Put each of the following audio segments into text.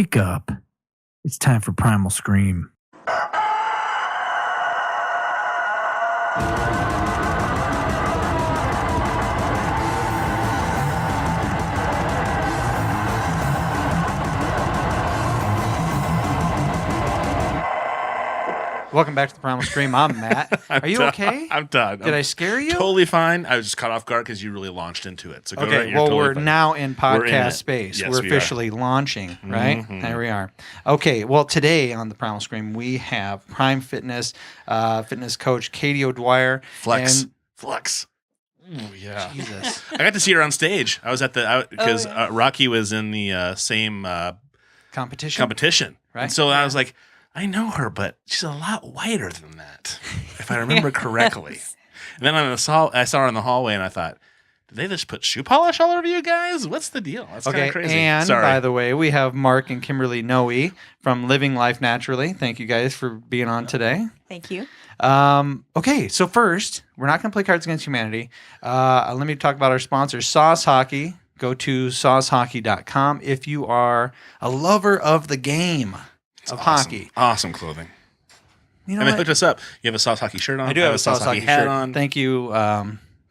Wake up. It's time for Primal Scream. Welcome back to the Primal Scream. I'm Matt. Are you okay? I'm done. Did I scare you? Totally fine. I was just caught off guard because you really launched into it. So go okay, right, you're well, totally we're fine. now in podcast space. Yes, we're we officially launching, right? Mhm. There we are. Okay, well, today on the Primal Scream, we have Prime Fitness fitness coach Katie O'Dwyer. Flex. And, Flex. Ooh, yeah. Jesus. I got to see her on stage. I was at the, because Rocky was in the same competition. Right. And so I was like, I know her, but she's a lot whiter than that, if I remember correctly. And then I saw her in the hallway, and I thought, did they just put shoe polish all over you guys? What's the deal? That's kind of crazy. And Sorry. by the way, we have Mark and Kimberly Noe from Living Life Naturally. Thank you guys for being on today. Thank you. Okay, so first, we're not going to play Cards Against Humanity. Let me talk about our sponsor, Sauce Hockey. Go to saucehockey.com if you are a lover of the game of hockey. Awesome clothing. You know I mean, what? look this up. You have a Sauce Hockey shirt on. I do have a Sauce Hockey hat shirt. on. Thank you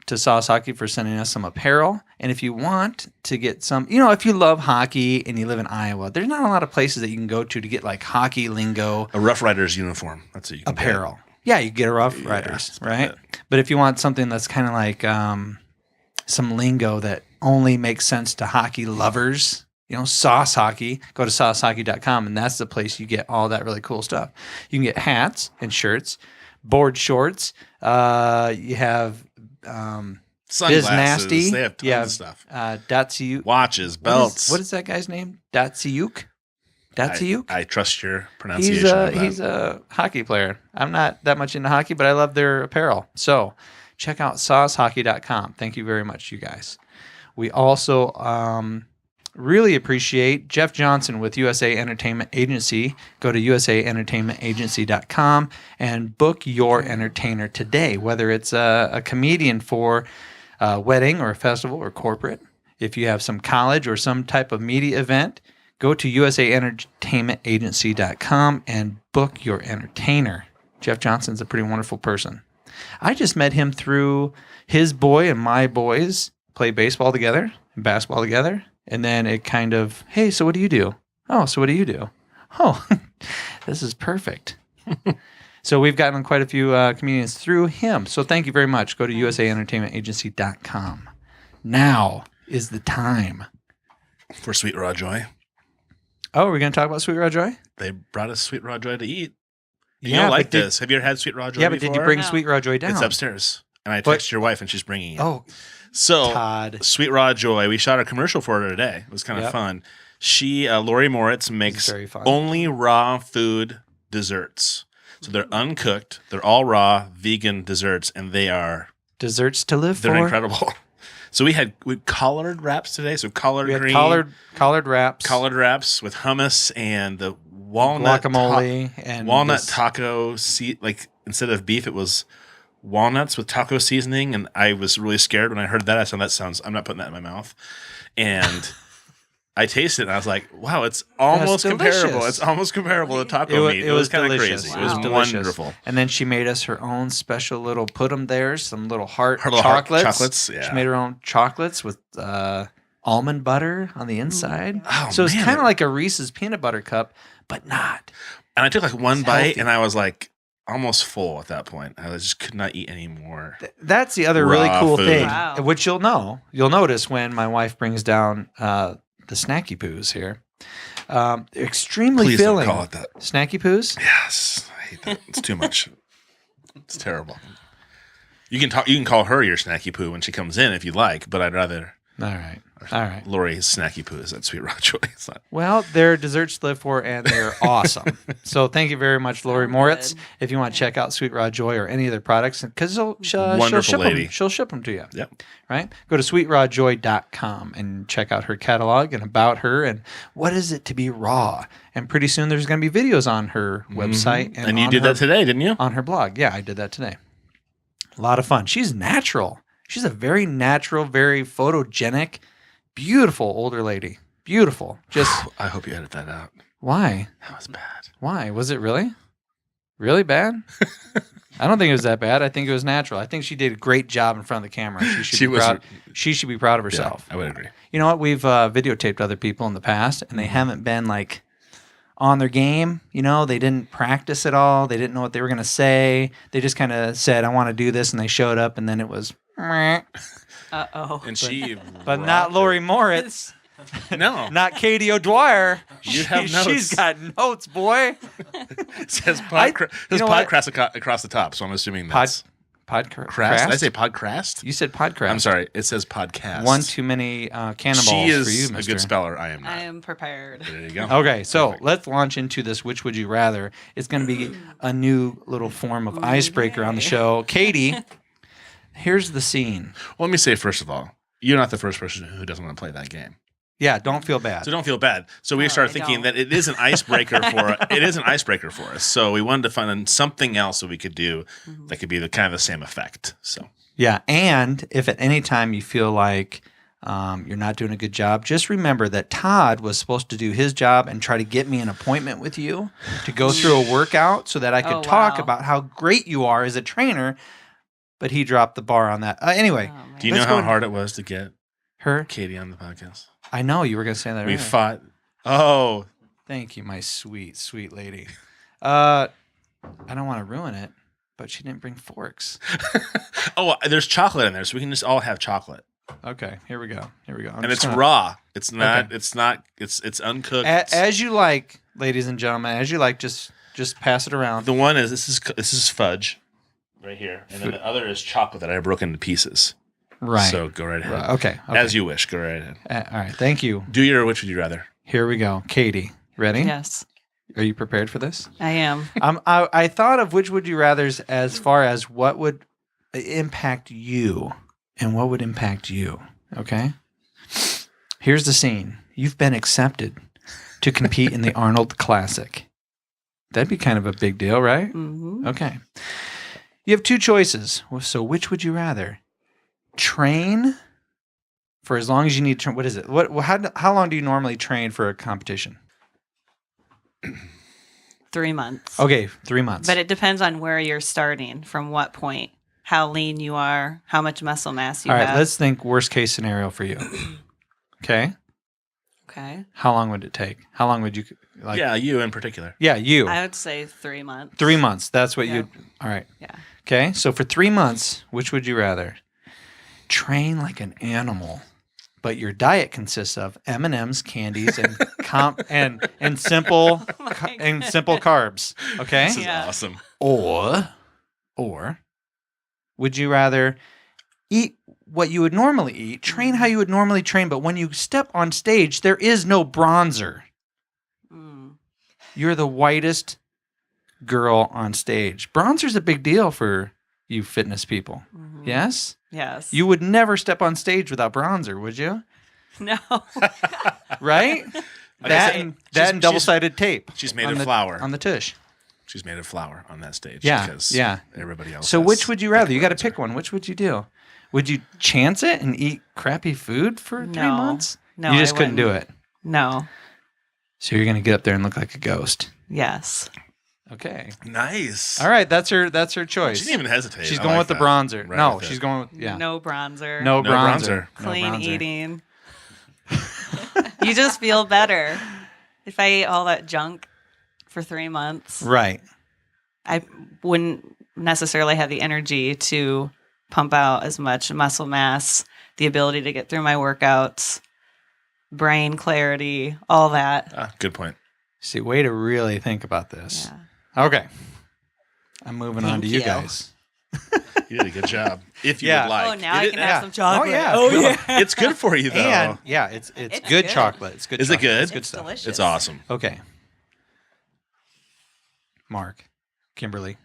to Sauce Hockey for sending us some apparel. And if you want to get some, if you love hockey and you live in Iowa, there's not a lot of places that you can go to get like hockey lingo. A Rough Riders uniform. That's what you can apparel. Yeah, you get a Rough Riders, right? But if you want something that's kind of like some lingo that only makes sense to hockey lovers, Sauce Hockey, go to saucehockey.com, and that's the place you get all that really cool stuff. You can get hats and shirts, board shorts. You have Sunglasses. Nasty. They have tons of stuff. Datsuyuk. Watches, belts. What is that guy's name? Datsuyuk? Datsuyuk? I trust your pronunciation of that. He's a hockey player. I'm not that much into hockey, but I love their apparel. So check out saucehockey.com. Thank you very much, you guys. We also really appreciate Jeff Johnson with USA Entertainment Agency. Go to usaentertainmentagency.com and book your entertainer today, whether it's a comedian for a wedding or a festival or corporate. If you have some college or some type of media event, go to usaentertainmentagency.com and book your entertainer. Jeff Johnson's a pretty wonderful person. I just met him through his boy and my boys play baseball together and basketball together. And then it kind of, hey, so what do you do? Oh, so what do you do? Oh, this is perfect. So we've gotten quite a few comedians through him. So thank you very much. Go to usaentertainmentagency.com. Now is the time. For Sweet Raw Joy. Oh, we're going to talk about Sweet Raw Joy? They brought us Sweet Raw Joy to eat. You Yeah, don't like but did- this. Have you ever had Sweet Raw Joy Yeah, but before? did you bring No. Sweet Raw Joy down? It's upstairs. And I texted your wife, and she's bringing it. Oh, So, Todd. Sweet Raw Joy, we shot a commercial for her today. It was kind of Yep. fun. She, Lori Moritz, makes very fun. only raw food desserts. So they're uncooked. They're all raw, vegan desserts, and they're Desserts to live for. incredible. So we had collard wraps today. So collard We had green, collard wraps, collard wraps with hummus and the walnut guacamole, and walnut this- taco like instead of beef, it was walnuts with taco seasoning, and I was really scared when I heard that. I said, I'm not putting that in my mouth. And I tasted it, and I was like, wow, it's almost delicious. comparable. It's almost comparable to taco meat. It was kind of delicious. crazy. Wow. It was delicious. wonderful. And then she made us her own special little put 'em there, some little heart Her little heart chocolates. chocolates, yeah. She made her own chocolates with almond butter on the inside. Oh, So it's man. kind of like a Reese's peanut butter cup, but not. And I took like one It's bite, healthy. and I was like almost full at that point. I just could not eat anymore. That's the other really Raw cool food. thing, Wow. which you'll notice when my wife brings down the snacky poos here. Extremely Please filling. don't call it that. Snacky poos? Yes, I hate that. It's too much. It's terrible. You can call her your snacky poo when she comes in if you like, but I'd rather All right. Lori's snacky poo is at Sweet Raw Joy. It's not. Well, they're desserts to live for, and they're awesome. So thank you very much, Lori Moritz. good. If you want to check out Sweet Raw Joy or any other products, because she'll Wonderful ship lady. them. She'll ship them to you. Yep. Right? Go to sweetrawjoy.com and check out her catalog and about her and what is it to be raw. And pretty soon there's going to be videos on her website. And you on did her- that today, didn't you? on her blog. Yeah, I did that today. A lot of fun. She's natural. She's a very natural, very photogenic, beautiful older lady. Beautiful. Just I hope you edit that out. why? That was bad. Why? Was it really? Really bad? I don't think it was that bad. I think it was natural. I think she did a great job in front of the camera. She should be proud of herself. Yeah, I would agree. You know what? We've videotaped other people in the past, and they haven't been like on their game. You know, they didn't practice at all. They didn't know what they were going to say. They just kind of said, "I want to do this," and they showed up, and then it was. Uh-oh. And she, But not Lori Moritz. No, Not Katie O'Dwyer. You have notes. She's got notes, boy. it says you know what? podcast across the top. So I'm assuming that's Podcast. Crast. Did I say podcast? You said podcast. I'm sorry. It says podcast. One too many cannonballs She is for you, a mister. good speller. I am not. I am prepared. There you go. Okay, so Perfect. let's launch into this. Which would you rather? It's going to be a new little form of icebreaker on the show. Katie, here's the scene. Well, let me say first of all, you're not the first person who doesn't want to play that game. Yeah, don't feel bad. So don't feel bad. So we No, started I thinking don't. that it is an icebreaker for us. So we wanted to find something else that we could do that could be the kind of the same effect. So Yeah, and if at any time you feel like you're not doing a good job, just remember that Todd was supposed to do his job and try to get me an appointment with you to go through a workout so that I could Oh, talk wow. about how great you are as a trainer. But he dropped the bar on that. Anyway, Oh, man. do you know Let's how go- hard it was to get her. Katie on the podcast? I know you were going to say that. We earlier. fought. Oh, Thank you, my sweet, sweet lady. I don't want to ruin it, but she didn't bring forks. there's chocolate in there, so we can just all have chocolate. Okay, here we go. And it's raw. It's not. Okay. It's not. It's uncooked. As you like, ladies and gentlemen. As you like, just pass it around. The one is this is fudge, right here, and then the other is chocolate that I broke into pieces. Right. So go right ahead. Right, okay. As you wish. Go right ahead. All right. Thank you. Do your which would you rather? Here we go. Katie, ready? Yes, Are you prepared for this? I am. I thought of which would you rather's as far as what would impact you and what would impact you. Okay. Here's the scene. You've been accepted to compete in the Arnold Classic. That'd be kind of a big deal, right? Hmm. Okay. You have two choices. So which would you rather? Train for as long as you need to. What is it? How long do you normally train for a competition? 3 months. Okay, 3 months. But it depends on where you're starting, from what point, how lean you are, how much muscle mass you All right, have. let's think worst case scenario for you. Okay. Okay. How long would it take? How long would you like? Yeah, you in particular. Yeah, you. I would say 3 months. 3 months. That's what Yeah. you'd. All right. Yeah. Okay. So for 3 months, which would you rather? Train like an animal, but your diet consists of M&Ms, candies, and simple Oh my and simple carbs. Okay. This is Yeah. awesome. Or would you rather eat what you would normally eat, train how you would normally train, but when you step on stage, there is no bronzer. Mm. You're the whitest girl on stage. Bronzer's a big deal for you fitness people. Mhm. Yes? Yes. You would never step on stage without bronzer, would you? No. Right? I that said, and, she's- that and double-sided tape. She's made on of the- flour. On the tush. She's made of flour on that stage. Yeah, Because yeah. everybody else. So has which would you rather? thick You got to bronzer. pick one. Which would you do? Would you chance it and eat crappy food for 3 No. months? No, You just I couldn't do wouldn't. it. No. So you're going to get up there and look like a ghost. Yes. Okay. Nice. All right, that's her She choice. didn't even hesitate. She's I going like with the that. bronzer. Right no, with she's it. going with No bronzer. no No bronzer. bronzer. No Clean bronzer. eating. You just feel better. If I ate all that junk for 3 months, Right. I wouldn't necessarily have the energy to pump out as much muscle mass, the ability to get through my workouts, brain clarity, all that. Ah, good point. See, way to really think about this. Yeah. Okay. I'm moving on Thank to you you. guys. You did a good job. If you Yeah. would like. Oh, now I It can is- have some chocolate. Oh, yeah. Oh, No, yeah. It's good for you, though. And yeah, it's It's good good. chocolate. It's good Is it chocolate. good? It's good It's stuff. delicious. It's awesome. Okay. Mark, Kimberly.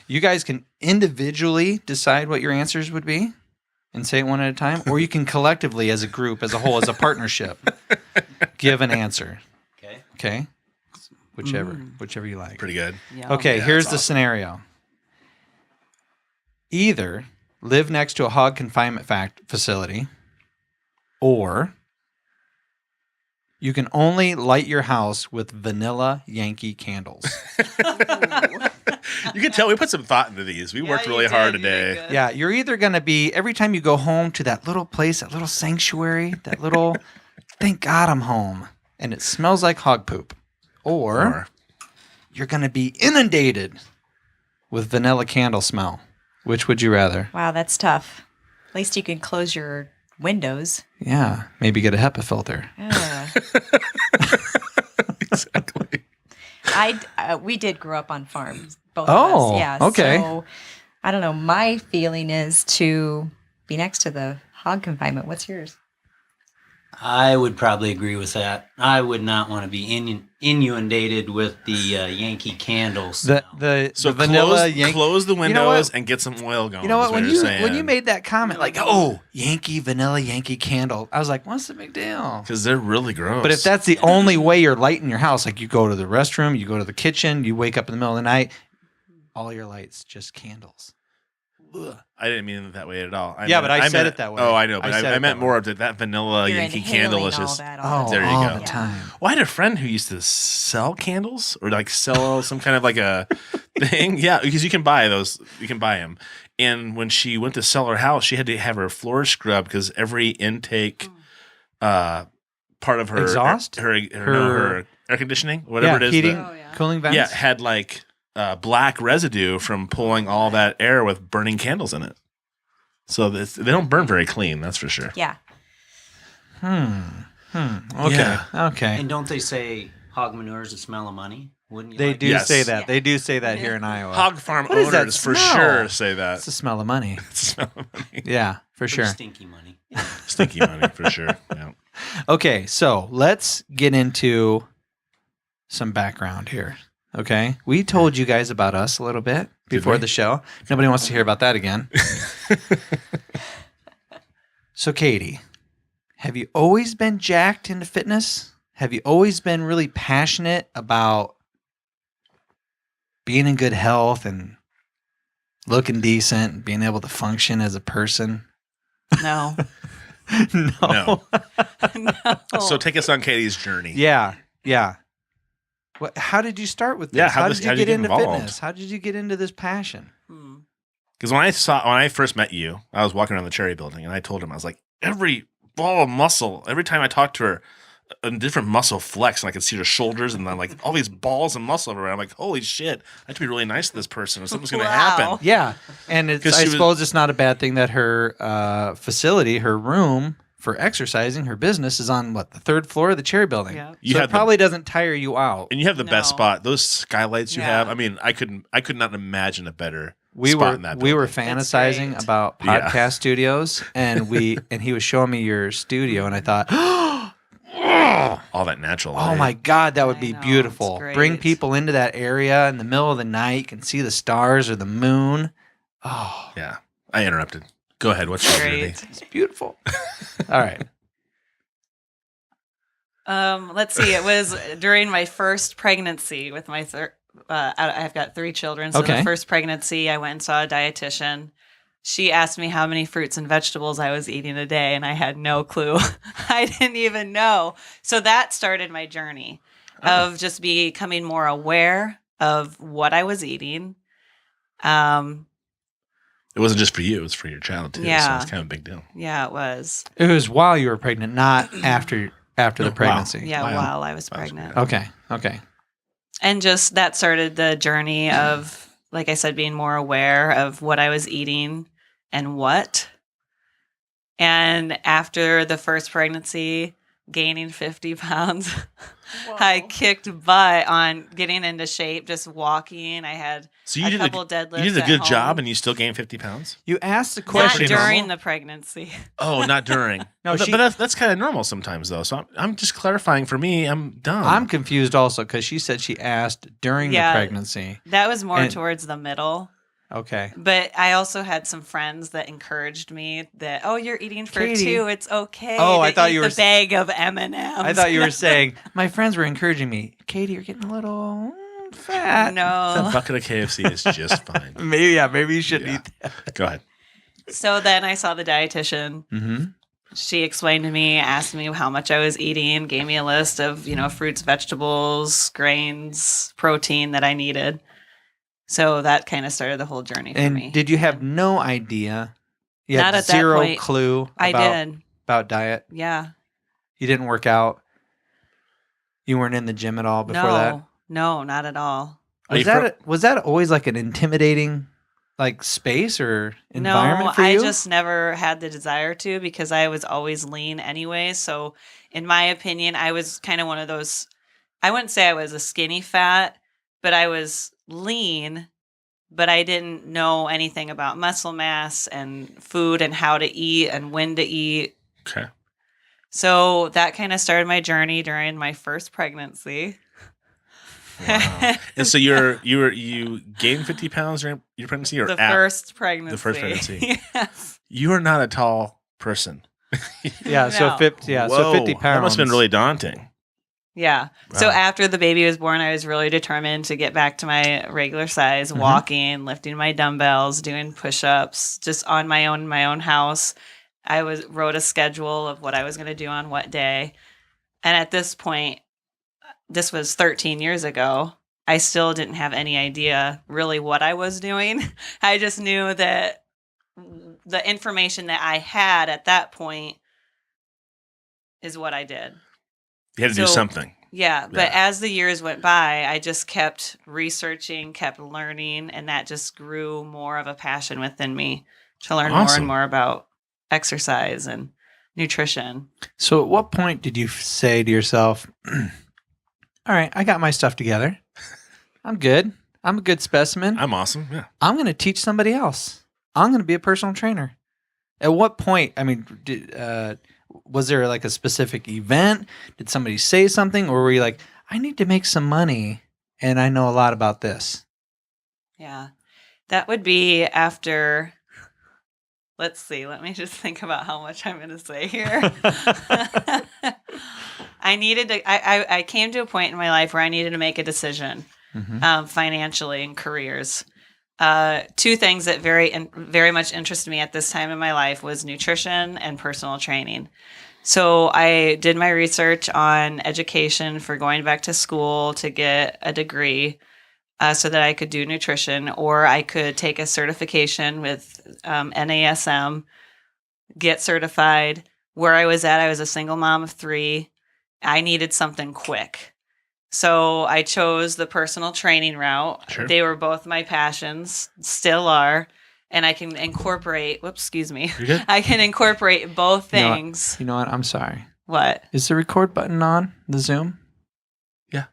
You guys can individually decide what your answers would be and say it one at a time, or you can collectively as a group, as a whole, as a partnership, give an answer. Okay. Okay? Whichever you like. Pretty good. Yum. Okay, Yeah, here's that's the awesome. scenario. Either live next to a hog confinement facility or You can only light your house with vanilla Yankee candles. You can tell we put some thought into these. We worked really hard today. Yeah, you're either going to be, every time you go home to that little place, that little sanctuary, that little, thank God I'm home, and it smells like hog poop. Or you're going to be inundated with vanilla candle smell. Which would you rather? Wow, that's tough. At least you can close your windows. Yeah, maybe get a HEPA filter. Exactly. We did grow up on farms, both Oh, of us. Yeah. okay. So I don't know. My feeling is to be next to the hog confinement. What's yours? I would probably agree with that. I would not want to be inundated with the Yankee candles. The So vanilla Yankee. close the You know windows what? and get some oil going. You know what? is When you're saying. you made that comment, like, oh, Yankee vanilla Yankee candle, I was like, what's the big deal? Because they're really gross. But if that's the only way you're lighting your house, like you go to the restroom, you go to the kitchen, you wake up in the middle of the night, all your lights just candles. Ugh. I didn't mean it that way at all. Yeah, but I said meant it that way. Oh, I know, but I said I it meant that more of that vanilla You're Yankee inhaling candle is all just. that all Oh, the There you time. all go. the time. Well, I had a friend who used to sell candles or like sell some kind of like a thing. Yeah, because you can buy those. You can buy them. And when she went to sell her house, she had to have her floor scrubbed because every intake part of her Exhaust? her air conditioning, whatever it is, heating, Oh, yeah. cooling vents. yeah, had like black residue from pulling all that air with burning candles in it. So they don't burn very clean, that's for sure. Yeah. Okay. Yeah. Okay. And don't they say hog manure is the smell of money? Wouldn't you? They like do Yes. say that. Yeah. They do say that here in Iowa. Hog farm What is that owners for smell? sure say that. It's the smell of money. It's the smell of money. Yeah, for Pretty sure. stinky money. Stinky money for sure. Yeah. Okay, so let's get into some background here. Okay, we told you guys about us a little bit before we? the show. Nobody wants to hear about that again. So, Katie, have you always been jacked into fitness? Have you always been really passionate about being in good health and looking decent and being able to function as a person? No. No. No. So take us on Katie's journey. Yeah, yeah. How did you start with this? Yeah, how how did did you you get get into involved? fitness? How did you get into this passion? Hmm. Because when I first met you, I was walking around the Cherry Building, and I told him, I was like, every ball of muscle, every time I talked to her, a different muscle flex, and I could see her shoulders, and then like all these balls of muscle everywhere. I'm like, holy shit, I have to be really nice to this person, or something's going to Wow. happen. Yeah, and Because I she was- suppose it's not a bad thing that her facility, her room for exercising, her business is on what, the third floor of the Cherry Building. Yeah. You So it had the- probably doesn't tire you out. And you have the best No. spot. Those skylights you Yeah. have. I mean, I could not imagine a better We spot were in that we were building. fantasizing great. about Yeah. podcast studios, and he was showing me your studio, and I thought, all that natural. oh light. my God, that would I be know, beautiful. it's great. Bring people into that area in the middle of the night. You can see the stars or the moon. Oh, Yeah, I interrupted. Go ahead. What's your journey? Great. it's beautiful. All right. Let's see. It was during my first pregnancy with my I've got 3 children. So Okay. the first pregnancy, I went and saw a dietitian. She asked me how many fruits and vegetables I was eating a day, and I had no clue. I didn't even know. So that started my journey of just becoming more aware of what I was eating. It wasn't just for you; it was for your child too. So Yeah. it's kind of a big deal. Yeah, it was. It was while you were pregnant, not after No, the wow. pregnancy. Yeah, Wow. while I was That was pregnant. great. Okay. Okay. And just that started the journey of, like I said, being more aware of what I was eating and what. And after the first pregnancy, gaining 50 pounds, I kicked butt on getting into shape, just walking. I had So a couple deadlifts. you did a at good home. job, and you still gained 50 pounds. You asked the Not question. pretty during normal. the pregnancy. Oh, not during. No, but, she- but that's kind of normal sometimes, though. So I'm just clarifying. For me, I'm dumb. I'm confused also because she said she asked during Yeah. the pregnancy. That was more And- towards the middle. Okay. But I also had some friends that encouraged me that, oh, you're eating for Katie. 2. It's okay. Oh, I to thought eat you the were- bag of M&Ms. I thought you were saying my friends were encouraging me. Katie, you're getting a little fat. a No. bucket of KFC is just fine. Maybe you shouldn't Yeah. eat that. Go ahead. So then I saw the dietitian. Mm-hmm. she explained to me, asked me how much I was eating, gave me a list of, fruits, vegetables, grains, protein that I needed. So that kind of started the whole journey for me. And did you have no idea? You Not had at that zero point. clue I about, did. about diet? Yeah. You didn't work out? You weren't in the gym at all before that? No, not at all. Was that always like an intimidating space or environment for I you? just never had the desire to because I was always lean anyway. So in my opinion, I was kind of one of those, I wouldn't say I was a skinny fat, but I was lean, but I didn't know anything about muscle mass and food and how to eat and when to eat. Okay. So that kind of started my journey during my first pregnancy. Wow. And so you gained 50 pounds during your pregnancy, or The first pregnancy. the first pregnancy? Yes. You are not a tall person. Yeah, so No. 50 Whoa, 50 pounds. That must have been really daunting. Yeah. So Wow. after the baby was born, I was really determined to get back to my regular size, walking, lifting my dumbbells, doing push-ups, just on my own in my own house. I wrote a schedule of what I was going to do on what day. And at this point, this was 13 years ago, I still didn't have any idea really what I was doing. I just knew that the information that I had at that point is what I did. You had to do So- something. Yeah, but Yeah. as the years went by, I just kept researching, kept learning, and that just grew more of a passion within me to learn more Awesome. and more about exercise and nutrition. So at what point did you say to yourself, all right, I got my stuff together. I'm good. I'm a good specimen. I'm awesome. Yeah. I'm going to teach somebody else. I'm going to be a personal trainer. At what point, was there like a specific event? Did somebody say something? Or were you like, I need to make some money and I know a lot about this? Yeah, that would be after. Let's see. Let me just think about how much I'm going to say here. I needed to. I came to a point in my life where I needed to make a decision, financially and careers. Two things that very much interested me at this time in my life was nutrition and personal training. So I did my research on education for going back to school to get a degree. So that I could do nutrition, or I could take a certification with NASM, get certified. Where I was at, I was a single mom of 3. I needed something quick. So I chose the personal training route. Sure. They were both my passions, still are. And I can incorporate, You're good? I can incorporate both You know what? things. You know what? I'm sorry. What? Is the record button on the Zoom? Yeah.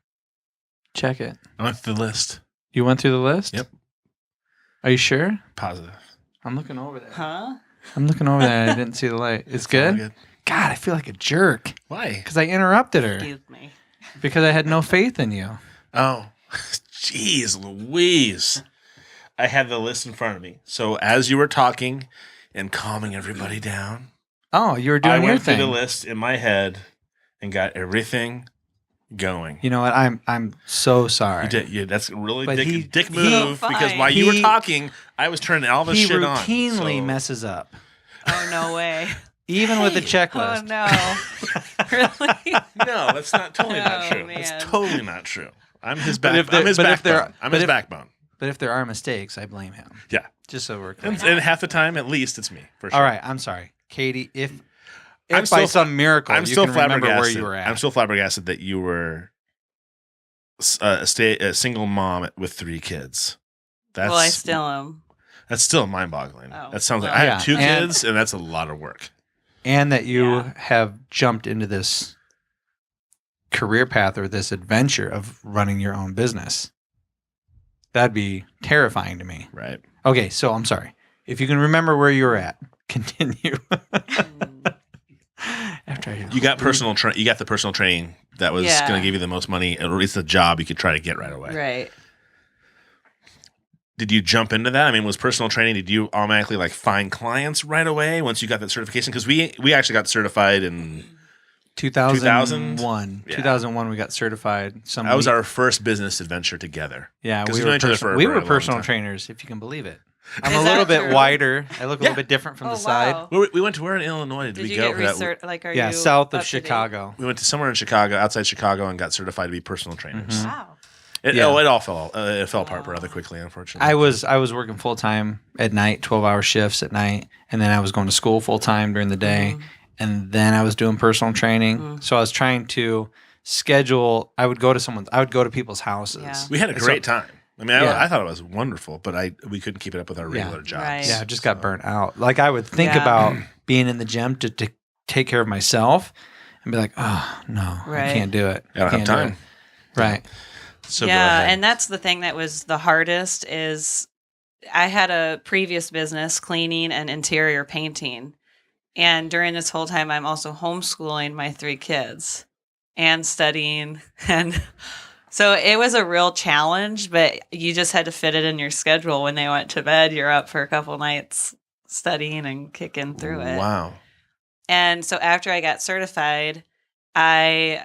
Check it. I went through the list. You went through the list? Yep. Are you sure? Positive. I'm looking over there. Huh? I'm looking over there and I didn't see the light. It's all good? God, I feel like a jerk Why? because I interrupted her Excuse me. because I had no faith in you. Oh, jeez Louise. I had the list in front of me. So as you were talking and calming everybody down, Oh, you were I doing your went through thing. the list in my head and got everything going. You know what? I'm so sorry. You did. Yeah, that's a really But dick he- move fine. because while you were He- talking, I was turning all this He shit on. routinely so- messes up, Oh, no way. even with the Oh, checklist. no. Really? No, that's not totally not Oh, true. man. That's totally not true. I'm his But back. if there- I'm his but if there- backbone. I'm but his if- backbone. But if there are mistakes, I blame him. Yeah, Just so we're clear. and half the time, at least, it's me for sure. All right, I'm sorry, Katie. If I'm by still- some miracle I'm you still can remember flabbergasted. where you were at. I'm still flabbergasted that you were a single mom with 3 kids. That's Well, I still am. that's still mind-boggling. Oh, That sounds like well. I Yeah, have 2 and- kids, and that's a lot of work. and that you Yeah. have jumped into this career path or this adventure of running your own business. That'd be terrifying to me. Right. Okay, so I'm sorry. If you can remember where you were at, continue. After I You got you got the personal training that was Yeah. going to give you the most money, or at least a job you could try to get right away. Right. Did you jump into that? I mean, was personal training? Did you automatically find clients right away once you got that certification? Because we actually got certified in 2001. Yeah. 2001 we got certified. that was our first business adventure together. yeah, 'cause we we've were known each other for a we very were long personal time. trainers, if you can believe it. I'm Is a little that bit true? wider. I look a Yeah. little bit different from Oh, the side. wow. We went to where in Illinois did, Did we you go get for that? research? Like, are Yeah, you south of up to date? Chicago. We went to somewhere in Chicago, outside Chicago, and got certified to be personal trainers. Mhm. Wow. It all fell apart Wow. rather quickly, unfortunately. I was working full time at night, 12-hour shifts at night, and then I was going to school full time during the day, and then I was doing personal training. So I was trying to schedule. I would go to people's houses. Yeah. We had a And so- great time. I mean, Yeah. I thought it was wonderful, but we couldn't keep it up with our regular jobs. Right. Yeah, I just got burnt out. Like I would think Yeah. about being in the gym to take care of myself and be like, oh no, I Right. can't do it. I don't have Can't do time. it. Right. So go yeah, ahead. and that's the thing that was the hardest is I had a previous business cleaning and interior painting. And during this whole time I'm also homeschooling my 3 kids and studying, and so it was a real challenge, but you just had to fit it in your schedule. When they went to bed, you're up for a couple nights studying and kicking through it. Wow. And so after I got certified, I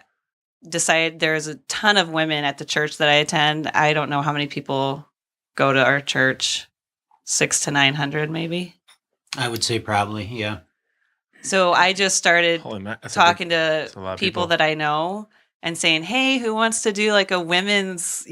decided there's a ton of women at the church that I attend. I don't know how many people go to our church, 600 to 900 maybe. I would say probably, yeah. So I just started Holy man, that's talking that's a lot to of people people. that I know and saying, hey, who wants to do like a women's,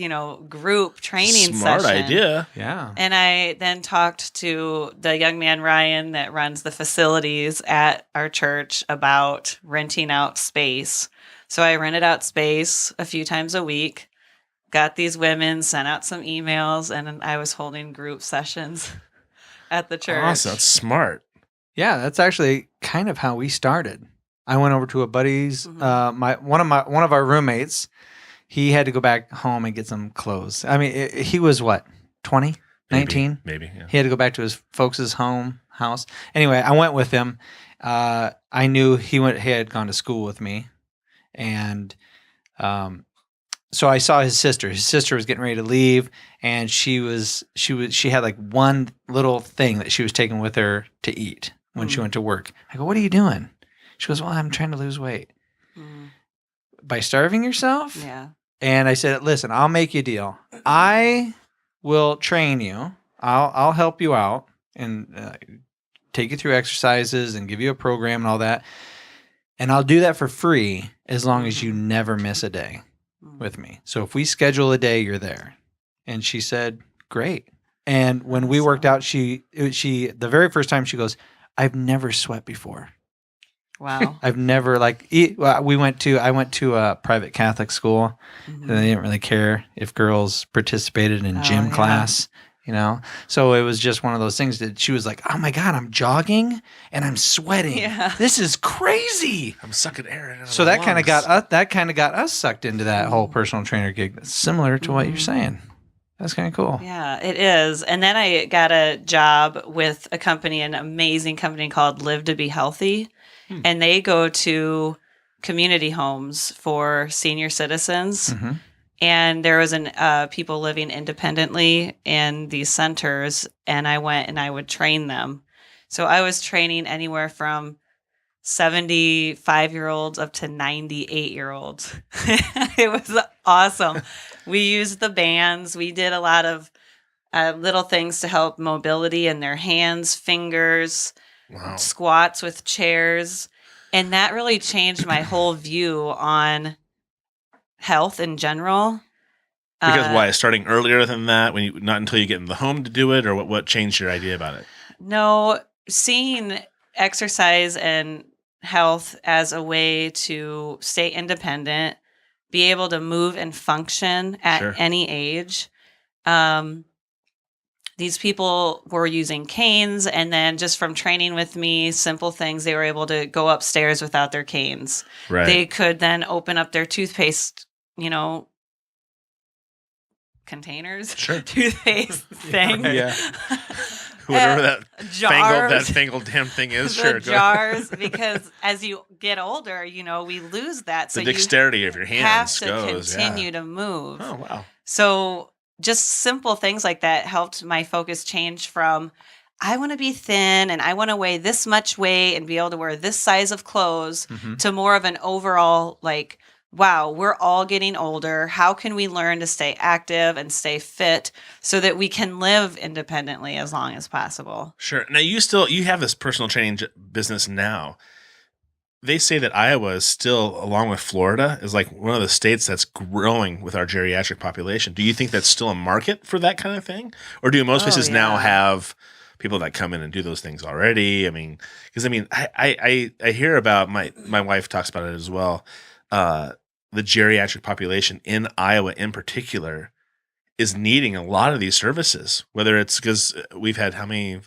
group training Smart session? idea. Yeah. And I then talked to the young man, Ryan, that runs the facilities at our church about renting out space. So I rented out space a few times a week, got these women, sent out some emails, and I was holding group sessions at the church. Awesome. That's smart. Yeah, that's actually kind of how we started. I went over to a buddy's, one of our roommates. He had to go back home and get some clothes. I mean, he was what, 20, 19? Maybe. Yeah. He had to go back to his folks' house. Anyway, I went with him. I knew he had gone to school with me, and so I saw his sister. His sister was getting ready to leave, and she had like one little thing that she was taking with her to eat when she went to work. I go, "What are you doing?" She goes, "Well, I'm trying to lose weight." By starving yourself? Yeah. And I said, "Listen, I'll make you a deal. I will train you. I'll help you out and take you through exercises and give you a program and all that. And I'll do that for free as long as you never miss a day with me. So if we schedule a day, you're there." And she said, "Great." And when we worked out, she the very first time she goes, "I've never sweat before. Wow. I've never I went to a private Catholic school, and they didn't really care if girls participated in gym yeah. class, So it was just one of those things that she was like, "Oh my God, I'm jogging and I'm sweating. Yeah. This is crazy." I'm sucking air in. So that kind of got us sucked into that whole personal trainer gig. That's similar to what you're saying. That's kind of cool. Yeah, it is. And then I got a job with an amazing company called Live to Be Healthy. And they go to community homes for senior citizens. Mm-hmm. And there was people living independently in these centers. And I went and I would train them. So I was training anywhere from 75-year-olds up to 98-year-olds. It was awesome. We used the bands. We did a lot of little things to help mobility in their hands, fingers, squats with chairs. And that really changed my whole view on health in general. Because why? Starting earlier than that, not until you get in the home to do it, or what changed your idea about it? No, seeing exercise and health as a way to stay independent, be able to move and function at any age. These people were using canes, and then just from training with me, simple things, they were able to go upstairs without their canes. Right. They could then open up their toothpaste, containers, toothpaste thing. Yeah. Whatever that jars, fangled damn thing is. the Sure. jars, because as you get older, we lose that. So the dexterity of your you have hands to goes. continue to move. Oh, wow. So just simple things like that helped my focus change from I want to be thin and I want to weigh this much weight and be able to wear this size of clothes to more of an overall wow, we're all getting older. How can we learn to stay active and stay fit so that we can live independently as long as possible? Sure. Now you have this personal training business now. They say that Iowa is still, along with Florida, is like one of the states that's growing with our geriatric population. Do you think that's still a market for that kind of thing? Or do most places now have people that come in and do those things already? I mean, because I hear about, my wife talks about it as well. The geriatric population in Iowa in particular is needing a lot of these services, whether it's because we've had how many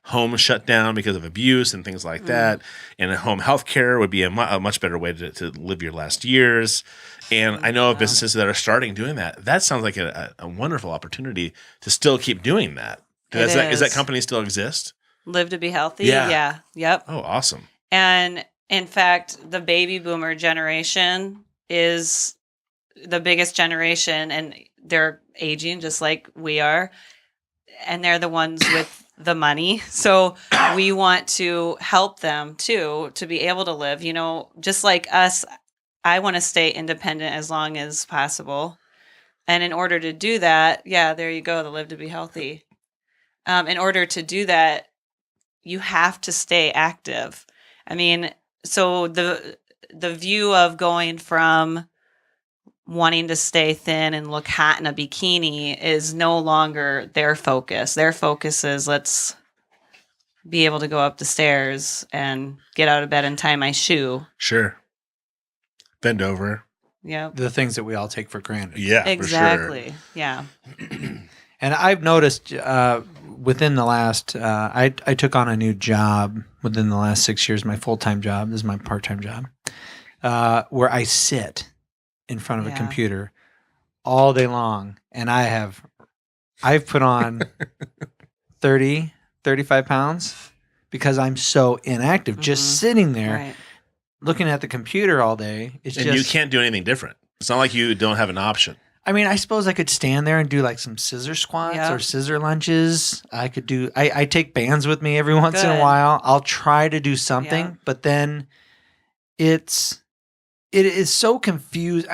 homes shut down because of abuse and things like that. And home health care would be a much better way to live your last years. And I know of businesses that are starting doing that. That sounds like a wonderful opportunity to still keep doing that. Does that company still exist? Live to be healthy? Yeah. Yep. Oh, awesome. And in fact, the baby boomer generation is the biggest generation, and they're aging just like we are. And they're the ones with the money. So we want to help them too, to be able to live, just like us. I want to stay independent as long as possible. And in order to do that, there you go, the live to be healthy. In order to do that, you have to stay active. I mean, so the view of going from wanting to stay thin and look hot in a bikini is no longer their focus. Their focus is, let's be able to go up the stairs and get out of bed and tie my shoe. Sure. Bend over. Yeah. The things that we all take for granted. Yeah, exactly. For sure. Yeah. And I've noticed within the last, I took on a new job within the last 6 years. My full-time job, this is my part-time job, where I sit in front of a computer all day long. And I've put on 30, 35 pounds because I'm so inactive, just sitting there looking at the computer all day. You can't do anything different. It's not like you don't have an option. I mean, I suppose I could stand there and do like some scissor squats or scissor lunges. I could do, I take bands with me every once in a while. I'll try to do something, but then it is so confused.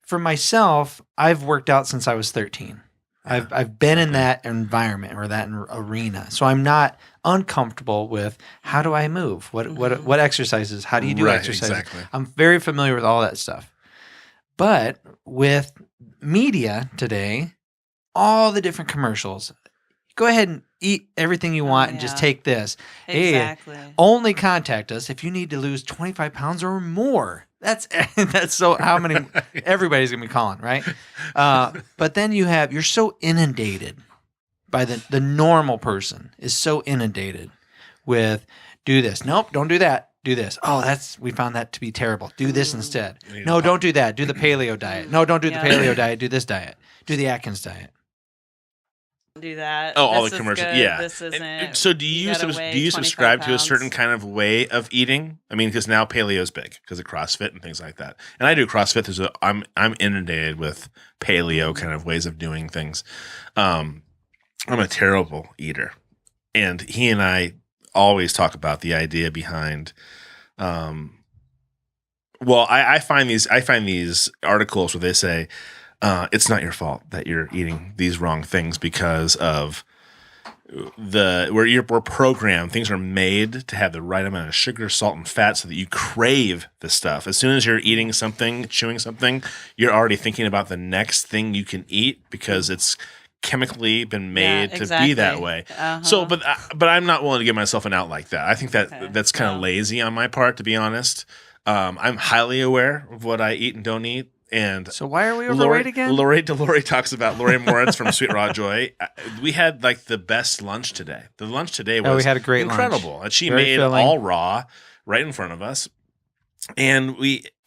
For myself, I've worked out since I was 13. I've been in that environment or that arena. So I'm not uncomfortable with how do I move? What exercises? How do you do exercises? Exactly. I'm very familiar with all that stuff. But with media today, all the different commercials, go ahead and eat everything you want and just take this. Exactly. Hey, only contact us if you need to lose 25 pounds or more. That's so how many everybody's gonna be calling, right? But then you're so inundated by the normal person is so inundated with do this. Nope, don't do that. Do this. Oh, we found that to be terrible. Do this instead. No, don't do that. Do the paleo diet. No, don't do the paleo diet. Do this diet. Do the Atkins diet. Do that. Oh, all the commercials. Yeah. This isn't. So do you subscribe to a certain kind of way of eating? I mean, because now paleo is big because of CrossFit and things like that. And I do CrossFit. I'm inundated with paleo kind of ways of doing things. I'm a terrible eater, and he and I always talk about the idea behind. I find these articles where they say. It's not your fault that you're eating these wrong things because of we're programmed. Things are made to have the right amount of sugar, salt, and fat so that you crave the stuff. As soon as you're eating something, chewing something, you're already thinking about the next thing you can eat because it's chemically been made to be that way. So, but I'm not willing to give myself an out like that. I think that's kind of lazy on my part, to be honest. I'm highly aware of what I eat and don't eat. And so why are we overweight again? Lori talks about Lori Moritz from Sweet Raw Joy. We had like the best lunch today. The lunch today was we had a great incredible. Lunch. And she Very made filling. it all raw right in front of us. And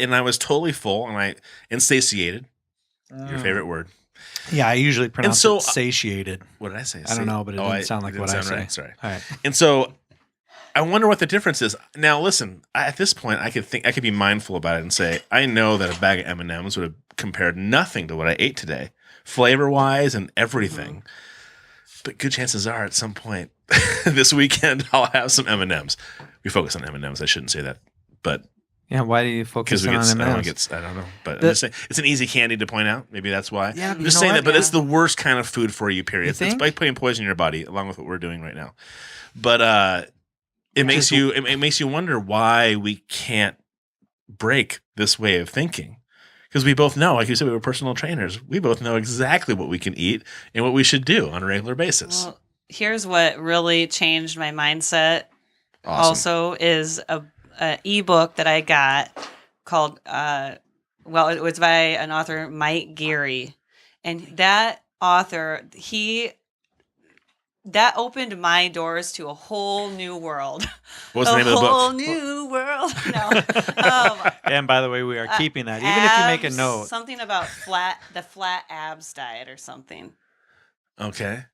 I was totally full and satiated. Your favorite word. Yeah, I usually pronounce it satiated. What did I say? I don't know, but it didn't sound like what I say. Right. Sorry. All right. And so I wonder what the difference is. Now, listen. At this point, I could be mindful about it and say, I know that a bag of M&Ms would have compared nothing to what I ate today, flavor-wise and everything. But good chances are, at some point this weekend, I'll have some M&Ms. We focus on M&Ms. I shouldn't say that, but Yeah, why do you focus Because we on get, M&Ms? I don't know, but I'm just saying, it's an easy candy to point out. Maybe that's why. Yeah, I'm you just know saying what? that, but it's Yeah. the worst kind of food for you. Period. You It's think? like putting poison in your body, along with what we're doing right now. But it makes you it makes you wonder why we can't break this way of thinking. Because we both know, like you said, we were personal trainers. We both know exactly what we can eat and what we should do on a regular basis. Well, here's what really changed my mindset. Awesome. Also, is a ebook that I got called it was by an author, Mike Geary, and that author that opened my doors to a whole new world. What was the name of the A whole book? new world. No. And by the way, we are keeping that. Even if you make a Abs- note. something about the flat abs diet or something. Okay.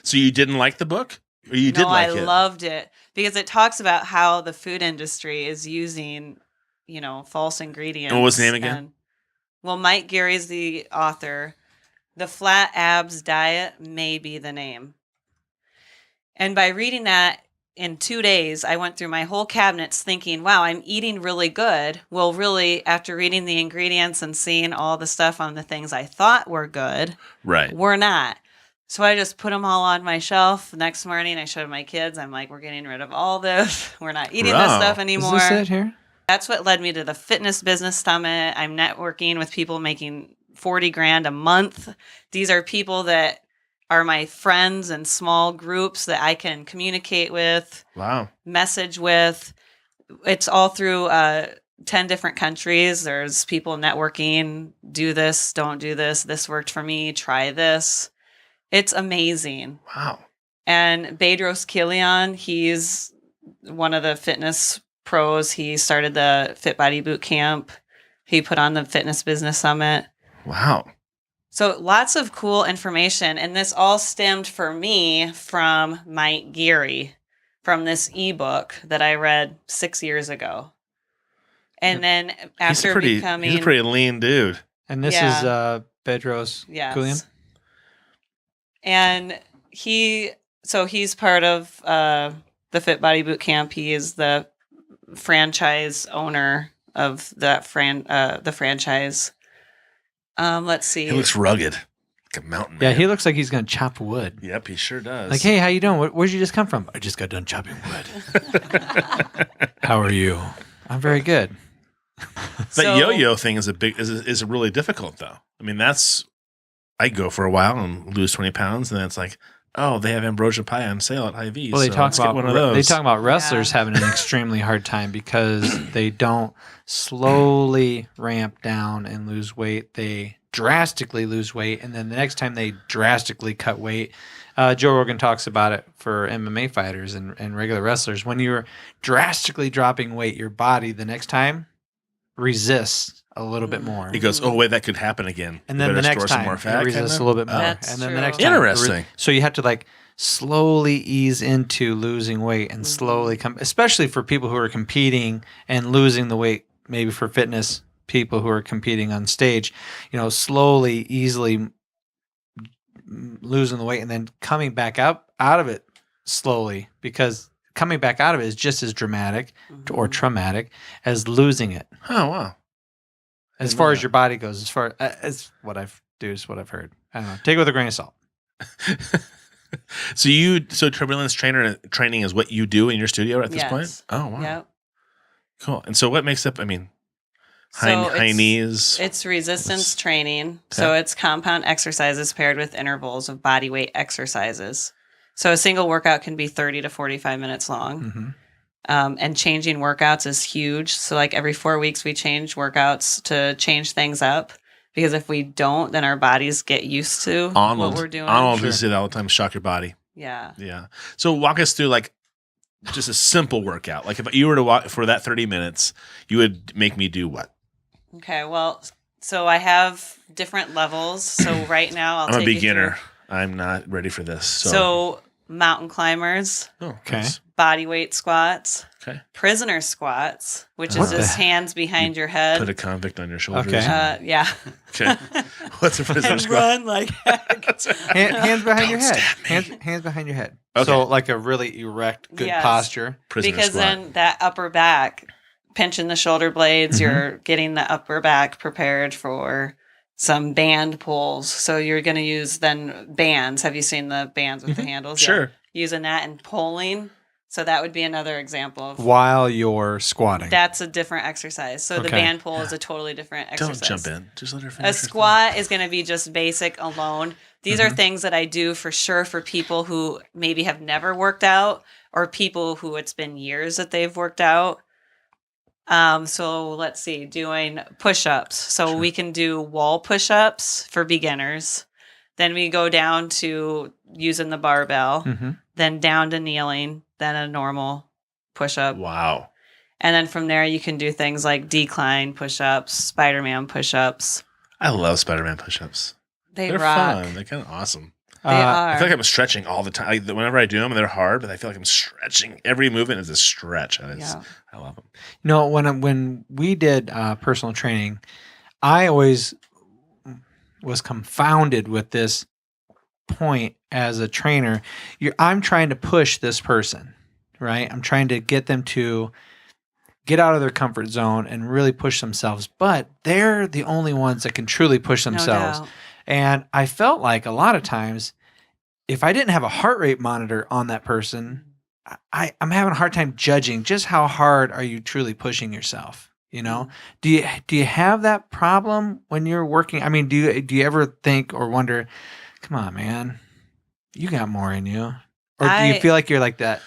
So you didn't like the book? Or you did No, like I it? loved it because it talks about how the food industry is using, false ingredients. And what was the name again? Mike Geary's the author. The Flat Abs Diet may be the name. And by reading that in 2 days, I went through my whole cabinets thinking, wow, I'm eating really good. Well, really, after reading the ingredients and seeing all the stuff on the things I thought were good, Right. were not. So I just put them all on my shelf. The next morning, I showed my kids. I'm like, we're getting rid of all this. We're not eating this Wow. stuff Is anymore. this it here? That's what led me to the Fitness Business Summit. I'm networking with people making 40 grand a month. These are people that are my friends and small groups that I can communicate with, Wow. message with. It's all through 10 different countries. There's people networking, do this, don't do this. This worked for me. Try this. It's amazing. Wow. And Bedros Kilian, he's one of the fitness pros. He started the Fit Body Boot Camp. He put on the Fitness Business Summit. Wow. So lots of cool information. And this all stemmed for me from Mike Geary, from this ebook that I read 6 years ago. And then after He's a pretty lean dude. And this Yeah. is Bedros Yes. Kilian? And he's part of the Fit Body Boot Camp. He is the franchise owner of that the franchise. Let's see. He looks rugged. Like a mountain Yeah, man. he looks like he's going to chop wood. Yep, he sure does. Like, hey, how you doing? Where'd you just come from? I just got done chopping wood. How are you? I'm very good. That So- yo-yo thing is really difficult though. I mean, I go for a while and lose 20 pounds, and then it's like, oh, they have ambrosia pie on sale at Hy-Vee. Well, they so talk let's get about one of those. they talk about wrestlers Yeah. having an extremely hard time because they don't slowly ramp down and lose weight. They drastically lose weight, and then the next time they drastically cut weight. Joe Rogan talks about it for MMA fighters and regular wrestlers. When you're drastically dropping weight, your body the next time resists a little bit more. He goes, oh wait, that could happen again. And We then the better next store some time more it fat, resists kinda? a little bit more. That's And then the true. next time Interesting. so you have to like slowly ease into losing weight and slowly come, especially for people who are competing and losing the weight, maybe for fitness people who are competing on stage, slowly, easily losing the weight and then coming back out of it slowly, because coming back out of it is just as dramatic or traumatic as losing it. Oh wow. As Didn't far know as that. your body goes, as far as what I've heard. I don't know. Take it with a grain of salt. So turbulence training is what you do in your studio at this Yes. point? Oh wow. Yep. Cool. And so what makes up, high it's- knees? It's resistance What's- training. So it's compound exercises paired with intervals of body weight exercises. So a single workout can be 30 to 45 minutes long. Mm-hmm. And changing workouts is huge. So like every 4 weeks, we change workouts to change things up. Because if we don't, then our bodies get used to Arnold. what we're doing. Arnold Sure. used to say that all the time, shock your body. Yeah. Yeah. So walk us through like just a simple workout. Like if you were to walk for that 30 minutes, you would make me do what? Okay. Well, so I have different levels. So right now, I'm a beginner. I'm not ready for this. So mountain climbers, Oh, Okay. nice. body weight squats, Okay. prisoner squats, which What is just hands behind your head. Put a convict on your shoulders. Okay. Yeah. Okay. What's a prisoner And squat? run like heck. Hands behind your Don't head. stab me. Hands behind your head. Okay. So like a really erect, good Yes. posture. Prisoner Because squat. then that upper back pinching the shoulder blades. Mhm. You're getting the upper back prepared for some band pulls. So you're going to use then bands. Have you seen the bands with the handles? Sure. Yeah. Using that and pulling. So that would be another example of While you're squatting. that's a different exercise. So the Okay. band pull is a totally different exercise. Don't jump in. Just let her finish. A her squat is going to be just basic alone. These are things that I do for sure for people who maybe have never worked out or people who it's been years that they've worked out. So let's see, doing push-ups. So we can do wall push-ups for beginners. Then we go down to using the barbell, then down to kneeling, then a normal push-up. thing. Wow. And then from there, you can do things like decline push-ups, Spider-Man push-ups. I love Spider-Man push-ups. They They're rock. fun. They're kind of awesome. They I are. feel like I'm stretching all the time. Whenever I do them, they're hard, but I feel like I'm stretching. Every movement is a stretch. And Yeah. I love them. You know, when we did personal training, I always was confounded with this point as a trainer. I'm trying to push this person, right? I'm trying to get them to get out of their comfort zone and really push themselves, but they're the only ones that can truly push No themselves. doubt. And I felt like a lot of times, if I didn't have a heart rate monitor on that person, I'm having a hard time judging just how hard are you truly pushing yourself. You know, do you have that problem when you're working? I mean, do you ever think or wonder, come on, man, you got more in you? Or do you feel like you're like that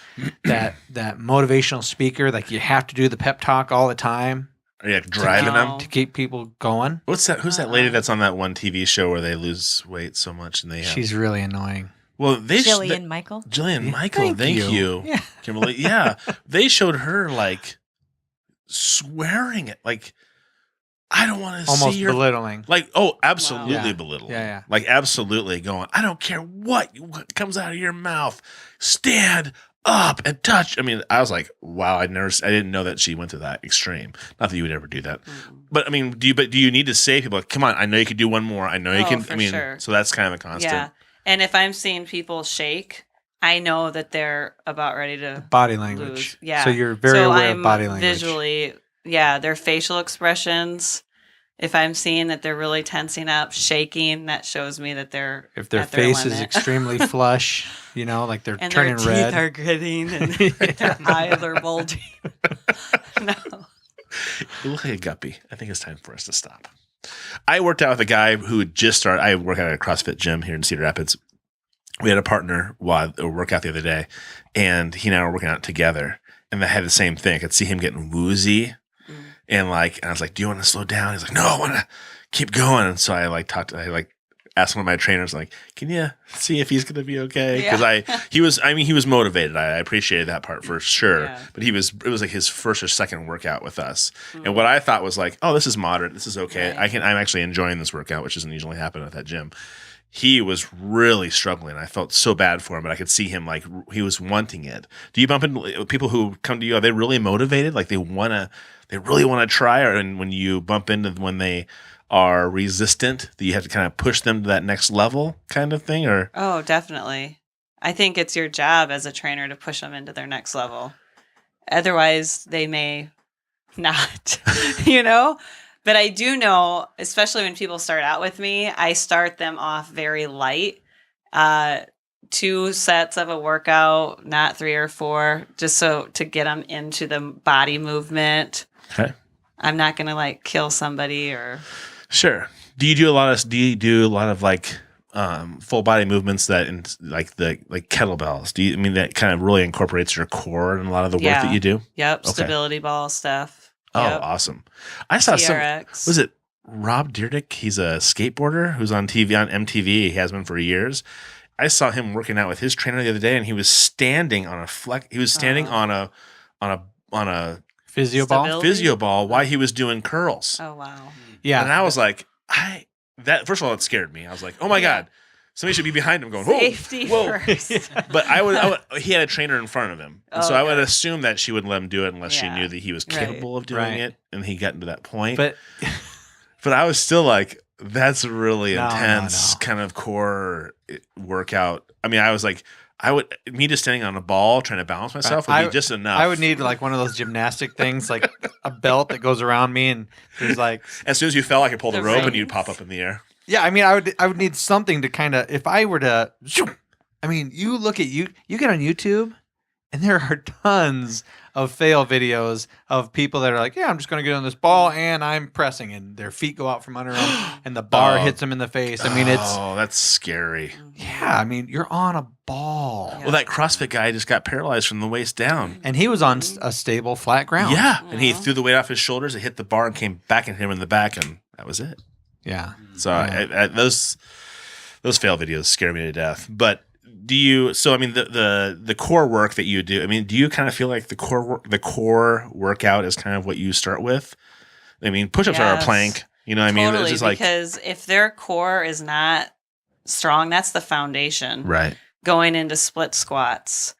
motivational speaker, like you have to do the pep talk all the time Are you driving them? to keep people going? What's that? Who's that lady that's on that one TV show where they lose weight so much and they have? She's really annoying. Well, Jillian Michael. Jillian Yeah, Michael. Thank you. Yeah. Kimberly. Yeah, they showed her like swearing it, like I don't want to Almost see your belittling. like. Oh, absolutely Yeah. belittling. Yeah. Like absolutely going. I don't care what comes out of your mouth. Stand up and touch. I mean, I was like, wow. I didn't know that she went to that extreme. Not that you would ever do that, but I mean, do you need to say people? Like, come on, I know you could do one more. I know you Oh, can. for I mean, sure. so that's kind of a constant. Yeah. And if I'm seeing people shake, I know that they're about ready to Body language. lose. Yeah. So you're very aware I'm of body language. visually, yeah, their facial expressions. If I'm seeing that they're really tensing up, shaking, that shows me that they're If their at their face is limit. extremely flush, you know, like they're and turning their red. teeth are gritting and their eyes are bulging. No. You look like a guppy. I think it's time for us to stop. I worked out with a guy who had just started. I work at a CrossFit gym here in Cedar Rapids. We had a partner work out the other day, and he and I were working out together, and I had the same thing. I could see him getting woozy, and I was like, "Do you want to slow down?" He's like, "No, I want to keep going." And so I asked one of my trainers, like, "Can you see if he's going to be okay?" Because he was motivated. I appreciated that part for sure. Yeah. But it was like his first or second workout with us, and what I thought was like, "Oh, this is moderate. This is okay. Right. I'm actually enjoying this workout, which doesn't usually happen at that gym." He was really struggling. I felt so bad for him, but I could see him like he was wanting it. Do you bump into people who come to you? Are they really motivated? Like they really want to try, or and when you bump into when they are resistant, do you have to kind of push them to that next level kind of thing? Or Oh, definitely. I think it's your job as a trainer to push them into their next level. Otherwise, they may not, you know? But I do know, especially when people start out with me, I start them off very light. 2 sets of a workout, not 3 or 4, just so to get them into the body movement. okay, I'm not going to like kill somebody or sure. Do you do a lot of like full body movements that in like kettlebells? Do you? I mean that kind of really incorporates your core and a lot of the work that you do. Yep, stability ball stuff. Oh, Yep. awesome! I saw some. TRX. Was it Rob Dyrdek? He's a skateboarder who's on TV on MTV. He has been for years. I saw him working out with his trainer the other day, and he was standing on a He was standing on a Physio ball? Stability? physio ball while he was doing curls. Oh, wow. Yeah. And I was like, that first of all, it scared me. I was like, oh my God, somebody should be behind him going, whoa, Safety whoa. first. But he had a trainer in front of him. And so I would Okay. assume that she wouldn't let him do it unless she Yeah. knew that he was Right. capable of doing Right. it. And he got into that point. But But I was still like, that's really No, intense no. kind of core workout. I mean, I was like, me just standing on a ball trying to balance myself would be just enough. I would need like one of those gymnastic things, like a belt that goes around me, and there's like. As soon as you fell, I could pull the The rope and rings. you'd pop up in the air. Yeah, I mean, I would need something to kind of, if I were to. I mean, you look at you get on YouTube, and there are tons of fail videos of people that are like, yeah, I'm just going to get on this ball and I'm pressing, and their feet go out from under them, and the bar hits them in the face. I mean, that's scary. yeah. I mean, you're on a ball, Yeah. Well, that CrossFit guy just got paralyzed from the waist down. and he was on a stable, flat ground. Yeah, and he Yeah. threw the weight off his shoulders. It hit the bar and came back and hit him in the back, and that was it. yeah. So Yeah. those fail videos scare me to death. But do you? So I mean, the core work that you do. I mean, do you kind of feel like the core workout is kind of what you start with? I mean, push-ups are a Yes. plank. You know what I mean? Totally, It's just like because if their core is not strong, that's the foundation. right. Going into split squats,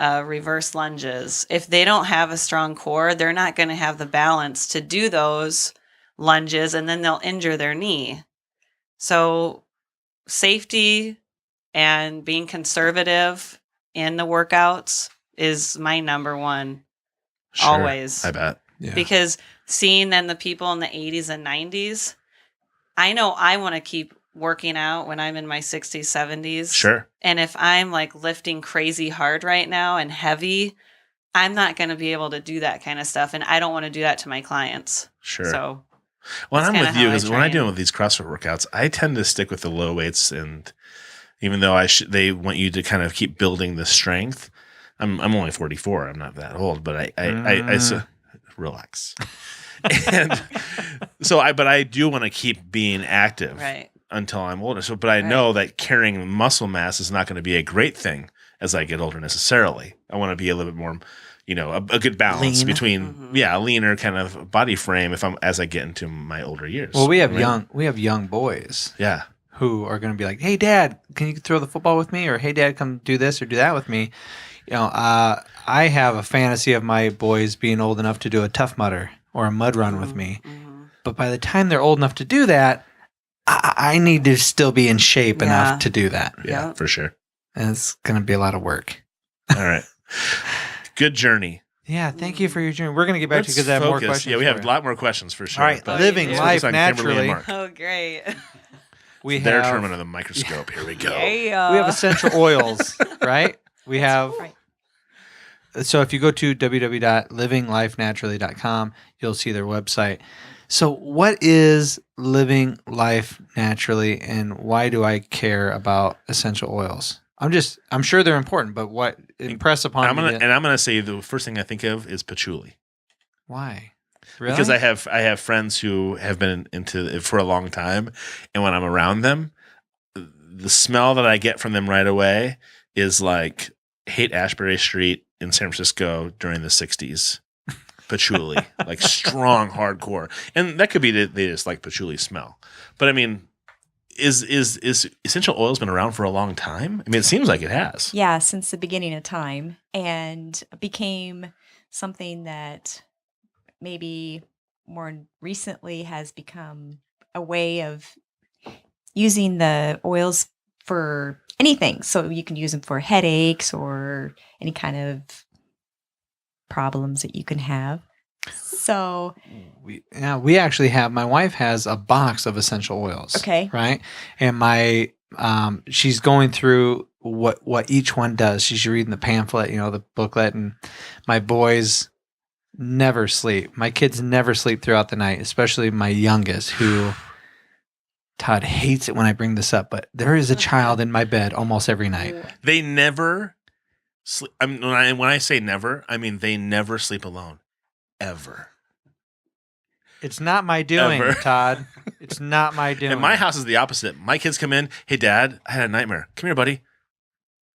reverse lunges. If they don't have a strong core, they're not going to have the balance to do those lunges, and then they'll injure their knee. So safety and being conservative in the workouts is my number one. Sure, Always. I bet. Yeah. Because seeing then the people in the 80s and 90s, I know I want to keep working out when I'm in my 60s, 70s. Sure. And if I'm like lifting crazy hard right now and heavy, I'm not going to be able to do that kind of stuff. And I don't want to do that to my clients. Sure. So, Well, that's I'm kinda with you how I because when I do train. with these CrossFit workouts, I tend to stick with the low weights, and even though they want you to kind of keep building the strength. I'm only 44. I'm not that old, but I relax. And so I do want to keep being active right. until I'm older. So, but I know that carrying muscle mass is not going to be a great thing as I get older necessarily. I want to be a little bit more, a good balance Lean. between, a leaner kind of body frame as I get into my older years. Well, we have right? young boys Yeah. who are going to be like, "Hey, Dad, can you throw the football with me?" Or, "Hey, Dad, come do this or do that with me." I have a fantasy of my boys being old enough to do a Tough Mudder or a mud run with me. Mhm. But by the time they're old enough to do that, I need to still be in shape Yeah. enough to do that. Yeah, Yeah. for sure. And it's going to be a lot of work. All right. Good journey. Yeah, thank you for your journey. We're going to get back to you because I have more focus. questions. Yeah, we for have a you. lot more questions for sure. All right, but living let's life focus on Kimberly and naturally. Mark. Oh, great. We Their have term under the microscope. Here we go. Yeah. we have essential oils, right? We have. Right. So if you go to www.livinglifenaturally.com, you'll see their website. So what is living life naturally, and why do I care about essential oils? I'm sure they're important, but what impress upon I'm me? gonna say the first thing I think of is patchouli. Why? Really? Because I have friends who have been into it for a long time, and when I'm around them, the smell that I get from them right away is like Haight-Ashbury Street in San Francisco during the 60s. Patchouli, like strong, hardcore. And that could be that they just like patchouli smell. But I mean, is essential oils been around for a long time? I mean, it seems like it has. Yeah, since the beginning of time, and became something that maybe more recently has become a way of using the oils for anything. So you can use them for headaches or any kind of problems that you can have. So, we actually have, my wife has a box of essential oils. okay. Right. And she's going through what each one does. She's reading the pamphlet, the booklet, and my boys never sleep. My kids never sleep throughout the night, especially my youngest, who Todd hates it when I bring this up, but there is a child in my bed almost every night. They never sleep. I mean, when I say never, I mean they never sleep alone, ever. It's not my doing, Ever. Todd. It's not my doing. And my house is the opposite. My kids come in. Hey, Dad, I had a nightmare. Come here, buddy.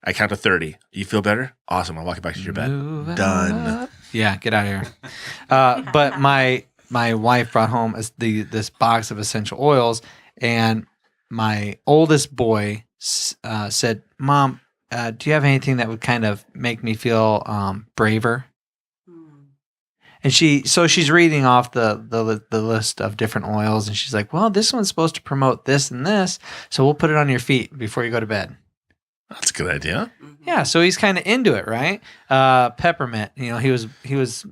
I count to 30. You feel better? Awesome. I'll walk you back to your bed. Move Done. up. Yeah, get out of here. But my wife brought home this box of essential oils, and my oldest boy said, "Mom, do you have anything that would kind of make me feel braver?" And she's reading off the list of different oils, and she's like, "Well, this one's supposed to promote this and this, so we'll put it on your feet before you go to bed." That's a good idea. Yeah, so he's kind of into it, right? Peppermint, he was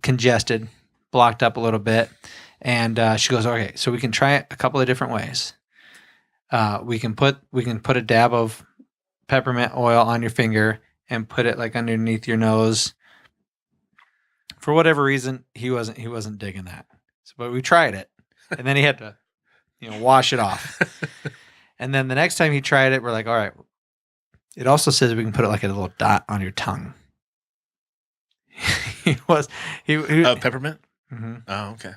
congested, blocked up a little bit, and she goes, "Okay, so we can try it a couple of different ways. We can put a dab of peppermint oil on your finger and put it like underneath your nose." For whatever reason, he wasn't digging that. So, but we tried it, and then he had to, wash it off. And then the next time he tried it, we're like, "All right." It also says we can put it like a little dot on your tongue. he Peppermint? Mm-hmm. Oh, okay.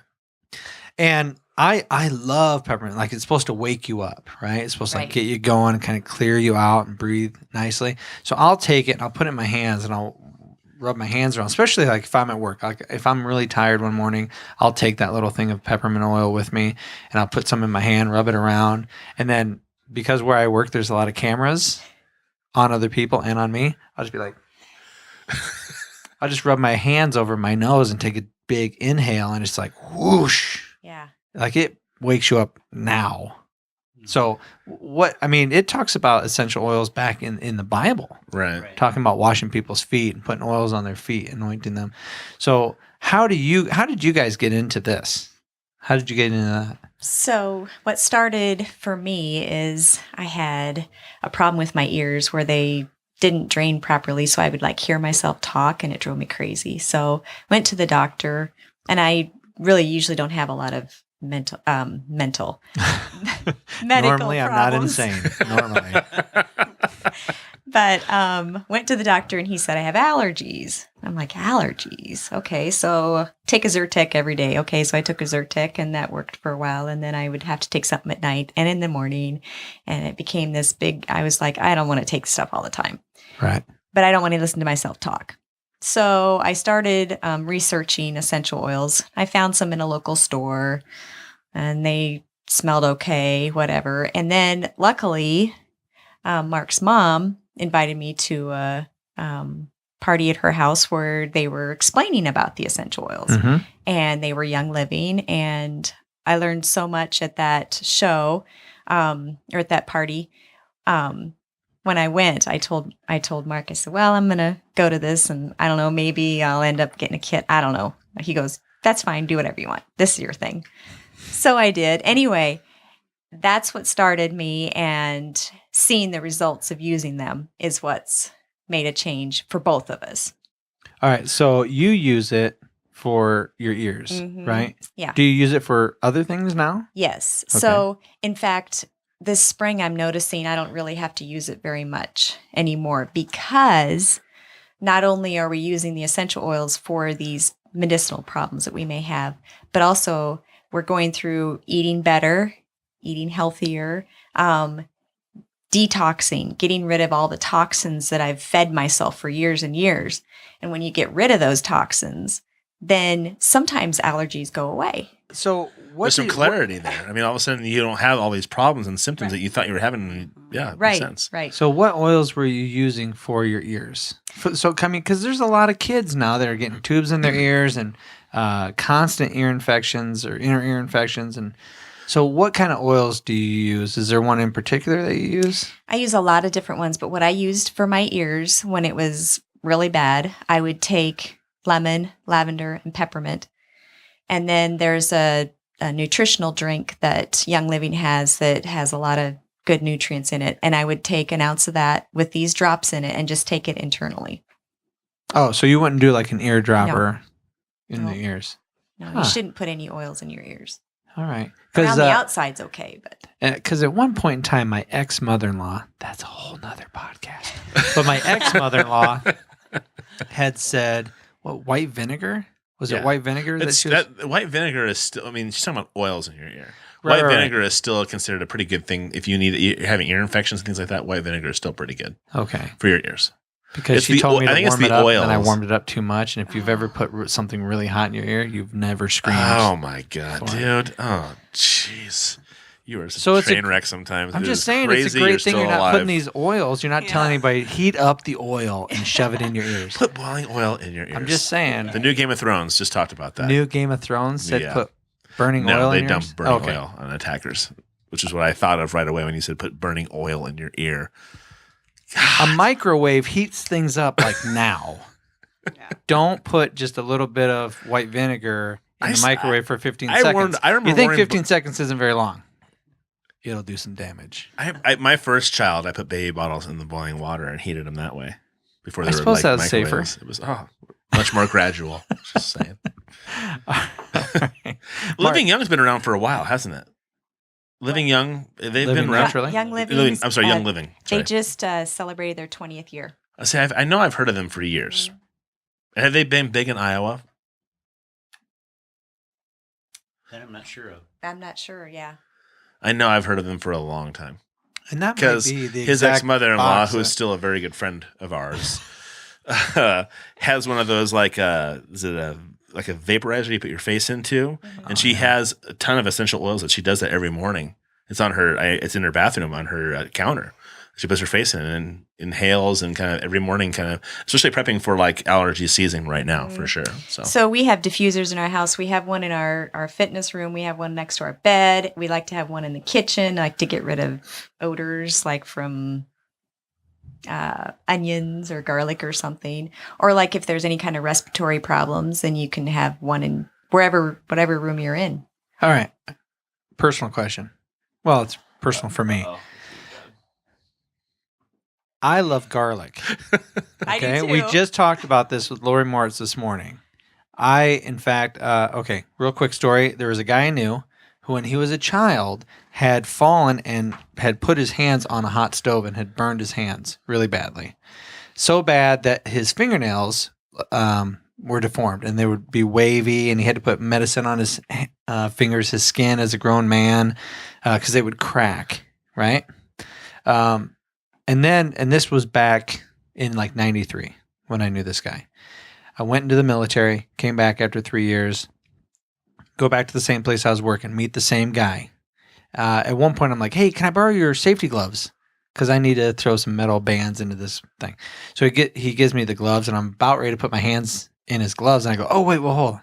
And I love peppermint. Like, it's supposed to wake you up, right? It's supposed to like get you going, kind of clear you out and breathe nicely. So I'll take it and I'll put it in my hands and I'll rub my hands around, especially like if I'm at work. Like if I'm really tired one morning, I'll take that little thing of peppermint oil with me and I'll put some in my hand, rub it around. And then because where I work, there's a lot of cameras on other people and on me, I'll just be like, I'll just rub my hands over my nose and take a big inhale, and it's like whoosh. Yeah. Like it wakes you up now. So it talks about essential oils back in the Bible, Right. talking about washing people's feet and putting oils on their feet, anointing them. So how did you guys get into this? How did you get into that? So what started for me is I had a problem with my ears where they didn't drain properly. So I would like hear myself talk and it drove me crazy. So went to the doctor, and I really usually don't have a lot of mental medical Normally, I'm not problems. insane. Normally. But went to the doctor and he said, I have allergies. I'm like, allergies? Okay, so take a Zyrtec every day. Okay, so I took a Zyrtec and that worked for a while. And then I would have to take something at night and in the morning. And it became this big, I was like, I don't want to take stuff all the time. Right. But I don't want to listen to myself talk. So I started researching essential oils. I found some in a local store and they smelled okay, whatever. And then luckily, Mark's mom invited me to a party at her house where they were explaining about the essential oils. Mm-hmm. And they were Young Living. And I learned so much at that show or at that party. When I went, I told Mark, I said, well, I'm going to go to this and I don't know, maybe I'll end up getting a kit. I don't know. He goes, that's fine. Do whatever you want. This is your thing. So I did. Anyway, that's what started me, and seeing the results of using them is what's made a change for both of us. All right. So you use it for your ears, Mhm. right? Yeah. Do you use it for other things now? Yes. Okay. So, in fact, this spring I'm noticing I don't really have to use it very much anymore, because not only are we using the essential oils for these medicinal problems that we may have, but also we're going through eating better, eating healthier, detoxing, getting rid of all the toxins that I've fed myself for years and years. And when you get rid of those toxins, then sometimes allergies go away. So There's some clarity there. I mean, all of a sudden you don't have all these problems and symptoms that you thought you were having. Yeah, it makes sense. Right. So what oils were you using for your ears? Because there's a lot of kids now that are getting tubes in their ears and constant ear infections or inner ear infections. And so what kind of oils do you use? Is there one in particular that you use? I use a lot of different ones, but what I used for my ears when it was really bad, I would take lemon, lavender, and peppermint. And then there's a nutritional drink that Young Living has that has a lot of good nutrients in it. And I would take an ounce of that with these drops in it and just take it internally. Oh, so you wouldn't do like an eardropper in No. the ears? No, Huh. you shouldn't put any oils in your ears. All right. Around the outside's okay, but Because at one point in time, my ex-mother-in-law, that's a whole nother podcast, but my ex-mother-in-law had said, what, white vinegar? Was it Yeah. white vinegar that she was? White vinegar is still, I mean, she's talking about oils in your ear. Right, White right, vinegar is still considered a pretty good thing. If you're having ear infections and things like that, white vinegar is still pretty good Okay. for your ears. Because It's she the told o- me I to think it's warm it the up, and I oils. warmed it up too much. And if you've ever put something really hot in your ear, you've never screamed. Oh my God, Fine. dude. Oh, jeez. You are So such it's a a- train wreck sometimes. I'm It just is saying, crazy it's a great thing still you're not alive. putting these oils. You're not telling anybody, heat up the oil and shove it in your ears. Put boiling oil in your ears. I'm just saying. The new Game of Thrones just talked about that. New Game of Thrones said Yeah. put burning No, oil they in your dumped ears? burning oil on attackers, which is what I thought of right away when you said put burning oil in your ear. A microwave heats things up like now. Yeah. Don't put just a little bit of white vinegar in the microwave for 15 I seconds. remember You think warning 15 seconds isn't very long? It'll do some damage. my first child, I put baby bottles in the boiling water and heated them that way before they I were suppose like that was safer. microwaves. It was much more gradual. Just saying. Living Young's been around for a while, hasn't it? Living Young, they've Living been around. Naturally? Young Living. I'm sorry, Young Living. They Sorry. just celebrated their 20th year. I know I've heard of them for years. Have they been big in Iowa? That I'm not sure of. I'm not sure. Yeah. I know I've heard of them for a long time. And that might Because be the his exact ex-mother-in-law, box who is that- still a very good friend of ours, has one of those is it like a vaporizer you put your face into, and she has a ton of essential oils that she does that every morning. It's on her. It's in her bathroom on her counter. She puts her face in and inhales and kind of every morning, kind of especially prepping for like allergy season right now for sure. So we have diffusers in our house. We have one in our fitness room. We have one next to our bed. We like to have one in the kitchen, like to get rid of odors, like from onions or garlic or something. Or like if there's any kind of respiratory problems, then you can have one in whatever room you're in. All right. Personal question. Well, it's personal for me. I love garlic. I do Okay, too. we just talked about this with Lori Moritz this morning. In fact, real quick story. There was a guy I knew who, when he was a child, had fallen and had put his hands on a hot stove and had burned his hands really badly. So bad that his fingernails were deformed and they would be wavy, and he had to put medicine on his fingers, his skin as a grown man, because they would crack, right? And this was back in like 93 when I knew this guy. I went into the military, came back after 3 years, go back to the same place I was working, meet the same guy. At one point, I'm like, hey, can I borrow your safety gloves? Because I need to throw some metal bands into this thing. So he gives me the gloves, and I'm about ready to put my hands in his gloves. And I go, oh, wait, well, hold on.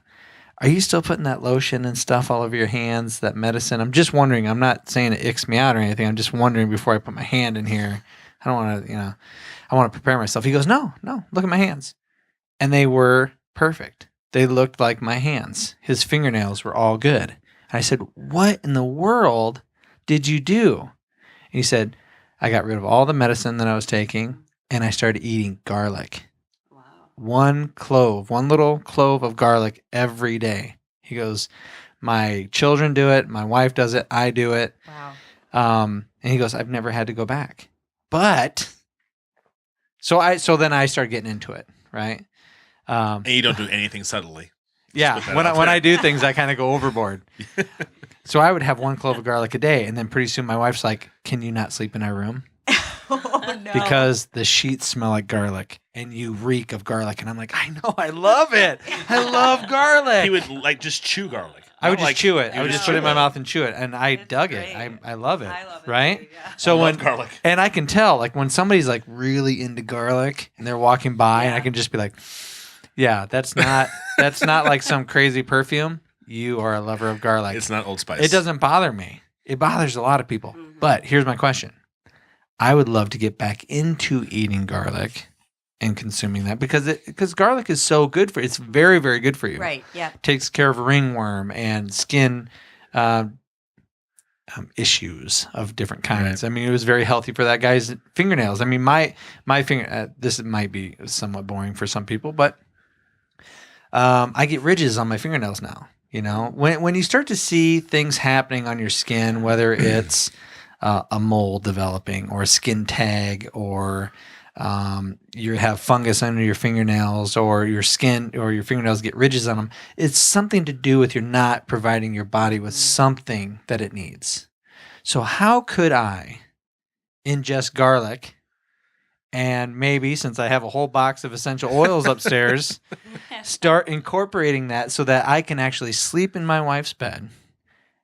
Are you still putting that lotion and stuff all over your hands, that medicine? I'm just wondering. I'm not saying it icks me out or anything. I'm just wondering before I put my hand in here. I don't want to, I want to prepare myself. He goes, no, look at my hands. And they were perfect. They looked like my hands. His fingernails were all good. And I said, what in the world did you do? And he said, I got rid of all the medicine that I was taking, and I started eating garlic. Wow. One little clove of garlic every day. He goes, my children do it. My wife does it. I do it. Wow. And he goes, I've never had to go back. But so then I started getting into it, right? And you don't do anything subtly. Yeah, when I do things, I kind of go overboard. So I would have one clove of garlic a day, and then pretty soon my wife's like, "Can you not sleep in our room Oh no. because the sheets smell like garlic and you reek of garlic?" And I'm like, "I know, I love it. I love garlic." He would like just chew garlic. I would Not just like- chew it. you I would would just chew put it in my it. mouth and chew it, and I It's dug great. it. I love it. I love it right? too, yeah. So I when love garlic. and I can tell, like when somebody's like really into garlic and they're walking by, and I Yeah. can just be like, "Yeah, that's not like some crazy perfume. You are a lover of garlic." It's not Old Spice. It doesn't bother me. It bothers a lot of people. Mhm. But here's my question: I would love to get back into eating garlic and consuming that because garlic is so good for. It's very, very good for you. Right. Yeah. Takes care of ringworm and skin issues of different kinds. I mean, it was very healthy for that guy's fingernails. I mean, my finger. This might be somewhat boring for some people, but I get ridges on my fingernails now. You know, when you start to see things happening on your skin, whether it's a mole developing or a skin tag, or you have fungus under your fingernails, or your skin or your fingernails get ridges on them, it's something to do with you're not providing your body with something that it needs. So how could I ingest garlic and maybe, since I have a whole box of essential oils upstairs, start incorporating that so that I can actually sleep in my wife's bed,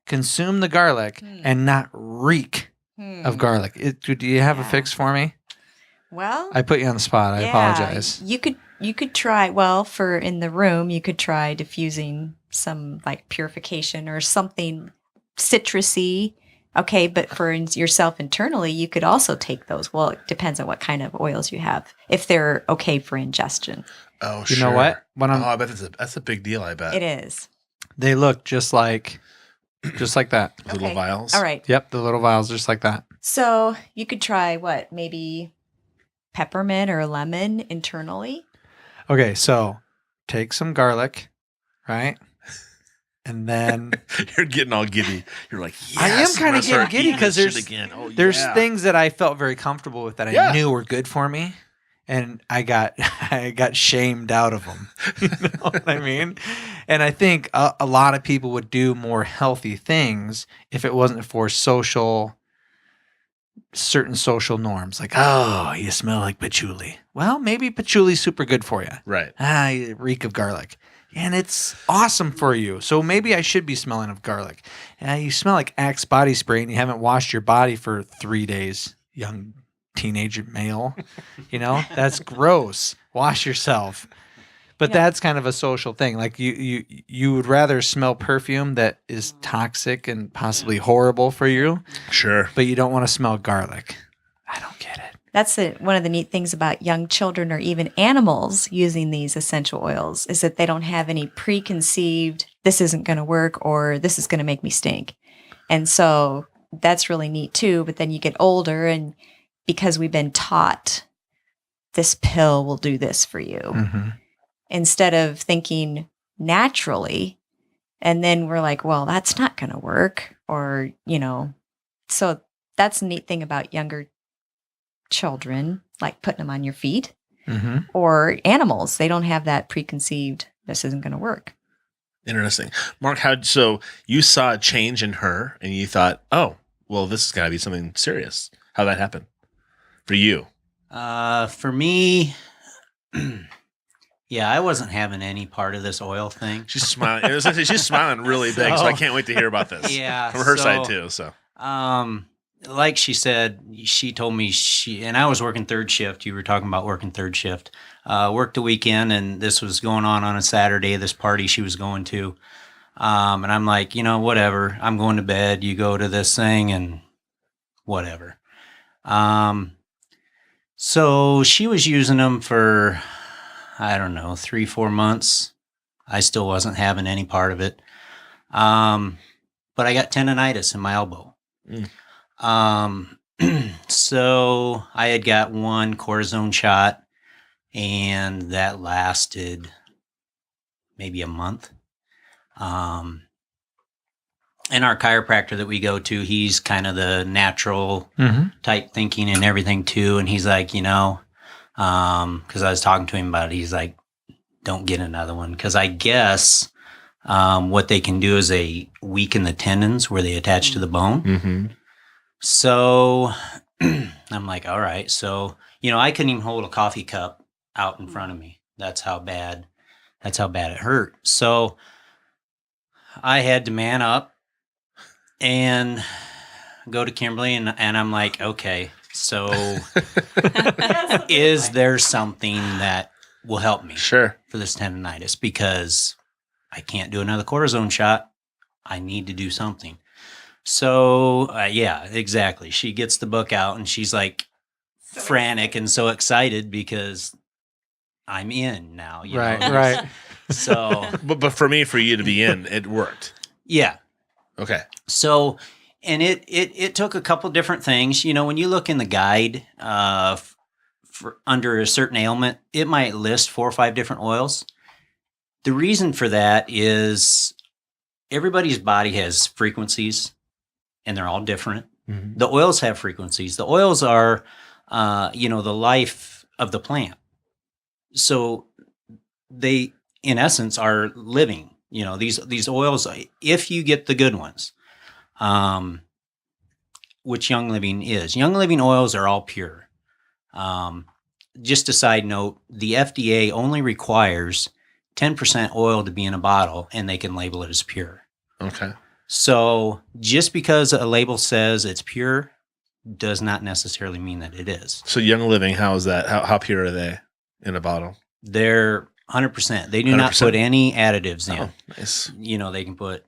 consume the garlic, and not reek of garlic? Do you have a fix for me? Well, I put you on the spot. I apologize. You could try, well, for in the room, you could try diffusing some like purification or something citrusy Okay, but for yourself internally, you could also take those. Well, it depends on what kind of oils you have, if they're okay for ingestion. Oh, You sure. know what? When Oh, I bet that's a big deal. I bet It is. they look just like that. little vials. All right. Yep, the little vials, just like that. So you could try what? Maybe peppermint or lemon internally. Okay, so take some garlic, right? And then You're getting all giddy. You're like, yes, I am I'm kinda gonna getting start giddy eating 'cause this shit there's- again. Oh, there's yeah. things that I felt very comfortable with that I Yeah. knew were good for me, and I got shamed out of them. You know what I mean? And I think a lot of people would do more healthy things if it wasn't for certain social norms. Like, oh, you smell like patchouli. Well, maybe patchouli's super good for you. Right. You reek of garlic. And it's awesome for you. So maybe I should be smelling of garlic. You smell like Axe body spray and you haven't washed your body for 3 days, young teenager male. You know, that's gross. Wash yourself. But that's kind of a social thing. Like you would rather smell perfume that is toxic and possibly horrible for you, Sure. but you don't want to smell garlic. I don't get it. That's one of the neat things about young children or even animals using these essential oils is that they don't have any preconceived, this isn't going to work or this is going to make me stink. And so that's really neat too. But then you get older and because we've been taught this pill will do this for you Mm-hmm. instead of thinking naturally. And then we're like, well, that's not going to work. Or, so that's a neat thing about younger children, like putting them on your feet Mm-hmm. or animals. They don't have that preconceived, this isn't going to work. Interesting. Mark, so you saw a change in her and you thought, oh, well, this has got to be something serious. How'd that happen for you? For me, yeah, I wasn't having any part of this oil thing. She's smiling. She's smiling really big, so I can't wait to hear about this. Yeah, From her so- side too. So Like she said, she told me and I was working third shift. You were talking about working third shift. Worked the weekend, and this was going on a Saturday, this party she was going to. And I'm like, whatever. I'm going to bed. You go to this thing and whatever. So she was using them for, I don't know, 3-4 months. I still wasn't having any part of it. But I got tendonitis in my elbow. So I had got one cortisone shot and that lasted maybe a month. And our chiropractor that we go to, he's kind of the natural type thinking and everything too. And he's like, because I was talking to him about it, he's like, don't get another one. Because I guess what they can do is they weaken the tendons where they attach to the bone. mm-hmm. So I'm like, all right. So, I couldn't even hold a coffee cup out in front of me. That's how bad it hurt. So I had to man up and go to Kimberly and I'm like, okay, so is there something that will help me Sure. for this tendonitis? Because I can't do another cortisone shot. I need to do something. So, yeah, exactly. She gets the book out and she's like frantic and so excited because I'm in now. Right. So, But for you to be in, it worked. yeah. Okay. So, and it took a couple different things. When you look in the guide for under a certain ailment, it might list 4 or 5 different oils. The reason for that is everybody's body has frequencies, and they're all different. Mm-hmm. The oils have frequencies. The oils are, the life of the plant. So they, in essence, are living. These oils, if you get the good ones, which Young Living is. Young Living oils are all pure. Just a side note, the FDA only requires 10% oil to be in a bottle, and they can label it as pure. Okay. So just because a label says it's pure does not necessarily mean that it is. So Young Living, how is that? How pure are they in a bottle? They're 100%. They do not 100%? put any additives in. Oh, nice. They can put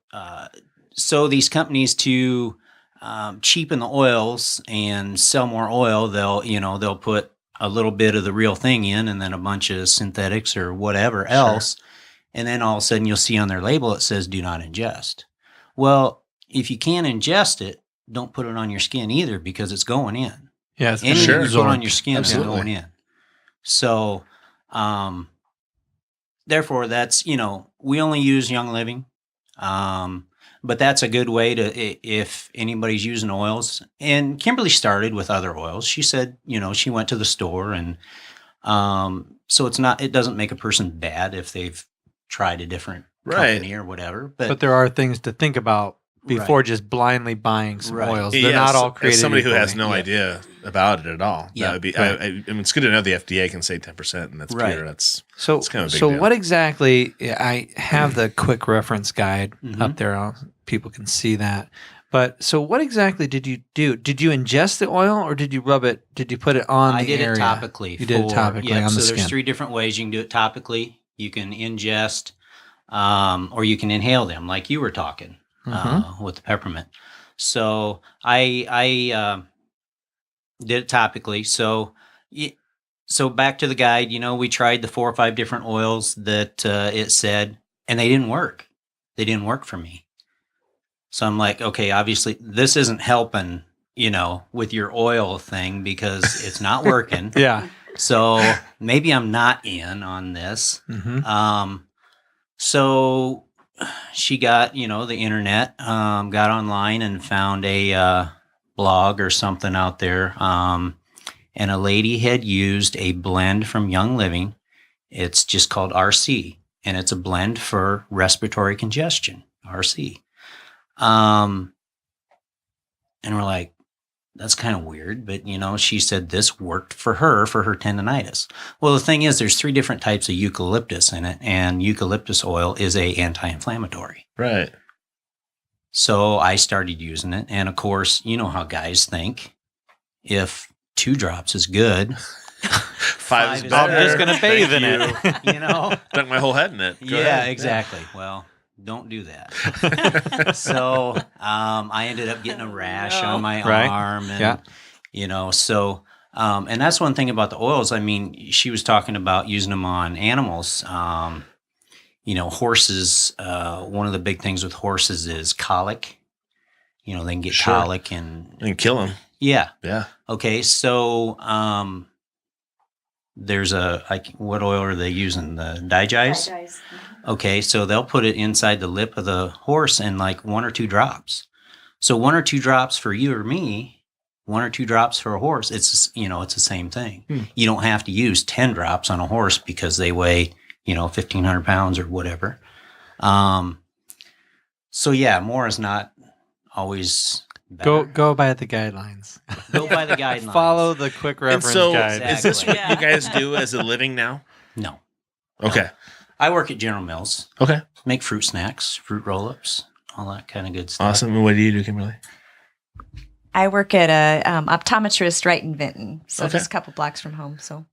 so these companies to cheapen the oils and sell more oil, they'll put a little bit of the real thing in and then a bunch of synthetics or whatever else. And then all of a sudden you'll see on their label, it says do not ingest. Well, if you can't ingest it, don't put it on your skin either because it's going in. Yeah, it's Anything sure. you put on your skin is Absolutely. going in. So, therefore, that's, we only use Young Living. But that's a good way if anybody's using oils. And Kimberly started with other oils. She said, she went to the store and so it doesn't make a person bad if they've tried a different company or whatever. But there are things to think about before just blindly buying some oils. They're not all created as somebody who equally. has no idea about it at all. Yeah, That would be. right. I mean, it's good to know the FDA can say 10%, and that's pure. That's So, it's kind of a big so deal. what exactly? I have the quick reference guide Mhm. up there. People can see that. But so, what exactly did you do? Did you ingest the oil, or did you rub it? Did you put it on I the did area? it topically. You did it topically on so the skin. there's 3 different ways you can do it topically. You can ingest, or you can inhale them, like you were talking with the peppermint. So I did it topically. So back to the guide. We tried the 4 or 5 different oils that it said, and they didn't work. They didn't work for me. So I'm like, okay, obviously this isn't helping, with your oil thing because it's not working. Yeah. So maybe I'm not in on this. Mm-hmm. So she got, the internet, got online and found a blog or something out there. And a lady had used a blend from Young Living. It's just called RC, and it's a blend for respiratory congestion, RC. And we're like, that's kind of weird, but she said this worked for her tendonitis. Well, the thing is, there's 3 different types of eucalyptus in it, and eucalyptus oil is a anti-inflammatory. Right. So I started using it, and of course, you know how guys think. If 2 drops is good, 5 is is better. I'm just gonna bathe in Thank it. Dunk my whole head in it. Go Yeah, ahead. exactly. Well, don't do that. So I ended up getting a rash on my Right. arm, and Yeah. so and that's one thing about the oils. I mean, she was talking about using them on animals. Horses. One of the big things with horses is colic. They can get Sure. colic and kill him. yeah. Yeah. Okay, so there's what oil are they using? The digize? Okay, so they'll put it inside the lip of the horse and like 1 or 2 drops. So 1 or 2 drops for you or me, 1 or 2 drops for a horse. It's it's the same thing. You don't have to use 10 drops on a horse because they weigh 1,500 pounds or whatever. So yeah, more is not always better. Go by the guidelines. Go by the guidelines. Follow the quick And reference so, guide. is this what Exactly. you guys do as a living now? No. Okay. I work at General Mills. Okay. Make fruit snacks, fruit roll-ups, all that kind of good stuff. Awesome. And what do you do, Kimberly? I work at a optometrist right in Vinton, so Okay. just a couple blocks from home. So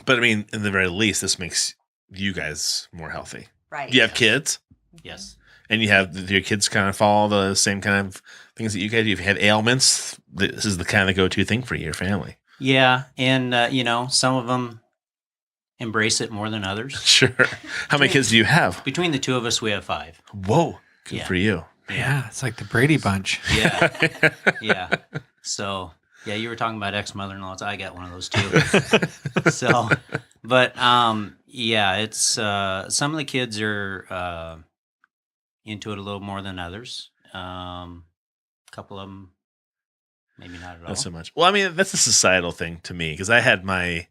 But I mean, in the very least, this makes you guys more healthy. right. Do you have kids? Yes. And your kids kind of follow the same kind of things that you guys do? If you have ailments, this is the kind of go-to thing for your family. Yeah, and some of them embrace it more than others. Sure. How many kids do you have? Between the 2 of us, we have 5. Whoa. Good Yeah. for you. Yeah, it's like the Brady Bunch. Yeah, yeah. So yeah, you were talking about ex-mother-in-laws. I got one of those too. So, but yeah, it's some of the kids are into it a little more than others. A couple of them, maybe not at all. Not so much. Well, I mean, that's a societal thing to me because I had my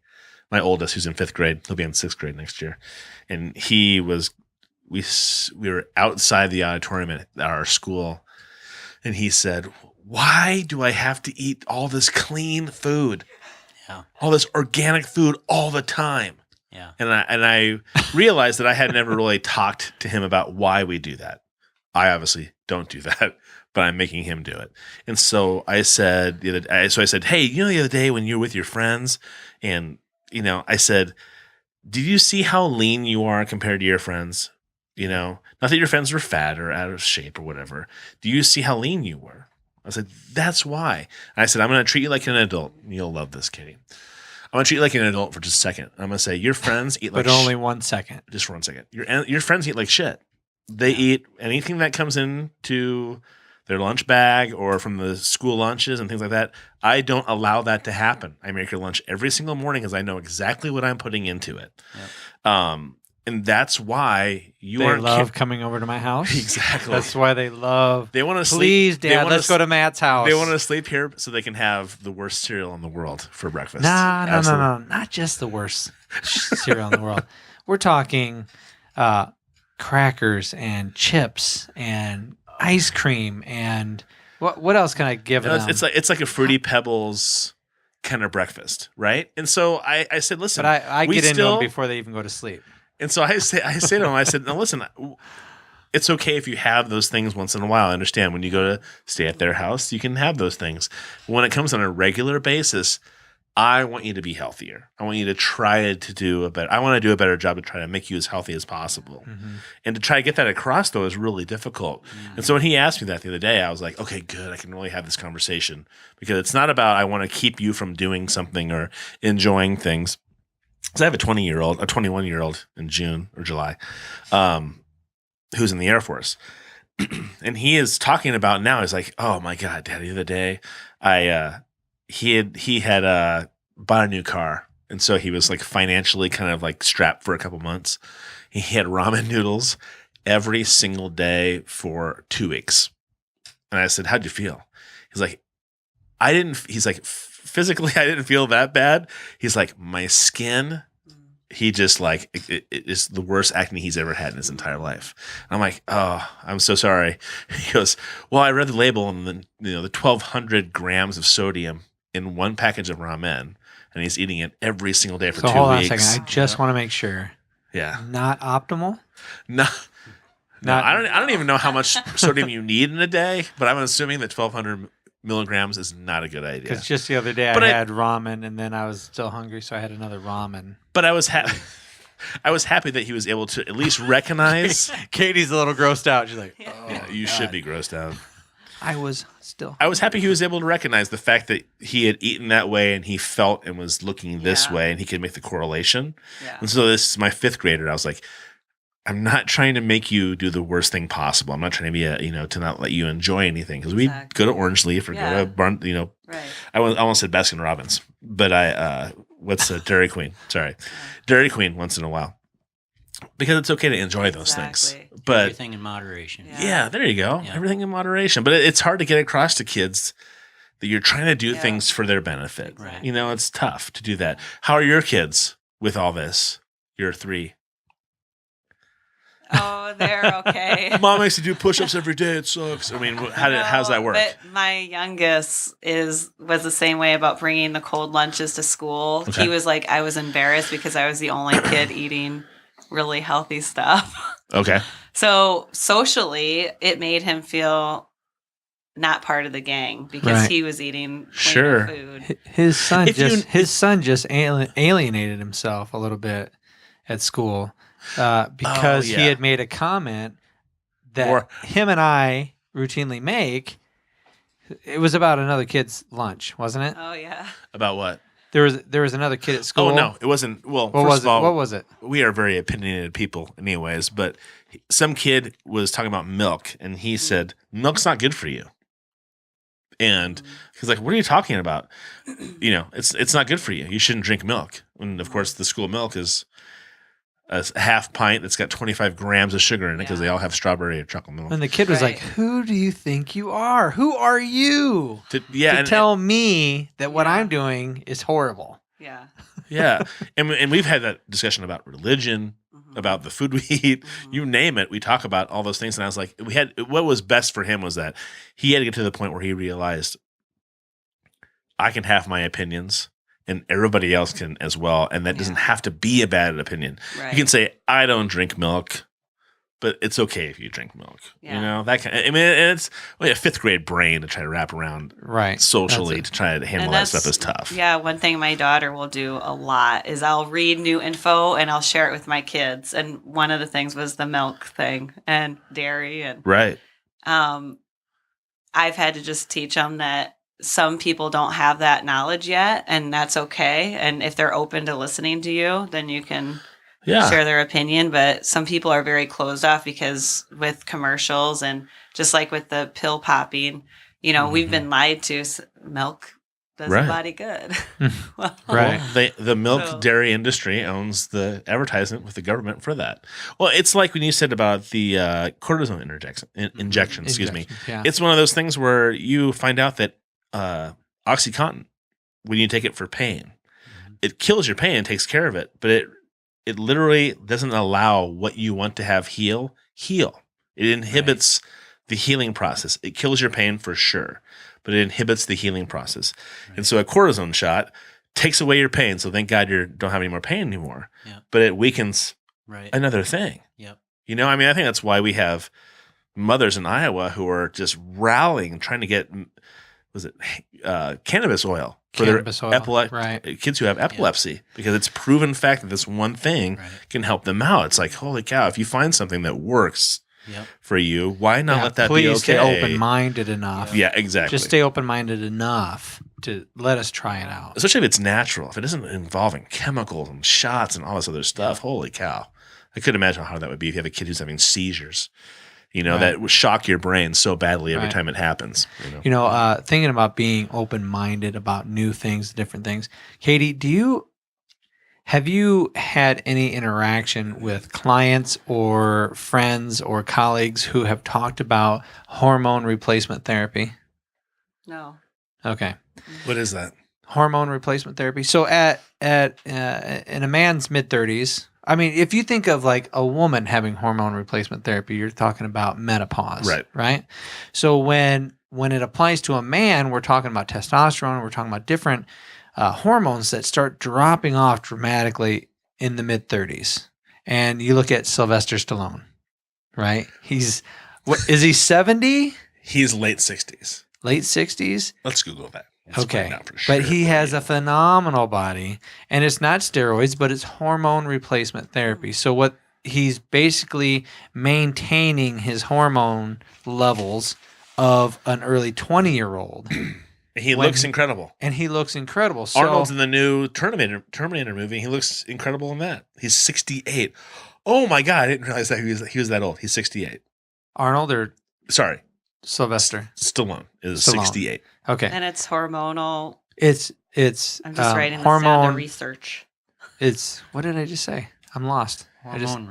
oldest, who's in 5th grade. He'll be in 6th grade next year, and he was. We were outside the auditorium at our school, and he said, "Why do I have to eat all this clean food? Yeah. All this organic food all the time?" Yeah. And I realized that I had never really talked to him about why we do that. I obviously don't do that, but I'm making him do it. And so I said I said, "Hey, the other day when you were with your friends, and I said, did you see how lean you are compared to your friends? Not that your friends were fat or out of shape or whatever. Do you see how lean you were?" I said, that's why. And I said, I'm going to treat you like an adult. You'll love this, Katie. I'm going to treat you like an adult for just a second. I'm going to say, your friends eat like But only 1 second. Just for 1 second. Your friends eat like shit. They eat anything that comes into their lunch bag or from the school lunches and things like that. I don't allow that to happen. I make your lunch every single morning because I know exactly what I'm putting into it. Yep. And that's why they love coming over to my house. Exactly. That's why they love. They want to sleep. Please, Dad, let's go to Matt's house. They want to sleep here so they can have the worst cereal in the world for breakfast. No. Not just the worst cereal in the world. We're talking crackers and chips and ice cream and what else can I give them? It's like a Fruity Pebbles kind of breakfast, right? And so I said, listen, but I get into them before they even go to sleep. And so I say to him, I said, now listen, it's okay if you have those things once in a while. I understand when you go to stay at their house, you can have those things. But when it comes on a regular basis, I want you to be healthier. I want you to try to do I want to do a better job to try to make you as healthy as possible. Mm-hmm. And to try to get that across, though, is really difficult. Mm-hmm. And so when he asked me that the other day, I was like, okay, good. I can really have this conversation because it's not about I want to keep you from doing something or enjoying things. Because I have a 21-year-old in June or July, who's in the Air Force. And he is talking about now, he's like, oh my God, Dad, the other day, he had bought a new car. And so he was like financially kind of like strapped for a couple months. He had ramen noodles every single day for 2 weeks. And I said, how'd you feel? He's like, physically, I didn't feel that bad. He's like, my skin, he just like, it is the worst acne he's ever had in his entire life. And I'm like, oh, I'm so sorry. He goes, well, I read the label and the 1,200 grams of sodium in one package of ramen, and he's eating it every single day for 2 weeks. Hold on a second. I just want to make sure. Yeah. Not optimal? No, I don't even know how much sodium you need in a day, but I'm assuming that 1,200 milligrams is not a good idea. Because just the other day I had ramen, and then I was still hungry, so I had another ramen. But I was happy. I was happy that he was able to at least recognize. Katie's a little grossed out. She's like, "Oh, yeah, you should be grossed out." I was still. I was happy he was able to recognize the fact that he had eaten that way and he felt and was looking this way, and he could make the correlation. Yeah. And so this is my 5th grader. I was like, I'm not trying to make you do the worst thing possible. I'm not trying to be to not let you enjoy anything because we go to Orange Leaf or go to Barn, Right. I almost said Baskin Robbins, but what's Dairy Queen? Sorry, Dairy Queen once in a while because it's okay to enjoy those things. But everything in moderation. Yeah, there you go. Yeah. Everything in moderation. But it's hard to get across to kids that you're trying to do things for their benefit. Right. It's tough to do that. How are your kids with all this? You're 3. Oh, they're okay. Mom makes you do push-ups every day. It sucks. I mean, how's that work? But my youngest was the same way about bringing the cold lunches to school. Okay. He was like, I was embarrassed because I was the only kid eating really healthy stuff. Okay. So socially, it made him feel not part of the gang because he was eating cleaner food. His son just alienated himself a little bit at school. Because he had made a comment that him and I routinely make. It was about another kid's lunch, wasn't it? Oh yeah. About what? There was another kid at school. Oh no, it wasn't. Well, what was it? We are very opinionated people, anyways. But some kid was talking about milk, and he said milk's not good for you. And he's like, "What are you talking about? It's not good for you. You shouldn't drink milk." And of course, the school milk is a half pint that's got 25 grams of sugar in it because they all have strawberry or chocolate milk. And the kid was like, who do you think you are? Who are you to tell me that what I'm doing is horrible? Yeah. Yeah. And we've had that discussion about religion, about the food we eat, you name it. We talk about all those things. And I was like, what was best for him was that he had to get to the point where he realized I can have my opinions. And everybody else can as well. And that doesn't have to be a bad opinion. Right. You can say, I don't drink milk, but it's okay if you drink milk. Yeah. That kind of, it's a 5th grade brain to try to wrap around socially to try to handle that stuff is tough. Yeah. One thing my daughter will do a lot is I'll read new info and I'll share it with my kids. And one of the things was the milk thing and dairy and right. I've had to just teach them that some people don't have that knowledge yet, and that's okay. And if they're open to listening to you, then you can share their opinion. But some people are very closed off because with commercials and just like with the pill popping, we've been lied to. Milk does the body good. Right. Well, the milk dairy industry owns the advertisement with the government for that. Well, it's like when you said about the cortisone injection, excuse me. Yeah. It's one of those things where you find out that OxyContin, when you take it for pain, it kills your pain and takes care of it, but it literally doesn't allow what you want to have heal. It inhibits the healing process. It kills your pain for sure, but it inhibits the healing process. Right. And so a cortisone shot takes away your pain. So thank God you don't have any more pain anymore. Yeah. But it weakens another thing. Yep. I mean, I think that's why we have mothers in Iowa who are just rallying, trying to get, cannabis oil for their kids who have epilepsy, because it's proven fact that this one thing can help them out. It's like, holy cow, if you find something that works for you, why not let that be okay? Please stay open-minded enough. Yeah, exactly. Just stay open-minded enough to let us try it out. Especially if it's natural. If it isn't involving chemicals and shots and all this other stuff, holy cow. I couldn't imagine how hard that would be if you have a kid who's having seizures. That would shock your brain so badly every time it happens. Thinking about being open-minded about new things, different things. Katie, have you had any interaction with clients or friends or colleagues who have talked about hormone replacement therapy? No. Okay. What is that? Hormone replacement therapy. So in a man's mid-30s, I mean, if you think of like a woman having hormone replacement therapy, you're talking about menopause, right? So when it applies to a man, we're talking about testosterone, we're talking about different hormones that start dropping off dramatically in the mid-30s. And you look at Sylvester Stallone, right? Is he 70? He's late 60s. Late 60s? Let's Google that. Okay, but he has a phenomenal body, and it's not steroids, but it's hormone replacement therapy. So what he's basically maintaining his hormone levels of an early 20-year-old. He looks incredible. And he looks incredible. So, Arnold's in the new Terminator movie. He looks incredible in that. He's 68. Oh my God, I didn't realize that he was that old. He's 68. Arnold or Sylvester Stallone is 68. Okay. And it's hormonal. It's I'm just writing this hormone down to research. It's, what did I just say? I'm lost. Hormone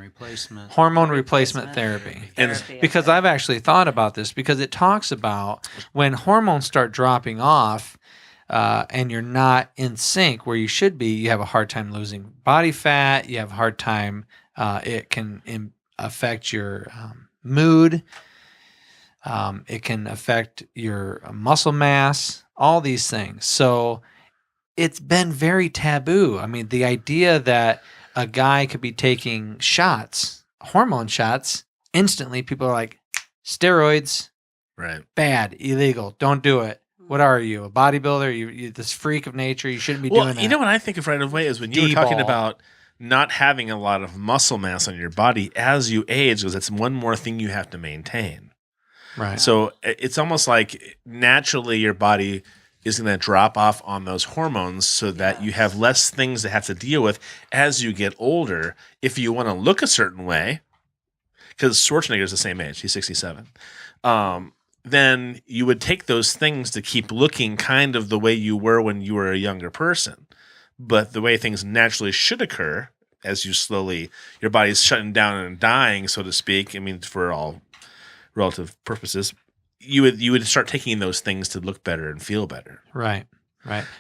replacement therapy. And because I've actually thought about this, because it talks about when hormones start dropping off and you're not in sync where you should be, you have a hard time losing body fat. You have a hard time. It can affect your mood. It can affect your muscle mass, all these things. So it's been very taboo. I mean, the idea that a guy could be taking shots, hormone shots, instantly people are like, steroids, bad, illegal, don't do it. What are you, a bodybuilder? You this freak of nature. You shouldn't be doing that. You know what I think of right away is when you were talking about not having a lot of muscle mass on your body as you age, because it's one more thing you have to maintain. Right. So it's almost like naturally your body is going to drop off on those hormones so that you have less things to have to deal with as you get older. If you want to look a certain way, because Schwarzenegger's the same age, he's 67, then you would take those things to keep looking kind of the way you were when you were a younger person. But the way things naturally should occur as you slowly, your body's shutting down and dying, so to speak, I mean, for all relative purposes, you would start taking those things to look better and feel better. Right.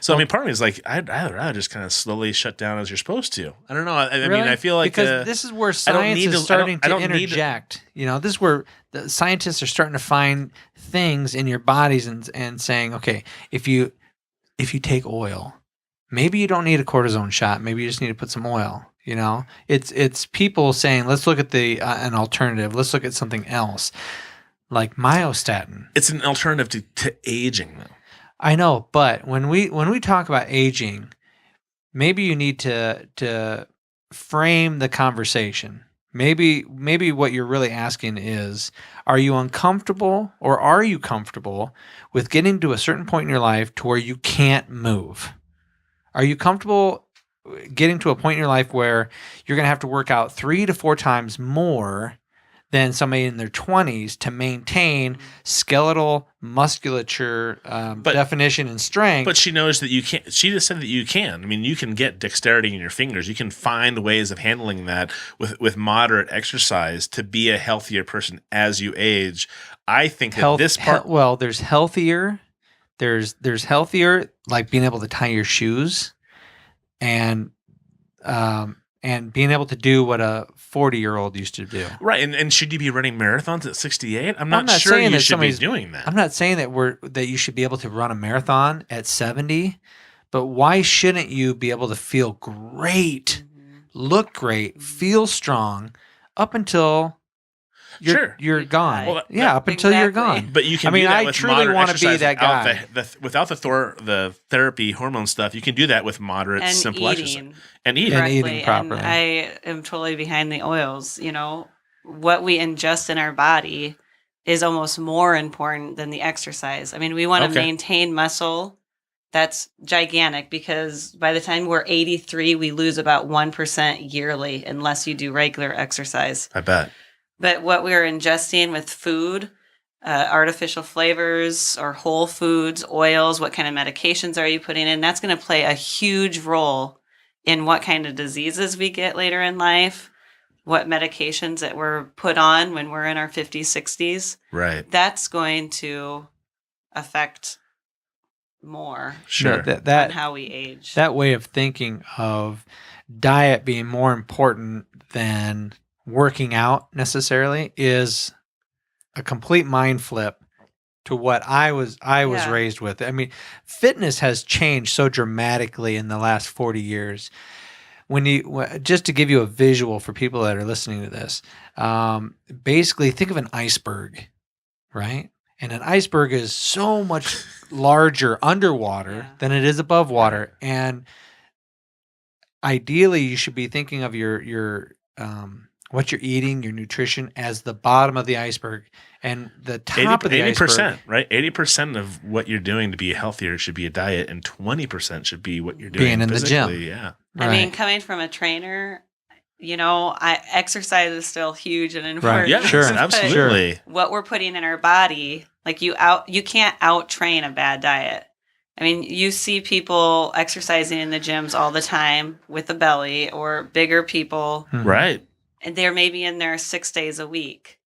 So, I mean, part of me is like, I'd rather just kind of slowly shut down as you're supposed to. I don't know. I mean, I feel like... Because this is where science is starting to interject. This is where the scientists are starting to find things in your bodies and saying, okay, if you take oil, maybe you don't need a cortisone shot. Maybe you just need to put some oil. It's people saying, let's look at an alternative. Let's look at something else. Like myostatin. It's an alternative to aging, though. I know, but when we talk about aging, maybe you need to frame the conversation. Maybe what you're really asking is, are you uncomfortable or are you comfortable with getting to a certain point in your life to where you can't move? Are you comfortable getting to a point in your life where you're going to have to work out 3 to 4 times more than somebody in their 20s to maintain skeletal musculature, definition, and strength? But she knows that you can't. She just said that you can. I mean, you can get dexterity in your fingers. You can find ways of handling that with moderate exercise to be a healthier person as you age. I think that this part. Well, there's healthier. There's healthier, like being able to tie your shoes, and being able to do what a 40-year-old used to do. Right, and should you be running marathons at 68? I'm not sure saying you that should be doing that. I'm not saying that you should be able to run a marathon at 70, but why shouldn't you be able to feel great, look great, feel strong up until you're gone? Well, up until you're gone. But you can. I mean, do that I with truly moderate want to be exercise that guy. without the therapy hormone stuff. You can do that with moderate, And simple eating. exercise and eating. And correctly. eating properly. And I am totally behind the oils. You know, what we ingest in our body is almost more important than the exercise. I mean, we want to maintain muscle. That's gigantic because by the time we're 83, we lose about 1% yearly unless you do regular exercise. I bet. But what we're ingesting with food, artificial flavors or whole foods, oils, what kind of medications are you putting in? That's going to play a huge role in what kind of diseases we get later in life, what medications that we're put on when we're in our 50s, 60s. Right. That's going to affect more Sure. on how we age. That way of thinking of diet being more important than working out necessarily is a complete mind flip to what I was raised with. I mean, fitness has changed so dramatically in the last 40 years. Just to give you a visual for people that are listening to this, basically think of an iceberg, right? And an iceberg is so much larger underwater than it is above water. And ideally, you should be thinking of your what you're eating, your nutrition, as the bottom of the iceberg, and the top of the 80%, iceberg. Right? 80% of what you're doing to be healthier should be a diet, and 20% should be what you're doing being in the gym. Yeah. I mean, coming from a trainer, you know, exercise is still huge and important. Right. Yeah, sure, absolutely. What we're putting in our body, like you can't out train a bad diet. I mean, you see people exercising in the gyms all the time with a belly, or bigger people. Right. And they're maybe in there 6 days a week.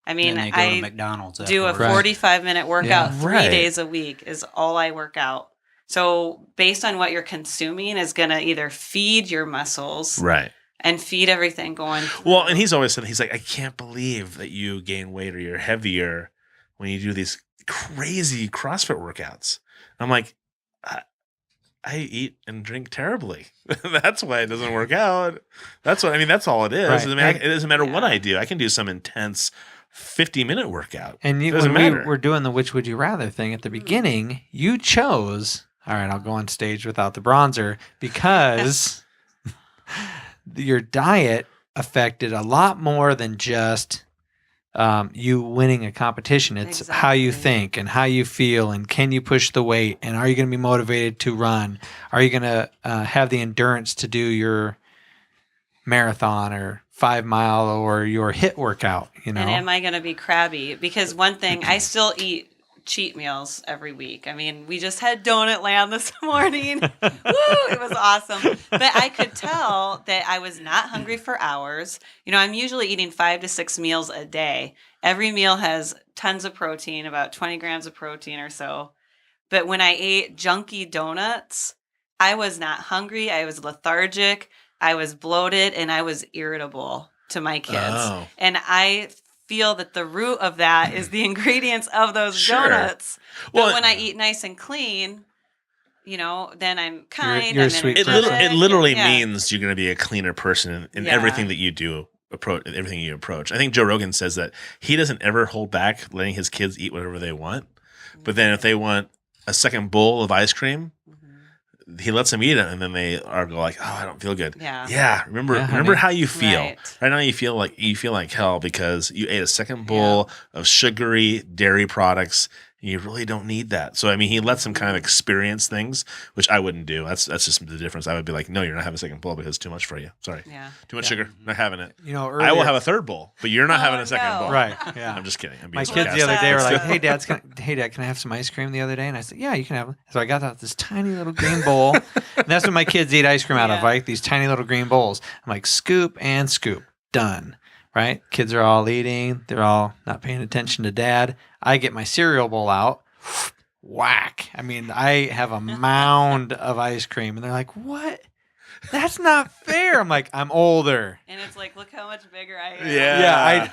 I mean, Then they go to McDonald's do a afterwards. 45-minute workout 3 Right. days a week is all I work out. So based on what you're consuming is going to either feed your muscles Right. and feed everything going through. Well, and he's always said, he's like, I can't believe that you gain weight or you're heavier when you do these crazy CrossFit workouts. I'm like, I eat and drink terribly. That's why it doesn't work out. That's all it is. Right. I mean, it doesn't matter what I do. I can do some intense 50-minute workout. And it doesn't when matter. we were doing the which would you rather thing at the beginning, you chose, all right, I'll go on stage without the bronzer, because your diet affected a lot more than just you winning a competition. It's how you think and how you feel, and can you push the weight, and are you going to be motivated to run? Are you going to have the endurance to do your marathon or 5 mile or your HIIT workout? You know, And am I going to be crabby? Because one thing, I still eat cheat meals every week. I mean, we just had Donut Land this morning. Woo! It was awesome. But I could tell that I was not hungry for hours. You know, I'm usually eating 5 to 6 meals a day. Every meal has tons of protein, about 20 grams of protein or so. But when I ate junky donuts, I was not hungry. I was lethargic. I was bloated, and I was irritable to my kids. Oh. And I feel that the root of that is the ingredients of those Sure. donuts. Well, But when I eat nice and clean, you know, then I'm kind. you're a I'm sweet It, person. it literally Yeah. means you're going to be a cleaner person in Yeah. everything that you do, everything you approach. I think Joe Rogan says that he doesn't ever hold back letting his kids eat whatever they want. But then if they want a second bowl of ice cream, he lets them eat it, and then they are go like, "Oh, I don't feel good." Yeah. Remember Yeah, remember honey. how you feel. Right. Right now, you feel like hell because you ate a second bowl of sugary dairy products. You really don't need that. So I mean, he lets them kind of experience things, which I wouldn't do. That's just the difference. I would be like, no, you're not having a second bowl because it's too much for you. Sorry, Yeah. too much sugar. Not having it. You know, I will earlier- have a third bowl, but you're not Oh, having a second no. bowl. Right. Yeah. I'm just kidding. I'm being My kids the sarcastic. other day were like, Sad. "Hey Dad, can I have some ice cream?" The other day, and I said, "Yeah, you can have." So I got out this tiny little green bowl, and that's what my kids eat ice cream out of, Yeah. right? These tiny little green bowls. I'm like, scoop and scoop, done. Right? Kids are all eating. They're all not paying attention to Dad. I get my cereal bowl out. Whack! I mean, I have a mound of ice cream, and they're like, "What? That's not fair." I'm like, "I'm older." And it's like, look how much bigger I am. Yeah.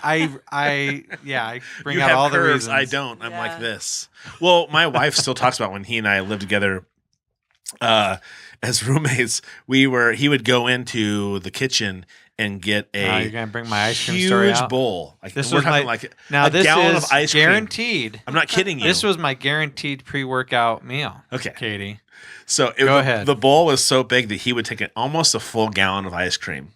I bring You out have all the curves. reasons. I don't. I'm Yeah. like this. Well, my wife still talks about when he and I lived together as roommates. He would go into the kitchen and get You're gonna bring my ice cream huge story out? bowl. Like This we're was talking my- like Now a this gallon is of ice cream. guaranteed. I'm not kidding you. This was my guaranteed pre-workout meal. Okay. Katie. So Go ahead. The bowl was so big that he would take almost a full gallon of ice cream,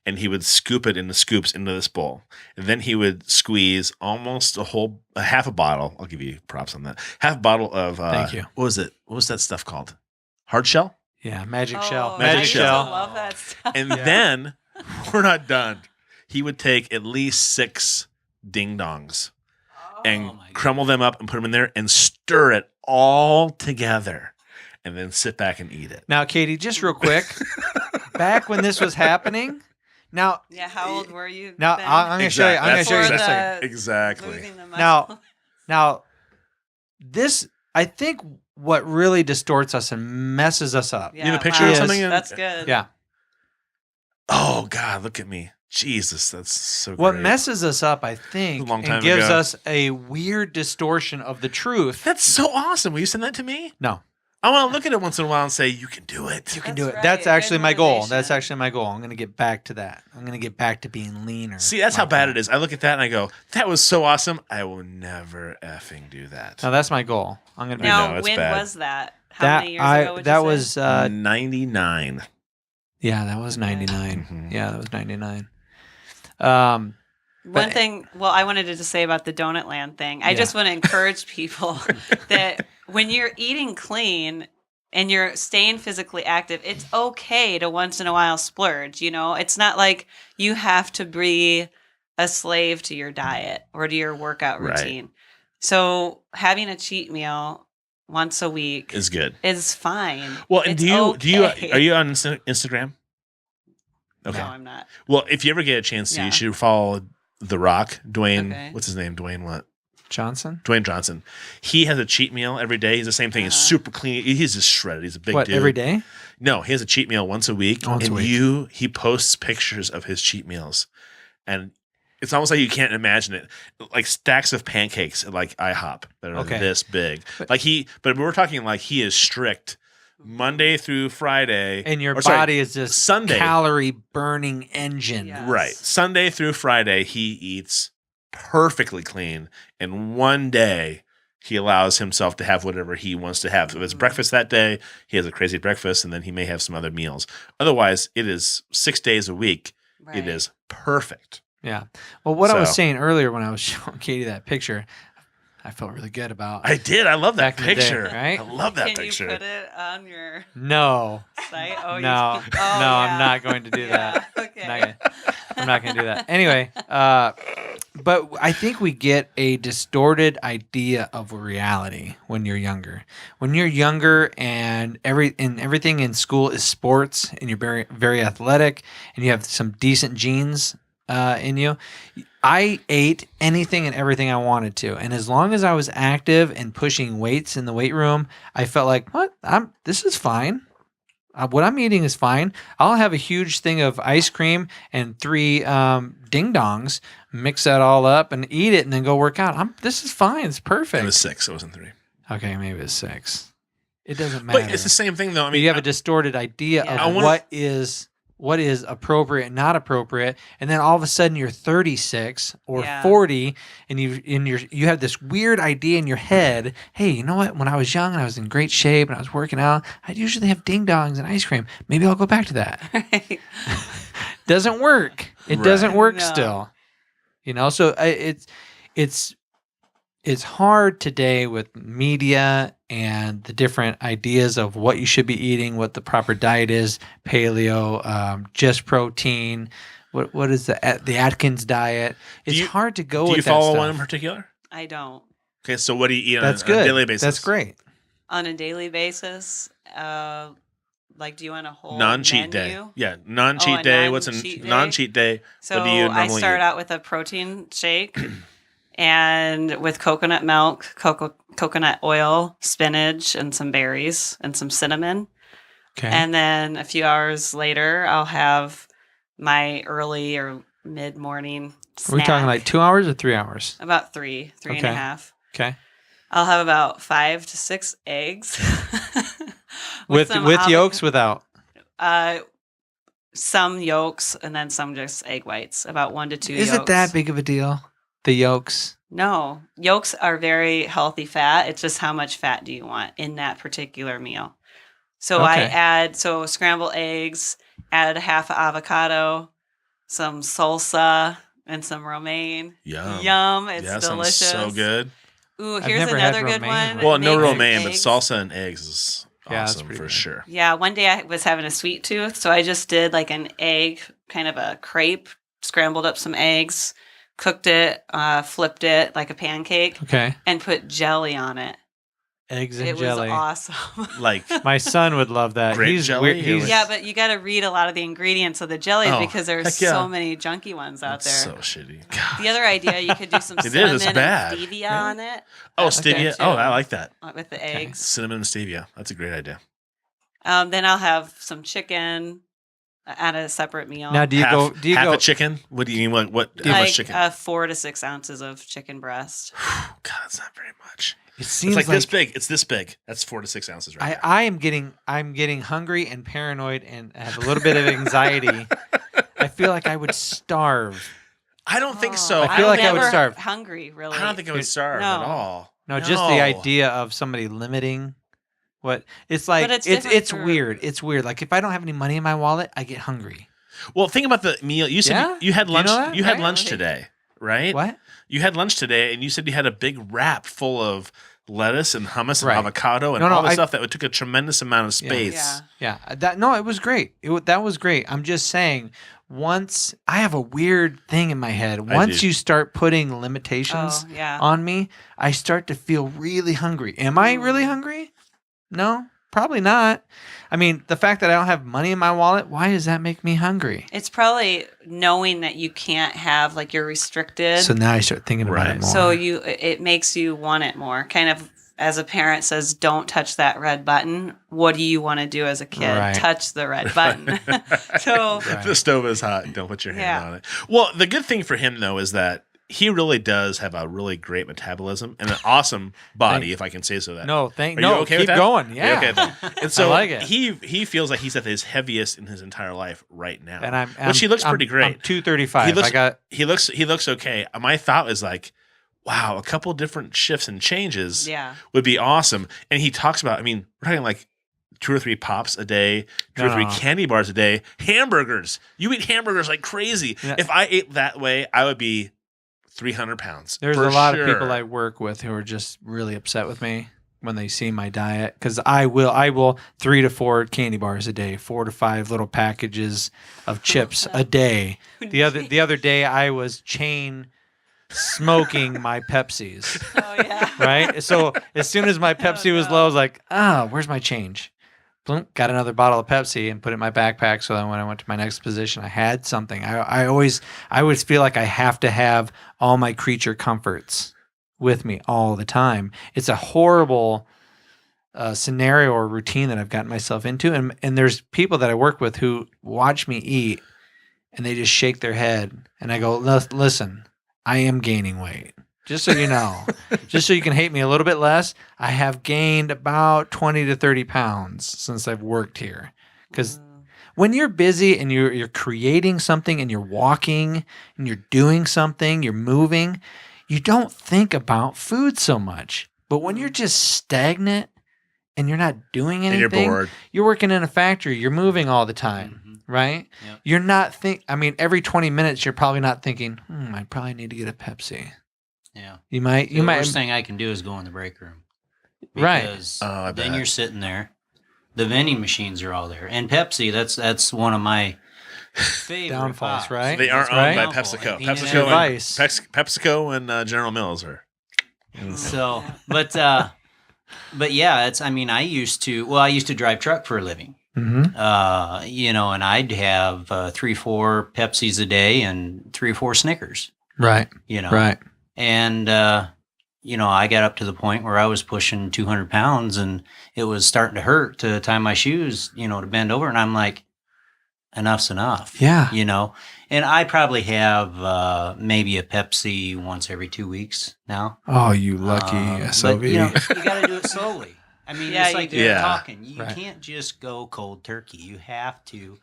and he would scoop it into scoops into this bowl, and then he would squeeze almost a half a bottle. I'll give you props on that. Half a bottle of Thank you. What was it? What was that stuff called? Hard shell. Yeah, magic Oh, shell. Magic I used to shell. love that stuff. And Yeah. then we're not done. He would take at least 6 ding dongs and Oh my crumble them up and put them in there and stir it all together, and then sit back and eat it. Now, Katie, just real quick, back when this was happening. Now, Yeah, how old were you? now then? I'm going to show you. I'm going to show you in a Before second. the- Exactly. losing the Now- muscle. Now, this I think what really distorts us and messes us up. Yeah, You have a picture of wow. something? That's good. Yeah. Oh God, look at me. Jesus, that's so What great. messes us up, I think, A long time and gives ago. us a weird distortion of the truth. That's so awesome. Will you send that to me? No. I want to look at it once in a while and say, you can do it. You can That's do it. right. That's Good actually my goal. That's motivation. actually my goal. I'm going to get back to that. I'm going to get back to being leaner. See, that's how bad it is. I look at that and I go, that was so awesome. I will never effing do that. No, that's my goal. I'm going to be No, Now, it's when bad. was that? How that. many years ago would you that say? was 99. yeah, that was 99. Mhm. Yeah, that was 99. One but- thing, well, I wanted to just say about the Donut Land thing. I Yeah. just want to encourage people that when you're eating clean and you're staying physically active, it's okay to once in a while splurge. You know, it's not like you have to be a slave to your diet or to your workout Right. routine. So having a cheat meal once a week Is good. is fine. Well, and It's okay. are you on Instagram? Okay. No, I'm not. Well, if you ever get a chance to, Yeah. you should follow The Rock, Dwayne. Okay. What's his name? Dwayne what? Johnson. Dwayne Johnson. He has a cheat meal every day. He's the same thing. He's Uh-huh. super clean. He's just shredded. He's a big What, dude. every day? No, he has a cheat meal once a week. Once a and week. he posts pictures of his cheat meals. And it's almost like you can't imagine it. Like stacks of pancakes at like IHOP that are Okay. this big. But- But we're talking like he is strict Monday through Friday. And your or sorry, body is just Sunday. calorie burning engine. Yeah. Right. Sunday through Friday, he eats perfectly clean. And one day, he allows himself to have whatever he wants to have. If it's breakfast that day, he has a crazy breakfast, and then he may have some other meals. Otherwise, it is 6 days a week. Right. It is perfect. Yeah. Well, what I was So- saying earlier when I was showing Katie that picture, I felt really good about. I did. I love that Back in the day, picture. right? I love that Can picture. you put it on your No, site? Oh, no, you, no, I'm not going to do that. Okay. I'm not going to do that. Anyway, but I think we get a distorted idea of reality when you're younger. When you're younger and everything in school is sports, and you're very very athletic, and you have some decent genes in you. I ate anything and everything I wanted to, and as long as I was active and pushing weights in the weight room, I felt like, this is fine. What I'm eating is fine. I'll have a huge thing of ice cream and 3 ding dongs, mix that all up and eat it, and then go work out. This is fine. It's perfect. It was 6. It wasn't 3. Okay, maybe it's 6. It doesn't matter. But it's the same thing, though. I But mean, you have a distorted idea Yeah. of I wanna- what is what is appropriate and not appropriate, and then all of a sudden you're 36 or Yeah. 40, and you have this weird idea in your head. Hey, you know what? When I was young and I was in great shape and I was working out, I'd usually have ding dongs and ice cream. Maybe I'll go back to that. Right. Doesn't work. It Right. doesn't work No. still. So it's hard today with media and the different ideas of what you should be eating, what the proper diet is, paleo, just protein. What is the Atkins diet? It's hard to go Do with you that follow stuff. one in particular? I don't. Okay, so what do you eat That's on a good. daily basis? That's great. On a daily basis, like, do you want a whole Non-cheat day. menu? Yeah, non-cheat a day. What's a non-cheat day? non-cheat day? So what do you I normally start eat? out with a protein shake and with coconut milk, coconut oil, spinach, and some berries and some cinnamon. Okay. And then a few hours later, I'll have my early or mid-morning snack. Are we talking like 2 hours or 3 hours? About three and Okay. a half. Okay. I'll have about 5 to 6 eggs. With some yolks, without. Some yolks and then some just egg whites. About 1 to 2 Is yolks. it that big of a deal? The yolks. No, yolks are very healthy fat. It's just how much fat do you want in that particular meal. So I Okay. add scrambled eggs, add a half avocado, some salsa, and some romaine. Yum. Yum! It's Yeah, delicious. sounds so good. Ooh, I've here's never had another good romaine. one. Well, no Make romaine, but eggs. salsa and eggs is Yeah, that's awesome pretty for good. sure. Yeah, one day I was having a sweet tooth, so I just did like an egg, kind of a crepe, scrambled up some eggs, cooked it, flipped it like a pancake, Okay. and put jelly on it. Eggs and It jelly. was awesome. Like My son would love that. Grape He's jelly weird. or- He's, Yeah, but you got to read a lot of the ingredients of the jellies Oh, because there's heck yeah. so many junky ones out that's there. so shitty. God. The other idea, you could do some It is, cinnamon it's and bad. stevia on it Oh, That's stevia. good, Oh, too. I like that. with the Okay. eggs. Cinnamon and stevia. That's a great idea. Then I'll have some chicken at a separate meal. now, do you half, go? Do you half go? a chicken? What do you want? What? How like much chicken? 4 to 6 ounces of chicken breast. God, that's not very much. It It's seems like this big. It's this big. That's 4 to 6 ounces, right? I'm getting hungry and paranoid and have a little bit of anxiety. I feel like I would starve. I don't think so. I feel like I would never starve. Hungry, really. I don't think I would starve No. at all. No, just the idea of somebody limiting what it's like. But it's It's different for- weird. It's weird. Like if I don't have any money in my wallet, I get hungry. Well, think about the meal. You said Yeah? you had Do you lunch. know that? You had Right? lunch today, right? What? You had lunch today, and you said you had a big wrap full of lettuce and hummus and Right. avocado and No, all the I- stuff that took a tremendous amount of Yeah. space. Yeah. Yeah, it was great. That was great. I'm just saying, once I have a weird thing in my head. Once do. you start putting limitations Oh, yeah. on me, I start to feel really hungry. Am I really hungry? No, probably not. I mean, the fact that I don't have money in my wallet, why does that make me hungry? It's probably knowing that you can't have, like, you're restricted. So now I start thinking about Right. it more. So it makes you want it more. Kind of as a parent says, don't touch that red button. What do you want to do as a kid? Right. Touch the red button. So Right. The stove is hot. Don't put your hand Yeah. on it. Well, the good thing for him though is that he really does have a really great metabolism and an awesome body, if I can say so. That no, Are you no, okay with keep that? going. Are you Yeah. okay with that? And so like it. he feels like he's at his heaviest in his entire life right now. And which he looks pretty great. I'm 235. He looks- I got He looks okay. My thought is like, wow, a couple different shifts and changes yeah. would be awesome. And he talks about, I mean, we're talking like 2 or 3 pops a day, 2 or 3 No. candy bars a day, hamburgers. You eat hamburgers like crazy. Yeah. If I ate that way, I would be 300 pounds. There's for a lot of sure. people I work with who are just really upset with me when they see my diet because I will 3 to 4 candy bars a day, 4 to 5 little packages of chips a day. The other day I was chain smoking my Pepsis, Oh, yeah. right? So as soon as my Pepsi was low, I was like, where's my change? Boom, got another bottle of Pepsi and put it in my backpack. So then when I went to my next position, I had something. I always feel like I have to have all my creature comforts with me all the time. It's a horrible scenario or routine that I've gotten myself into. And there's people that I work with who watch me eat and they just shake their head. And I go, listen, I am gaining weight. Just so you know, just so you can hate me a little bit less, I have gained about 20 to 30 pounds since I've worked here. Because When you're busy and you're creating something and you're walking and you're doing something, you're moving, you don't think about food so much. But when you're just stagnant and you're not doing And anything, you're bored. you're working in a factory, you're moving all the time, right? Yep. You're not every 20 minutes you're probably not thinking, I probably need to get a Pepsi. Yeah. You might The worst thing I can do is go in the break room. Right. Because I then bet. you're sitting there. The vending machines are all there. And Pepsi, that's one of my favorite Downfalls, pops. right? They aren't That's owned by right. PepsiCo. Peanut PepsiCo butter. and, Advice. PepsiCo and General Mills are. So, but yeah, I used to drive truck for a living. Mm-hmm. And I'd have 3-4 Pepsis a day and 3-4 Snickers, Right. Right. And, I got up to the point where I was pushing 200 pounds and it was starting to hurt to tie my shoes, to bend over. And I'm like, enough's enough. Yeah. And I probably have maybe a Pepsi once every 2 weeks now. Oh, you lucky SOB. But, you got to do it slowly. Yeah, it's you like do. you're Yeah. talking. You Right. can't just go cold turkey. You have to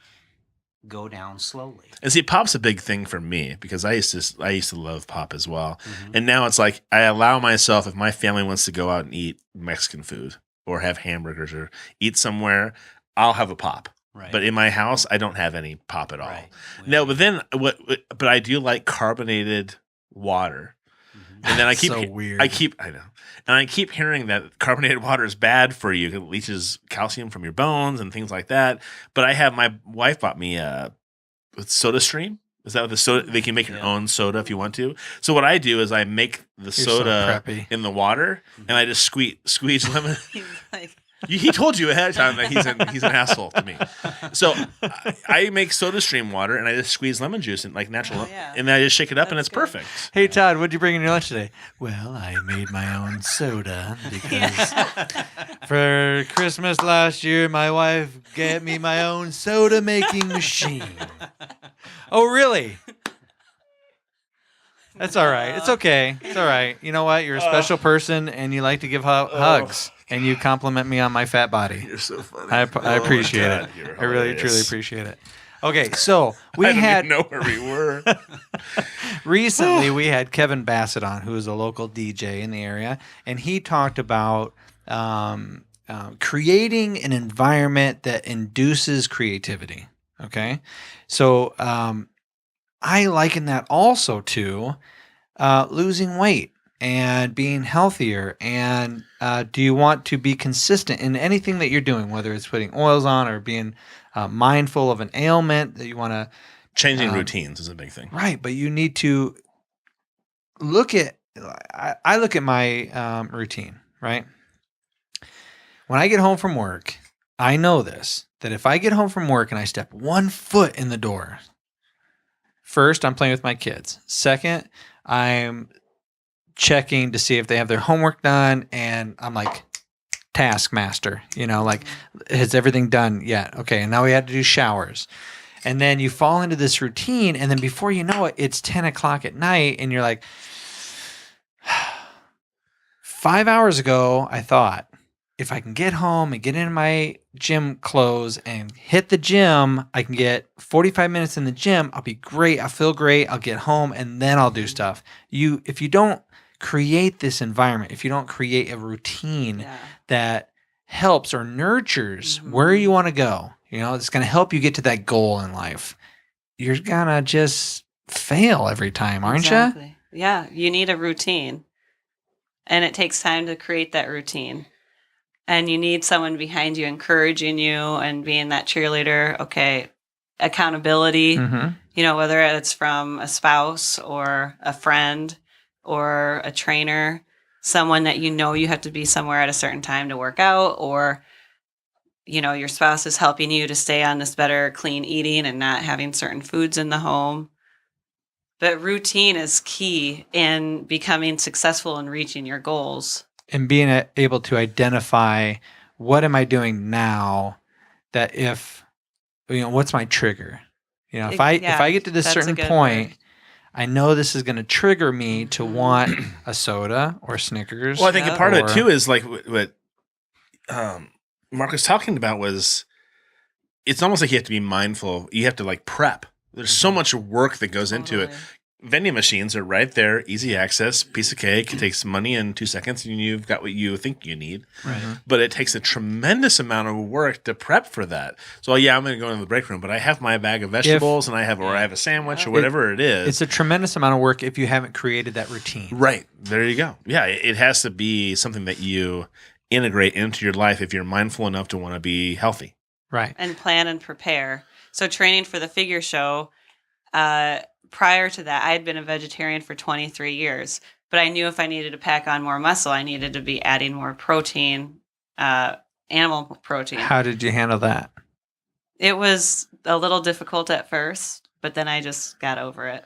go down slowly. And see, pop's a big thing for me because I used to love pop as well. Mhm. And now it's like I allow myself, if my family wants to go out and eat Mexican food or have hamburgers or eat somewhere, I'll have a pop. Right. But in my house, I don't have any pop at all. Right. No, but then but I do like carbonated water. Mhm. And then I So keep weird. I know. And I keep hearing that carbonated water is bad for you. It leaches calcium from your bones and things like that. But my wife bought me Soda Stream. Is that what the soda? They can make your Yeah. own soda if you want to. So what I do is I make the so soda preppy. in the water and I just squeeze lemon. He's like, He told you ahead of time that he's an asshole to me. So I make Soda Stream water and I just squeeze lemon juice and like natural, Oh, yeah. and then I just shake it up and That's it's good. perfect. Hey, Todd, what'd you bring in your lunch today? Well, I made my own soda because for Christmas last year, my wife gave me my own soda making machine. Oh, really? That's all right. It's okay. It's all right. You know what? You're a special person and you like to give hugs and you compliment me on my fat body. You're so funny. I Oh my appreciate God, it. you're I really, hilarious. truly appreciate it. Okay, so we I don't had even know where we were. recently we had Kevin Bassett on, who is a local DJ in the area, and he talked about creating an environment that induces creativity. Okay, so I liken that also to losing weight and being healthier. And do you want to be consistent in anything that you're doing, whether it's putting oils on or being mindful of an ailment that you want to Changing routines is a big thing. right, but you need to look at. I look at my routine. Right, when I get home from work, I know this that if I get home from work and I step one foot in the door, first I'm playing with my kids. Second, I'm checking to see if they have their homework done, and I'm like taskmaster. Like, has everything done yet? Okay, and now we had to do showers. And then you fall into this routine, and then before you know it, it's 10 o'clock at night, and you're like, 5 hours ago, I thought, if I can get home and get into my gym clothes and hit the gym, I can get 45 minutes in the gym. I'll be great. I'll feel great. I'll get home, and then I'll do stuff. If you don't create this environment, if you don't create a routine yeah. that helps or nurtures where you want to go, it's going to help you get to that goal in life. You're going to just fail every time, aren't you? Exactly. Yeah, you need a routine. And it takes time to create that routine. And you need someone behind you encouraging you and being that cheerleader. Okay, accountability, Mm-hmm. Whether it's from a spouse or a friend or a trainer, someone that you have to be somewhere at a certain time to work out, or your spouse is helping you to stay on this better clean eating and not having certain foods in the home. But routine is key in becoming successful and reaching your goals. And being able to identify, what am I doing now that what's my trigger? If I get to this that's a certain good point, word. I know this is going to trigger me to want a soda or Snickers. Well, I think a Yeah. part of it or- too is like what Mark was talking about was it's almost like you have to be mindful. You have to like prep. There's so much work that goes into it. Vending machines are right there, easy access, piece of cake. It takes money in 2 seconds, and you've got what you think you need. Right. But it takes a tremendous amount of work to prep for that. So yeah, I'm going to go into the break room, but I have my bag of vegetables, and I have a sandwich or whatever it is. It's a tremendous amount of work if you haven't created that routine. Right. There you go. Yeah, it has to be something that you integrate into your life if you're mindful enough to want to be healthy. Right. And plan and prepare. So training for the figure show, prior to that, I had been a vegetarian for 23 years, but I knew if I needed to pack on more muscle, I needed to be adding more protein, animal protein. How did you handle that? It was a little difficult at first, but then I just got over it.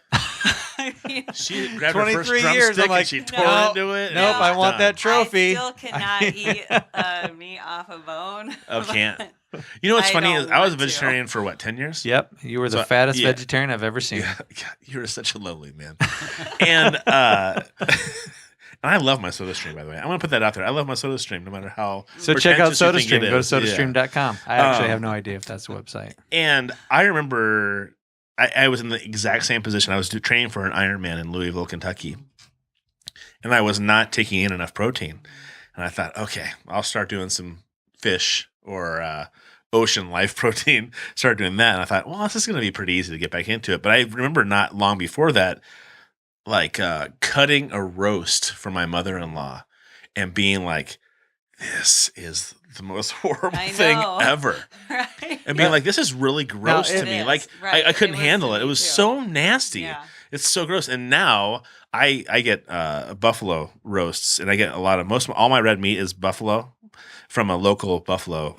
She grabbed her first 23 years, drumstick I'm like, and she tore no, into it. and Nope, it I was want done. that trophy. I still cannot eat meat off a bone. Oh, can't. You know what's I funny don't is I was a want to. vegetarian for what, 10 years? Yep, you were the So, fattest yeah. vegetarian I've ever seen. Yeah, God, you're such a lovely man. And and I love my soda stream, by the way. I'm going to put that out there. I love my soda stream no matter how. So check out pretentious you think SodaStream. it Go to is. Yeah. sodastream.com. I actually have no idea if that's the website. And I remember I was in the exact same position. I was training for an Ironman in Louisville, Kentucky. And I was not taking in enough protein. And I thought, okay, I'll start doing some fish or ocean life protein. Start doing that. And I thought, well, this is going to be pretty easy to get back into it. But I remember not long before that, like cutting a roast for my mother-in-law and being like, this is the most horrible I thing know. ever. Right? And being like, this is really gross it to me. is, Like right. I couldn't It was handle to it. It me was too. so nasty. Yeah. It's so gross. And now I get buffalo roasts, and I get all my red meat is buffalo from a local buffalo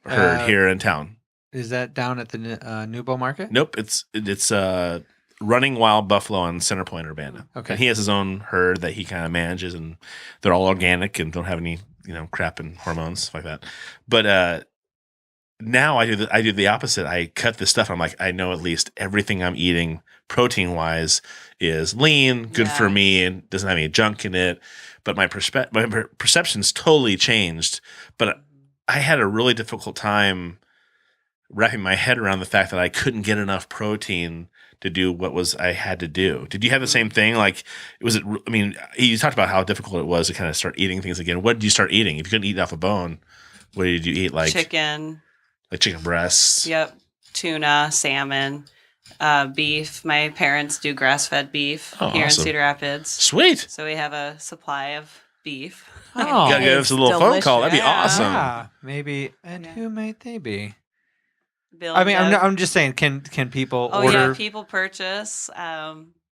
herd here in town. Is that down at the Nubo Market? Nope, it's Running Wild Buffalo on Center Point, Urbana. Okay. And he has his own herd that he kind of manages, and they're all organic and don't have any crap and hormones like that. But now I do the opposite. I cut this stuff. I'm like, I know at least everything I'm eating protein wise is lean, good for Yeah. me, and doesn't have any junk in it. But my perception's totally changed. But I had a really difficult time wrapping my head around the fact that I couldn't get enough protein to do what I had to do. Did you have the same thing? Like, you talked about how difficult it was to kind of start eating things again. What did you start eating? If you couldn't eat off a bone, what did you eat? Like Chicken. like chicken breasts. Yep. Tuna, salmon, beef. My parents do grass-fed beef Oh, here awesome. in Cedar Rapids. Sweet. So we have a supply of beef. Oh, Gotta give us a little phone call. That'd be Yeah. awesome. yeah, maybe. And Yeah. who might they be? Bill I mean, and Doug. I'm just saying. Can people Oh order? yeah, people purchase.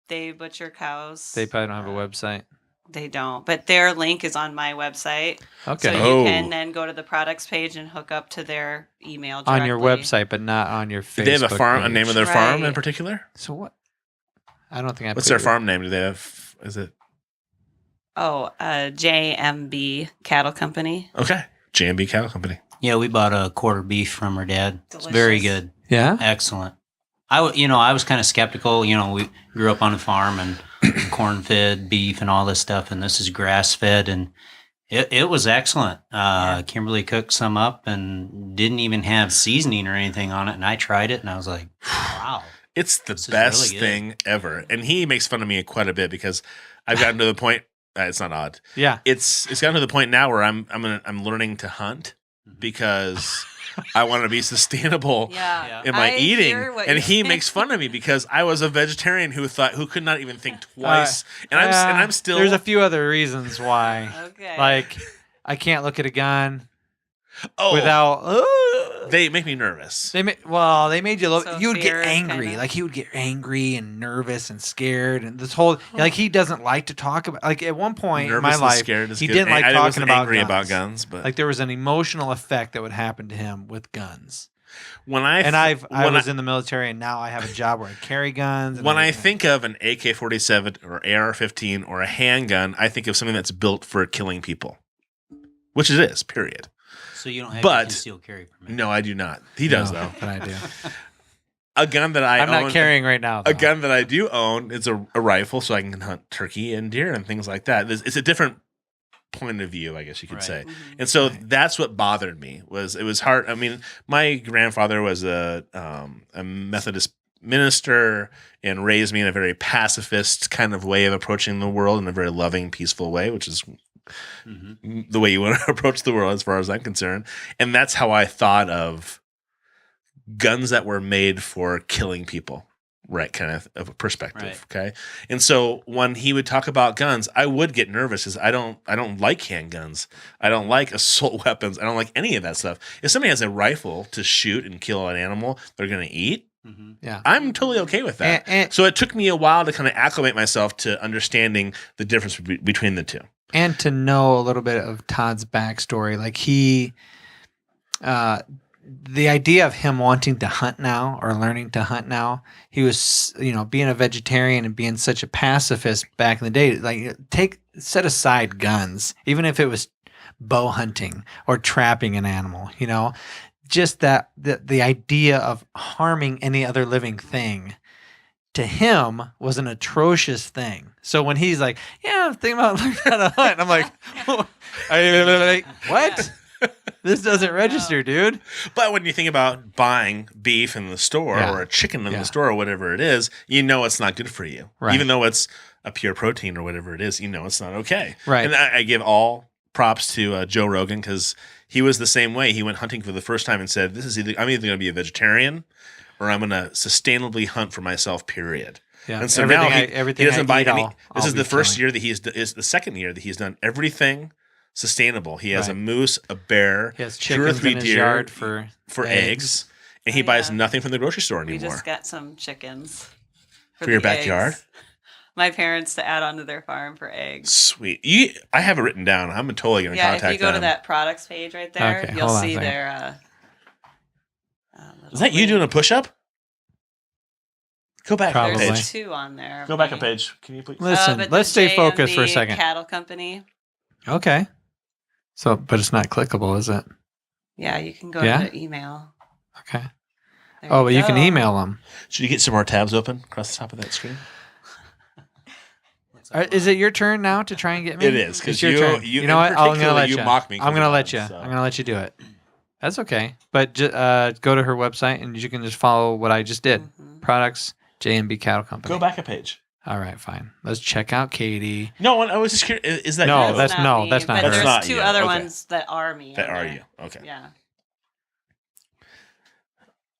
They butcher cows. They probably don't have a website. They don't, but their link is on my website. Okay, So Oh. you can then go to the products page and hook up to their email directly. on your website, but not on your Facebook. Did they have a page. name of their farm in Right. particular? So what? I don't think I. What's put their your- farm name? Do they have? Is it Oh, JMB Cattle Company. okay? JMB Cattle Company. Yeah, we bought a quarter beef from her dad. It's very Delicious. good. Yeah. Excellent. I was kind of skeptical. We grew up on a farm and corn-fed beef and all this stuff, and this is grass-fed, and it was excellent. Kimberly cooked some up and didn't even have seasoning or anything on it, and I tried it, and I was like, wow. It's the This is best really good. thing ever, and he makes fun of me quite a bit because I've gotten to the point. It's not odd. Yeah. It's gotten to the point now where I'm learning to hunt because I want to be sustainable Yeah. in my I eating. hear what And you're he saying. makes fun of me because I was a vegetarian who could not even think twice. And I'm still. There's a few other reasons why. Okay. Like, I can't look at a gun oh, without. they make me nervous. They made you look. So You would get fear, angry. kinda? Like he would get angry and nervous and scared, and this whole like he doesn't like to talk about. Like at one point Nervous in my and life, scared is he good. didn't like I talking wasn't about angry guns. about guns, but Like there was an emotional effect that would happen to him with guns. when I was in the military, and now I have a job where I carry guns. And when I everything. think of an AK-47 or AR-15 or a handgun, I think of something that's built for killing people, which it is. Period. So you don't have But- a concealed carry permit. No, I do not. He does No, though. but I do. A gun that I I'm own, not carrying right now. a though. gun that I do own is a rifle, so I can hunt turkey and deer and things like that. It's a different point of view, I guess you could Right. say. Mhm. And so Right. that's what bothered me. It was hard. I mean, my grandfather was a Methodist minister and raised me in a very pacifist kind of way of approaching the world, in a very loving, peaceful way, which is Mm-hmm. the way you want to approach the world as far as I'm concerned. And that's how I thought of guns that were made for killing people, right? Kind of a perspective. Right. Okay. And so when he would talk about guns, I would get nervous because I don't like handguns. I don't like assault weapons. I don't like any of that stuff. If somebody has a rifle to shoot and kill an animal they're going to eat, Mm-hmm. Yeah. I'm totally okay with that. And, So it took me a while to kind of acclimate myself to understanding the difference between the two. and to know a little bit of Todd's backstory, like the idea of him wanting to hunt now or learning to hunt now, he was, being a vegetarian and being such a pacifist back in the day, like set aside guns, even if it was bow hunting or trapping an animal, just that the idea of harming any other living thing to him was an atrocious thing. So when he's like, yeah, I'm thinking about learning how to hunt, I'm like, what? This doesn't register, dude. But when you think about buying beef in the store Yeah. or a chicken in Yeah. the store or whatever it is, it's not good for you. Right. Even though it's a pure protein or whatever it is, it's not okay. Right. And I give all props to Joe Rogan because he was the same way. He went hunting for the first time and said, I'm either going to be a vegetarian or I'm going to sustainably hunt for myself, period. Yeah. And so now he everything doesn't I buy eat, any. I'll This is be the first killing. year that is the second year that he's done everything sustainable. He has Right. a moose, a bear, He has 2 or chickens 3 in his deer yard for eggs, and he Oh, buys yeah. nothing from the grocery store We anymore. just got some chickens For your the backyard? eggs. My parents to add onto their farm for eggs. Sweet. I have it written down. I'm totally going to Yeah, contact if you go them. to that products page right there, Okay, you'll hold on a see second. their. Is that you doing a push-up? Go back Probably. a There's page. 2 on there. Go back a page. Can you please? Listen, but let's the stay focused for a JMB second. Cattle Company. Okay. So, but it's not clickable, is it? Yeah, you can go Yeah? to the email. Okay. There Oh, but you can go. email them. Should you get some more tabs open across the top of that screen? Is it your turn now to try and get me? It is, It's 'cause your you- turn. you- You know what? in I'm gonna particular, let you you. mock me 'cause I'm gonna of let that, you. so. I'm gonna let you do it. That's okay. But go to her website and you can just follow what I just did. Mhm. Products JMB Cattle Company. Go back a page. All right, fine. Let's check out Katie. No, I was just curious. Is that No, you? that's not no, me, that's not But her. That's there's not 2 you. other Okay. ones that are me. that on are there. you. Okay. Yeah.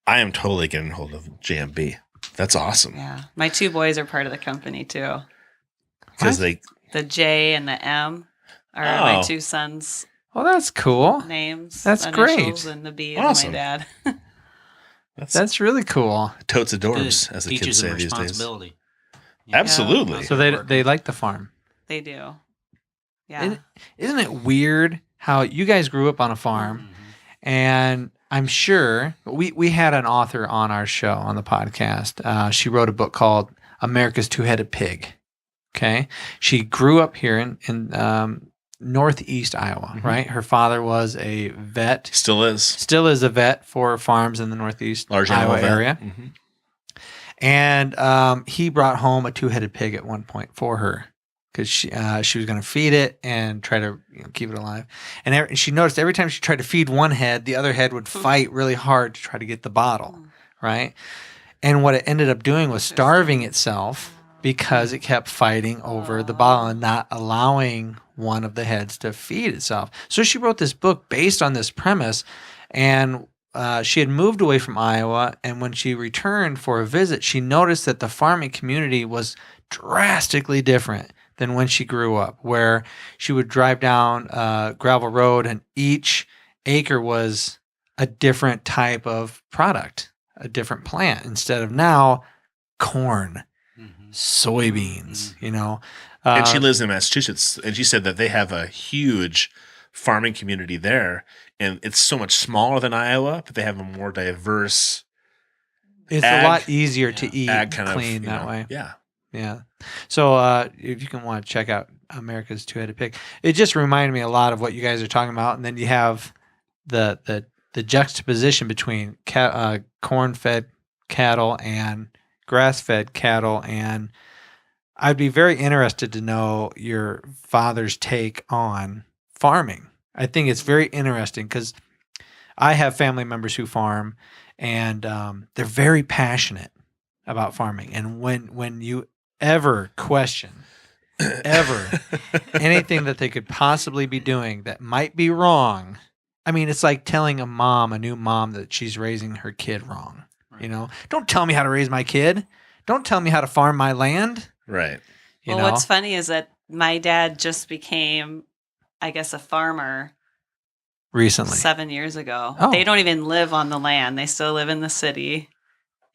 I am totally getting hold of JMB. That's awesome. Yeah. My 2 boys are part of the company too. Because What? they The J and the M are Oh. my 2 sons' Well, that's cool. names. That's initials, great. And the B is Awesome. my dad. That's really cool. totes Good. adorbs, as the kids Teaches say them these days. responsibility. Absolutely. So they like the farm. They do. Yeah. Isn't it weird how you guys grew up on a farm? Mhm. And I'm sure we had an author on our show on the podcast. She wrote a book called America's Two-Headed Pig. Okay. She grew up here in northeast Iowa, Mhm. right? Her father was a vet, Still is. still is a vet for farms in the northeast Large Iowa animal vet. area. Mhm. And he brought home a two-headed pig at one point for her because she was going to feed it and try to keep it alive. And she noticed every time she tried to feed one head, the other head would fight really hard to try to get the bottle, right? And what it ended up doing was starving itself because it kept fighting over the bottle and not allowing one of the heads to feed itself. So she wrote this book based on this premise, and she had moved away from Iowa, and when she returned for a visit, she noticed that the farming community was drastically different than when she grew up, where she would drive down a gravel road and each acre was a different type of product, a different plant, instead of now corn, Mhm. soybeans, And she lives in Massachusetts, and she said that they have a huge farming community there, and it's so much smaller than Iowa, but they have a more diverse it's ag- a lot easier to eat ag kind clean of that way. Yeah. Yeah. So if you can want to check out America's Two-Headed Pig, it just reminded me a lot of what you guys are talking about. And then you have the juxtaposition between corn-fed cattle and grass-fed cattle and I'd be very interested to know your father's take on farming. I think it's very interesting because I have family members who farm, and they're very passionate about farming. And when you ever question anything that they could possibly be doing that might be wrong, I mean, it's like telling a new mom, that she's raising her kid wrong. You know, don't tell me how to raise my kid. Don't tell me how to farm my land. Right. You Well, know? what's funny is that my dad just became, I guess, a farmer Recently. 7 years ago. Oh. They don't even live on the land. They still live in the city.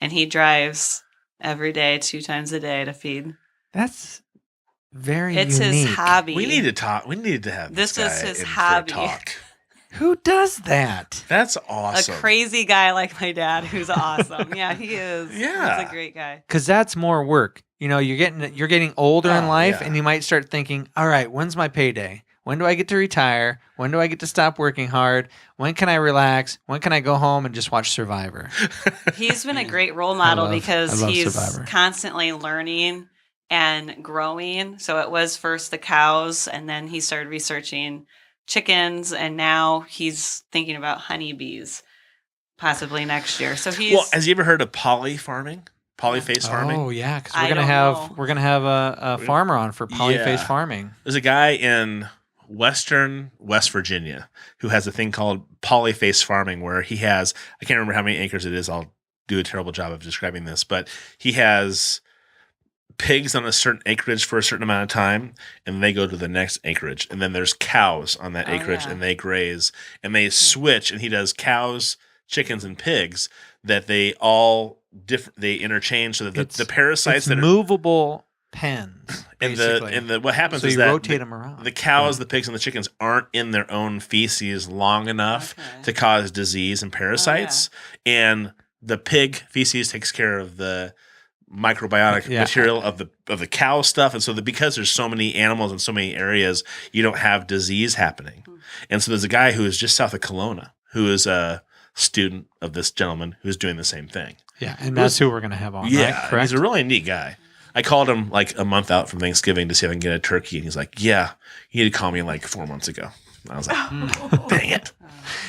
And he drives every day, 2 times a day to feed. That's very It's unique. his hobby. We need to talk. We need to have this This guy is his in for a hobby. talk. Who does that? That's awesome. A crazy guy like my dad who's awesome. Yeah, he is. Yeah. He's a great guy. Because that's more work. You know, you're getting older in Oh, life, yeah. and you might start thinking, all right, when's my payday? When do I get to retire? When do I get to stop working hard? When can I relax? When can I go home and just watch Survivor? He's been a great role model because I love he's Survivor. constantly learning and growing. So it was first the cows, and then he started researching chickens, and now he's thinking about honeybees possibly next year. So he's Well, has you ever heard of polyfarming? Polyface farming? Oh yeah, because I don't know. we're gonna have a farmer on for polyface Yeah. farming. There's a guy in Western West Virginia who has a thing called polyface farming, where he has, I can't remember how many acres it is. I'll do a terrible job of describing this, but he has pigs on a certain acreage for a certain amount of time, and they go to the next acreage. And then there's cows on that Oh, acreage, yeah. and they graze, and they switch, and he does cows, chickens, and pigs that they all they interchange, so that the parasites It's that are movable pens. and Basically. the what happens so is you that rotate them around. the cows, the pigs, and the chickens aren't in their own feces long enough Okay. to cause disease and parasites, and the pig feces takes care of the microbiotic Yeah. material of the cow stuff, and so because there's so many animals in so many areas, you don't have disease happening. And so there's a guy who is just south of Kelowna who is a student of this gentleman who's doing the same thing. Yeah, and that's who we're gonna have on. Yeah, right? Correct. he's a really neat guy. I called him like a month out from Thanksgiving to see if I can get a turkey, and he's like, "Yeah, you need to call me like 4 months ago." I was like, "Dang it!"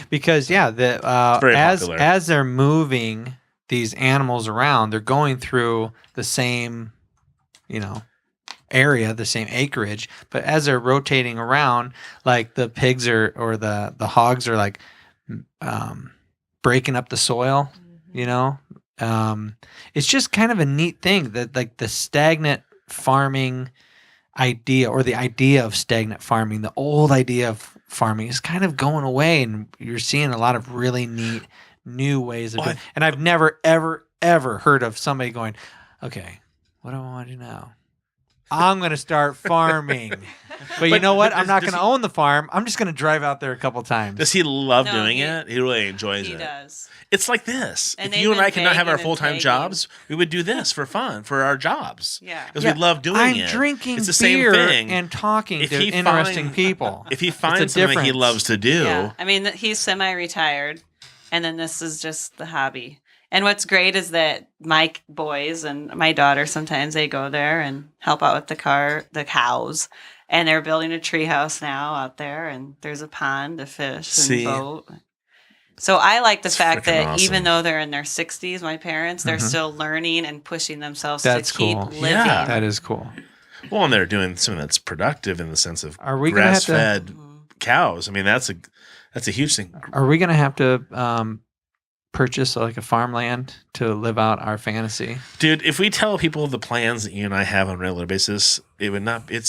Because very popular. as they're moving these animals around, they're going through the same, area, the same acreage. But as they're rotating around, like the pigs or the hogs are like breaking up the soil. It's just kind of a neat thing that like the stagnant farming idea, or the idea of stagnant farming, the old idea of farming, is kind of going away, and you're seeing a lot of really neat new ways of doing. And I've never ever heard of somebody going, okay, what do I want to do now? I'm going to start farming. But you know what? but I'm not does going to own the farm. I'm just going to drive out there a couple times. Does he love No, doing he- it? He really enjoys He it. does. It's like this. And if they've you and been I could not have our begging and full-time begging. jobs, we would do this for fun, for our jobs. Yeah. Because we love doing it. I'm drinking It's the beer same thing. and talking If to he interesting find- people. If he It's a finds something he difference. loves to do, Yeah. I mean, he's semi-retired, and then this is just the hobby. And what's great is that my boys and my daughter, sometimes they go there and help out with the cows. And they're building a tree house now out there, and there's a pond to fish and See? boat. So I like the It's fact freaking that awesome. even though they're in their 60s, my parents, they're Mhm. still learning and pushing themselves That's to keep cool. living. Yeah. That is cool. well, and they're doing something that's productive in the sense of Are we gonna have to? grass-fed Mhm. cows. I mean, that's a huge thing. Are we gonna have to purchase like a farmland to live out our fantasy? Dude, if we tell people the plans that you and I have on a regular basis, it's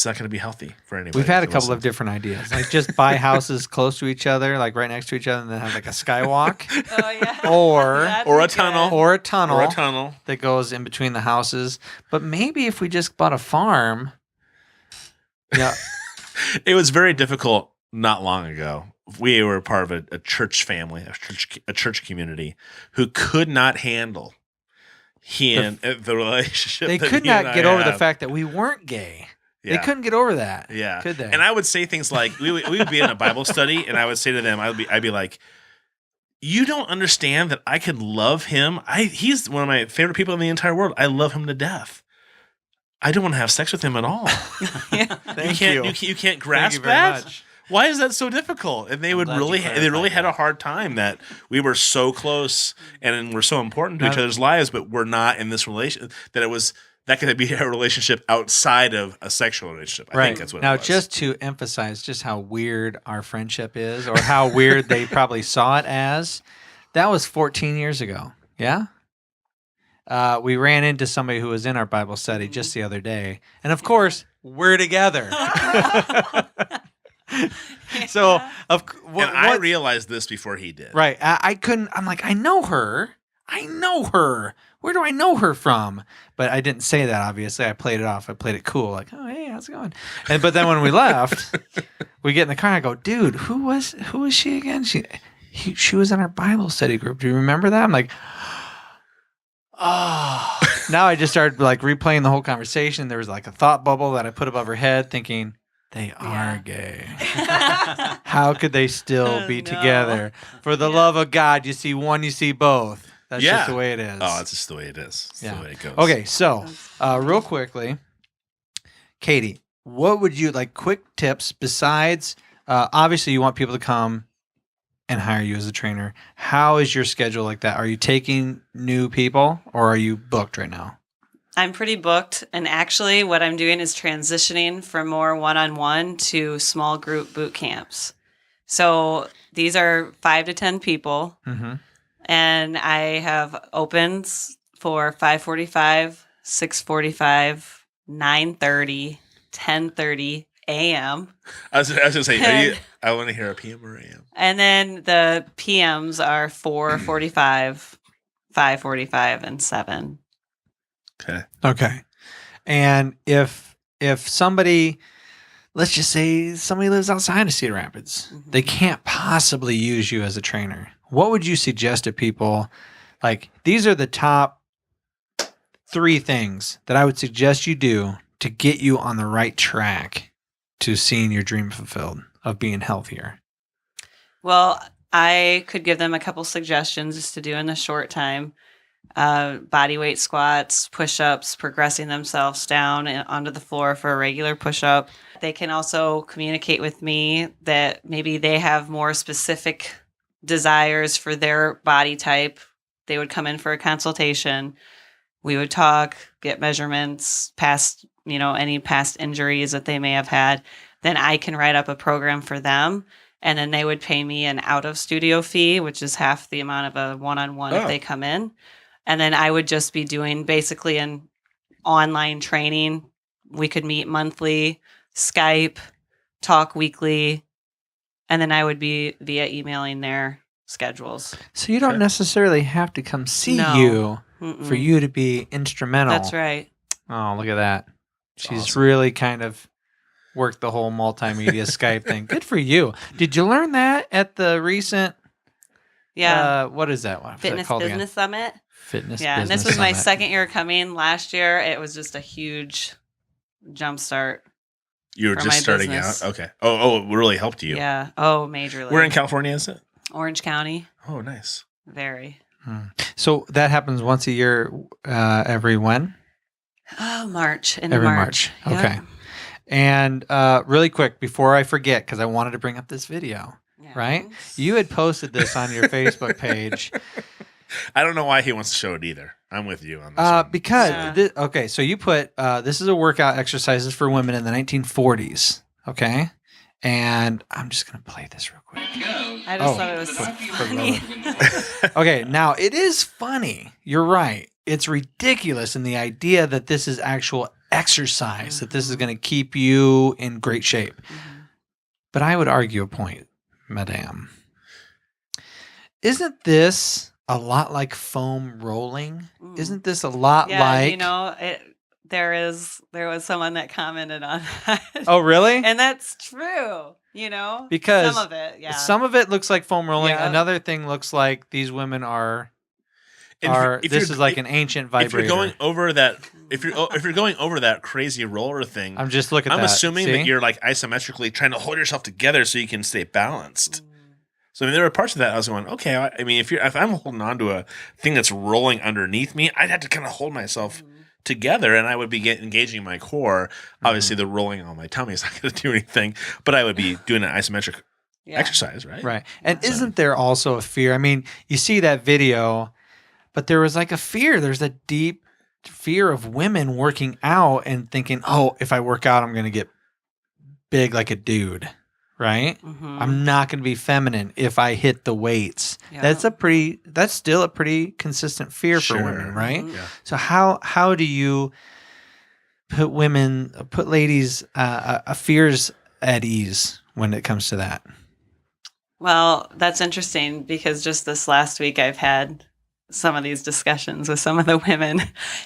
not going to be healthy for anybody. We've had a to couple listen. of different ideas, like just buy houses close to each other, like right next to each other, and then have like a skywalk Oh, yeah. Or- That'd or be a tunnel. good. or a tunnel, or a tunnel. that goes in between the houses. But maybe if we just bought a farm, yeah, It was very difficult not long ago. We were part of a church family, a church community who could not handle the relationship. they that could he and not I get over the have. fact that we weren't gay. They Yeah. couldn't get over that. Yeah. Could they? And I would say things like we would be in a Bible study, and I would say to them, I'd be like, "You don't understand that I could love him. He's one of my favorite people in the entire world. I love him to death. I don't want to have sex with him at all. Thank You can't grasp very that. much. Why is that so difficult? And they would glad you they really clarified had a that. hard time that we were so close and we're so important to each Now- other's lives, but we're not in this relation. That could be a relationship outside of a sexual relationship. I think that's what now, it was. just to emphasize just how weird our friendship is, or how weird they probably saw it as, that was 14 years ago. Yeah. We ran into somebody who was in our Bible study just the other day, and of course, we're together. So, I realized this before he did. right, I couldn't. I'm like, I know her. Where do I know her from? But I didn't say that. Obviously, I played it off. I played it cool, like, oh hey, how's it going? But then when we left, we get in the car. And I go, dude, who was she again? She was in our Bible study group. Do you remember that? I'm like, oh. Now I just started like replaying the whole conversation. There was like a thought bubble that I put above her head, thinking they are gay. How could they still be No. together? For the love of God, you see one, you see both. That's just the way it is. Oh, it's just the way it is. It's the way it goes. Okay, so real quickly, Katie, what would you like? Quick tips besides obviously you want people to come and hire you as a trainer. How is your schedule like that? Are you taking new people or are you booked right now? I'm pretty booked. And actually, what I'm doing is transitioning from more one-on-one to small group boot camps. So these are 5 to 10 people. Mm-hmm. And I have opens for 5:45, 6:45, 9:30, 10:30 a.m. I was going to say, I want to hear a PM or AM. And then the PMs are 4:45, 5:45, and 7. Okay. And if somebody, let's just say somebody lives outside of Cedar Rapids, they can't possibly use you as a trainer. What would you suggest to people? Like, these are the top 3 things that I would suggest you do to get you on the right track to seeing your dream fulfilled of being healthier. Well, I could give them a couple suggestions just to do in the short time. Body weight squats, push-ups, progressing themselves down and onto the floor for a regular push-up. They can also communicate with me that maybe they have more specific desires for their body type. They would come in for a consultation. We would talk, get measurements, past, any past injuries that they may have had. Then I can write up a program for them. And then they would pay me an out-of-studio fee, which is half the amount of a one-on-one if they come in. And then I would just be doing basically an online training. We could meet monthly, Skype, talk weekly, and then I would be via emailing their schedules. So you don't necessarily have to come see No. you Mm-mm. for you to be instrumental. That's right. Oh, look at that. She's awesome. really kind of worked the whole multimedia Skype thing. Good for you. Did you learn that at the recent, Yeah. what is that one? Fitness Business Summit. Fitness Yeah. And Business this was my Summit. second year coming. Last year, it was just a huge jump start. You were For just my starting business. out? Okay. Oh, it really helped you. Yeah. Oh, majorly. Where in California is it? Orange County. Oh, nice. Very. So that happens once a year, every when? Oh, March. Every March. Yep. Okay. And really quick, before I forget, because I wanted to bring up this video, right? You had posted this on your Facebook page. I don't know why he wants to show it either. I'm with you on this one. Because, Yeah. okay, so you put, this is a workout exercises for women in the 1940s, okay? And I'm just going to play this real quick. I just thought it was funny. Okay, now it is funny. You're right. It's ridiculous in the idea that this is actual exercise, that this is going to keep you in great shape. But I would argue a point, madame. Isn't this a lot like foam rolling? Isn't this a lot Yeah, like... there was someone that commented on that. Oh, really? And that's true, Because some of it, yeah. some of it looks like foam rolling. Yeah. Another thing looks like these women are And if this you're- is like an ancient vibrator. If you're going over that, if you're going over that crazy roller thing, I'm just looking at I'm that. assuming See? that you're like isometrically trying to hold yourself together so you can stay balanced. So I mean, there were parts of that I was going, okay. I mean, if I'm holding on to a thing that's rolling underneath me, I'd have to kind of hold myself together, and I would be engaging my core. Obviously, the rolling on my tummy is not going to do anything, but I would be doing an isometric exercise, right? Right. And isn't there also a fear? I mean, you see that video, but there was like a fear. There's a deep fear of women working out and thinking, oh, if I work out, I'm going to get big like a dude, right? Mhm. I'm not going to be feminine if I hit the weights. Yeah. That's still a pretty consistent fear for Sure. women, right? Mhm. Yeah. So how do you put ladies fears at ease when it comes to that? Well, that's interesting because just this last week I've had some of these discussions with some of the women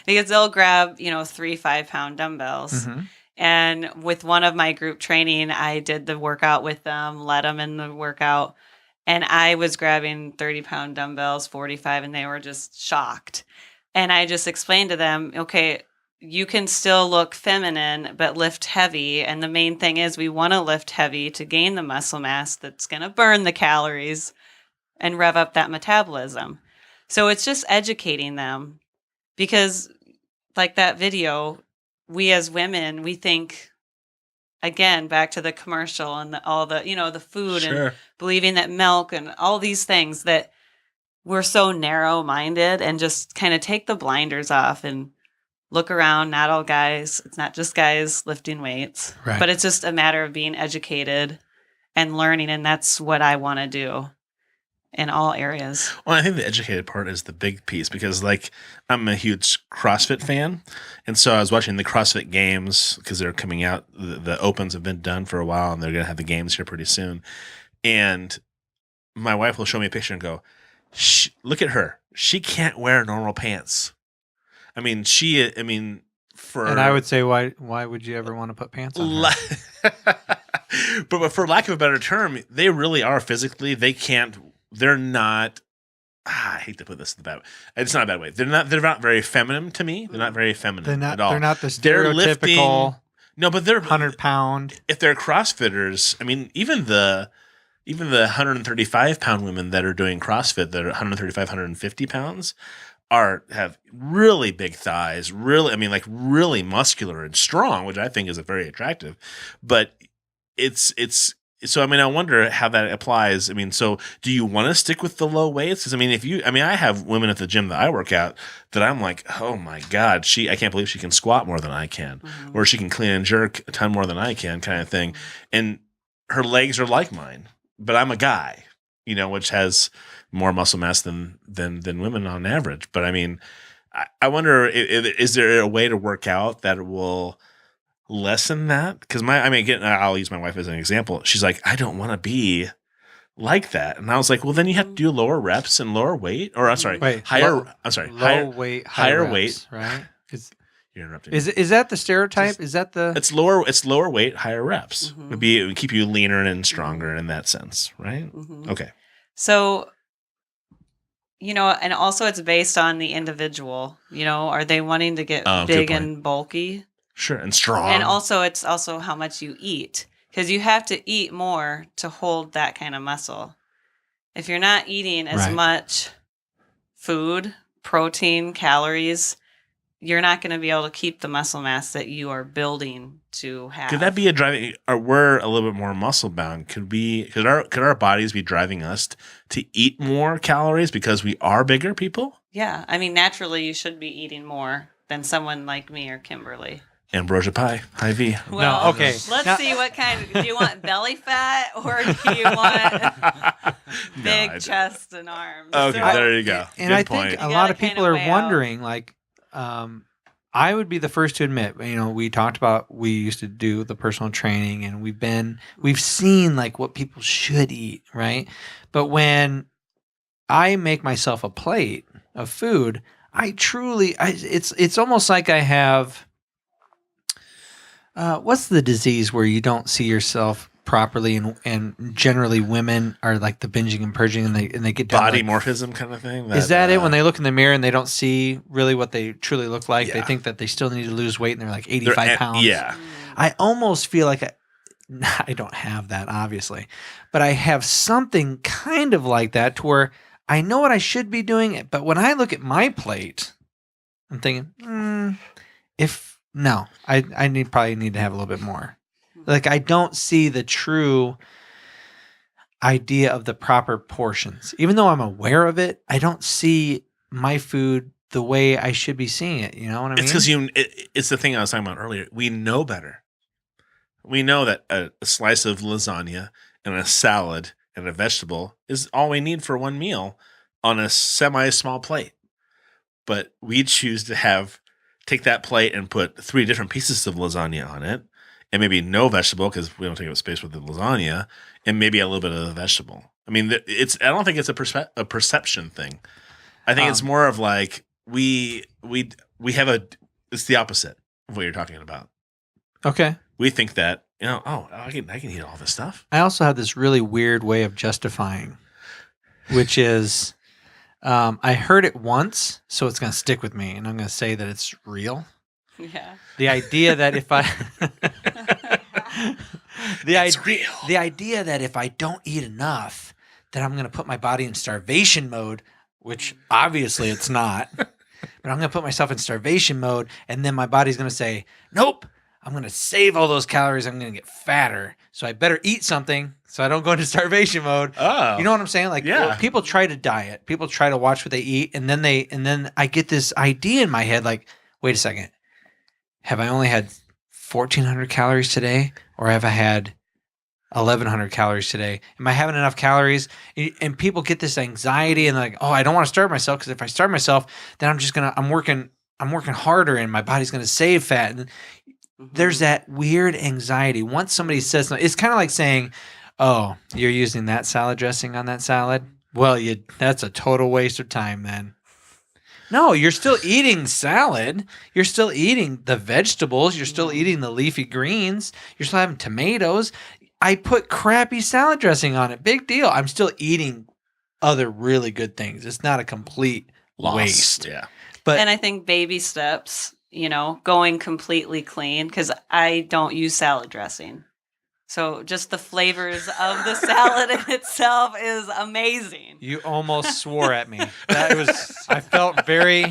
because they'll grab, 3 5-pound dumbbells. Mm-hmm. And with one of my group training, I did the workout with them, led them in the workout. And I was grabbing 30-pound dumbbells, 45, and they were just shocked. And I just explained to them, okay, you can still look feminine, but lift heavy. And the main thing is we want to lift heavy to gain the muscle mass that's going to burn the calories and rev up that metabolism. So it's just educating them because like that video, we as women, we think, again, back to the commercial and all the, the food and believing that milk and all these things that we're so narrow-minded and just kind of take the blinders off and look around. Not all guys. It's not just guys lifting weights, Right. but it's just a matter of being educated and learning. And that's what I want to do in all areas. Well, I think the educated part is the big piece because, like, I'm a huge CrossFit fan. And so I was watching the CrossFit games because they're coming out. The Opens have been done for a while and they're going to have the games here pretty soon. And my wife will show me a picture and go, look at her. She can't wear normal pants. I mean, And I would say, why would you ever want to put pants on her? but for lack of a better term, they really are physically, they're not, I hate to put this in the bad way. It's not a bad way. They're not very feminine to me. They're not very feminine at all. They're not the They're lifting- stereotypical No, but they're 100-pound. If they're CrossFitters, I mean, even the 135-pound women that are doing CrossFit that are 135, 150 pounds have really big thighs, really muscular and strong, which I think is very attractive. But so, I mean, I wonder how that applies. I mean, so do you want to stick with the low weights? Because, I have women at the gym that I work out that I'm like, oh my God, I can't believe she can squat more than I can, or she can clean and jerk a ton more than I can, kind of thing. And her legs are like mine, but I'm a guy, which has more muscle mass than women on average. But I mean, I wonder, is there a way to work out that will lessen that? Because again, I'll use my wife as an example. She's like, I don't want to be like that. And I was like, well, then you have to do lower reps and lower weight, or higher weight, higher reps, weight, right? You're interrupting. Is that the stereotype? Is that the? It's lower weight, higher reps. Mhm. It would keep you leaner and stronger in that sense, right? Mhm. Okay. So, and also it's based on the individual, are they wanting to get big good point. and bulky? Sure, and strong. And also it's also how much you eat because you have to eat more to hold that kind of muscle. If you're not eating as Right. much food, protein, calories, you're not going to be able to keep the muscle mass that you are building to have. Could that be a driving? Or we're a little bit more muscle bound. Could our bodies be driving us to eat more calories because we are bigger people? Yeah. I mean, naturally, you should be eating more than someone like me or Kimberly. Ambrosia pie, high V. Well, No, okay. Let's Now- see what kind. Do you want belly fat or do you want big chest and arms? Okay, So- there you go. And Good I point. think a You lot gotta of people kinda are weigh out. wondering, like, I would be the first to admit, we talked about, we used to do the personal training and we've seen like what people should eat, right? But when I make myself a plate of food, it's almost like I have, what's the disease where you don't see yourself properly, and generally women are like the binging and purging, and they get down Body like, morphism kind of thing. is that it? When they look in the mirror and they don't see really what they truly look like, they Yeah. think that they still need to lose weight, and they're like 85 pounds. Yeah. I almost feel like I don't have that, obviously, but I have something kind of like that to where I know what I should be doing, but when I look at my plate, I'm thinking, I probably need to have a little bit more. Like, I don't see the true idea of the proper portions. Even though I'm aware of it, I don't see my food the way I should be seeing it. You know what I mean? It's because it's the thing I was talking about earlier. We know better. We know that a slice of lasagna and a salad and a vegetable is all we need for one meal on a semi-small plate. But we choose to take that plate and put 3 different pieces of lasagna on it, and maybe no vegetable because we don't take up space with the lasagna, and maybe a little bit of the vegetable. I mean, I don't think it's a perception thing. I think it's more of like we have it's the opposite of what you're talking about. Okay. We think that, I can eat all this stuff. I also have this really weird way of justifying, which is I heard it once, so it's going to stick with me, and I'm going to say that it's real. Yeah. The idea that if I It's real. The idea that if I don't eat enough, that I'm going to put my body in starvation mode, which obviously it's not. But I'm going to put myself in starvation mode, and then my body's going to say, "Nope, I'm going to save all those calories. I'm going to get fatter. So I better eat something so I don't go into starvation mode." Oh. You know what I'm saying? Like, Yeah. people try to diet. People try to watch what they eat, and then I get this idea in my head like, wait a second. Have I only had 1,400 calories today, or have I had 1,100 calories today? Am I having enough calories? And people get this anxiety and like, oh, I don't want to starve myself because if I starve myself, then I'm working harder and my body's going to save fat. And there's that weird anxiety. Once somebody says something, it's kind of like saying, oh, you're using that salad dressing on that salad? Well, that's a total waste of time then. No, you're still eating salad. You're still eating the vegetables. You're still eating the leafy greens. You're still having tomatoes. I put crappy salad dressing on it. Big deal. I'm still eating other really good things. It's not a complete waste. Yeah. But And I think baby steps, going completely clean, because I don't use salad dressing. So just the flavors of the salad in itself is amazing. you almost swore at me. I felt very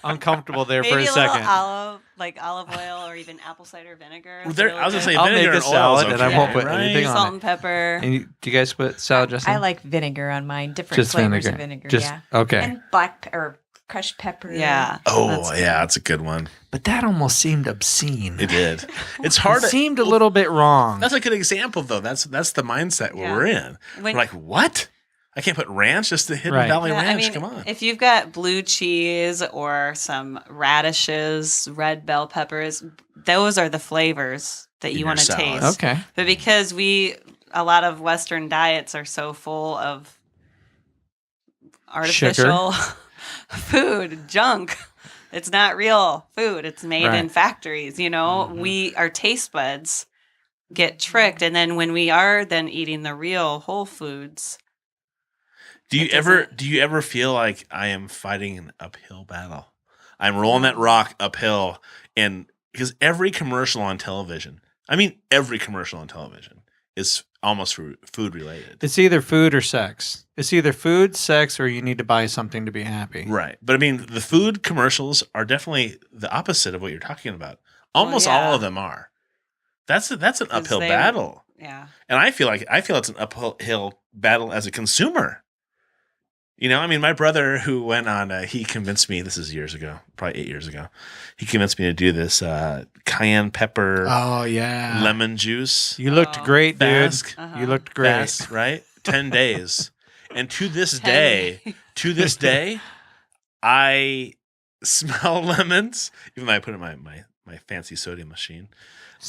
uncomfortable there Maybe for a second. olive oil or even apple cider vinegar. Well, is I really was going to good. say I'll vinegar make a and oil salad is and I okay, won't put right? anything on Salt it. and pepper. And do you guys put salad dressing? I like vinegar on mine, different Just flavors vinegar. of vinegar. Just yeah. okay. And black or crushed pepper. Yeah. Oh, That's yeah, that's a good one. But that almost seemed obscene. It did. It's hard. It seemed a little bit wrong. That's a good example, though. That's the mindset where Yeah. we're in. When- We're like, what? I can't put ranch, just the Hidden Right. Valley Yeah, Ranch. Come on. If you've got blue cheese or some radishes, red bell peppers, those are the flavors that In you your want to salad. taste. Okay. But because a lot of Western diets are so full of artificial food, junk. It's not real food. It's made in Right. factories, our taste buds get tricked. And then when we are then eating the real whole foods, Do you ever feel like I am fighting an uphill battle? I'm rolling that rock uphill, and because every commercial on television is almost food related. It's either food or sex. It's either food, sex, or you need to buy something to be happy. Right. But I mean, the food commercials are definitely the opposite of what you're talking about. Almost yeah. all of them are. That's an uphill they- battle. yeah. And I feel it's an uphill battle as a consumer. My brother who went on, he convinced me, this is years ago, probably 8 years ago. He convinced me to do this cayenne pepper Oh yeah. lemon juice. You looked Oh. great, dude. Fast. You looked great. Fast, right? 10 days. And to this 10 day, I smell lemons, even though I put it in my fancy sodium machine.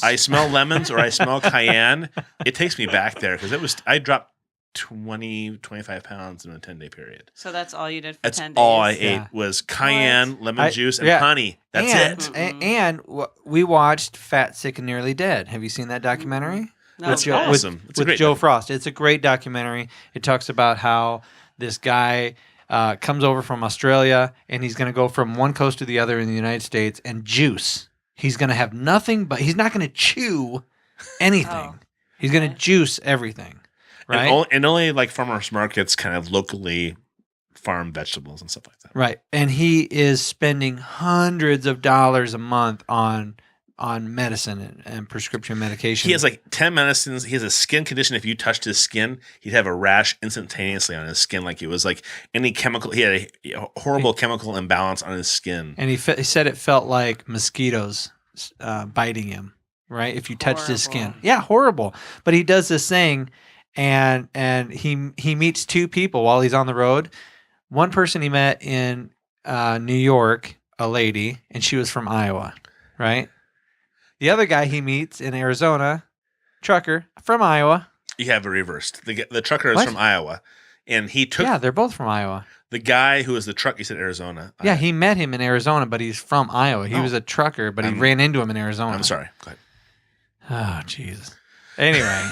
I smell lemons or I smell cayenne. It takes me back there because I dropped 25 pounds in a 10-day period. So that's all you did for That's 10 days? all I Yeah. ate was cayenne, lemon I- juice, and yeah. honey. That's it. And we watched Fat, Sick, and Nearly Dead. Have you seen that documentary? No, That's it's not. awesome. It's a with great Joe documentary. Frost. It's a great documentary. It talks about how this guy comes over from Australia and he's going to go from one coast to the other in the United States and juice. He's going to have nothing but he's not going to chew anything. Oh, He's going to okay. juice everything. Right? And only like farmers markets kind of locally farm vegetables and stuff like that. Right. And he is spending hundreds of dollars a month on medicine and prescription medication. He has like 10 medicines. He has a skin condition. If you touched his skin, he'd have a rash instantaneously on his skin. Like it was like any chemical. He had a horrible chemical imbalance on his skin. And he said it felt like mosquitoes biting him, right? If you touched his skin. Horrible. Yeah, horrible. But he does this thing and he meets two people while he's on the road. One person he met in New York, a lady, and she was from Iowa, right? The other guy he meets in Arizona, trucker from Iowa. You have it reversed. The trucker is What? from Iowa, and he took Yeah, they're both from Iowa. the guy who was the truck. You said Arizona. Yeah, he met him in Arizona, but he's from Iowa. He Oh. was a trucker, but he I'm- ran into him in Arizona. I'm sorry. Go ahead. Oh, Jesus. Anyway,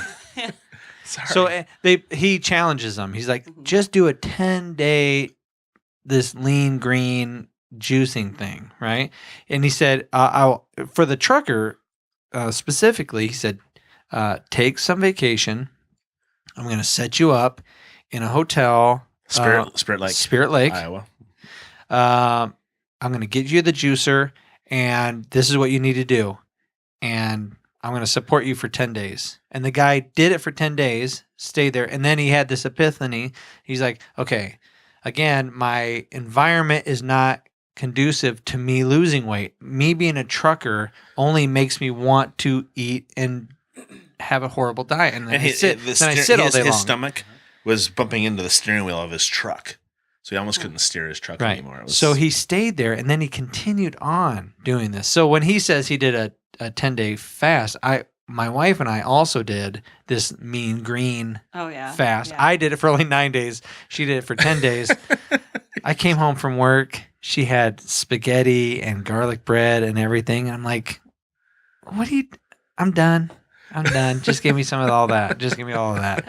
Sorry. so he challenges them. He's like, Mhm. just do a 10-day this lean green juicing thing, right? And he said, for the trucker specifically, he said, take some vacation. I'm going to set you up in a hotel, Spirit Lake, Spirit Lake. Iowa. I'm going to get you the juicer, and this is what you need to do. And I'm going to support you for 10 days. And the guy did it for 10 days, stayed there. And then he had this epiphany. He's like, okay, again, my environment is not conducive to me losing weight. Me being a trucker only makes me want to eat and have a horrible diet. And then I sit all day long. His stomach was bumping into the steering wheel of his truck. So he almost couldn't steer his truck Right. anymore. It was, So he stayed there and then he continued on doing this. So when he says he did a 10-day fast, my wife and I also did this mean green Oh yeah. fast. Yeah. I did it for only 9 days. She did it for 10 days. I came home from work. She had spaghetti and garlic bread and everything. And I'm like, I'm done. I'm done. Just give me some of all that. Just give me all of that.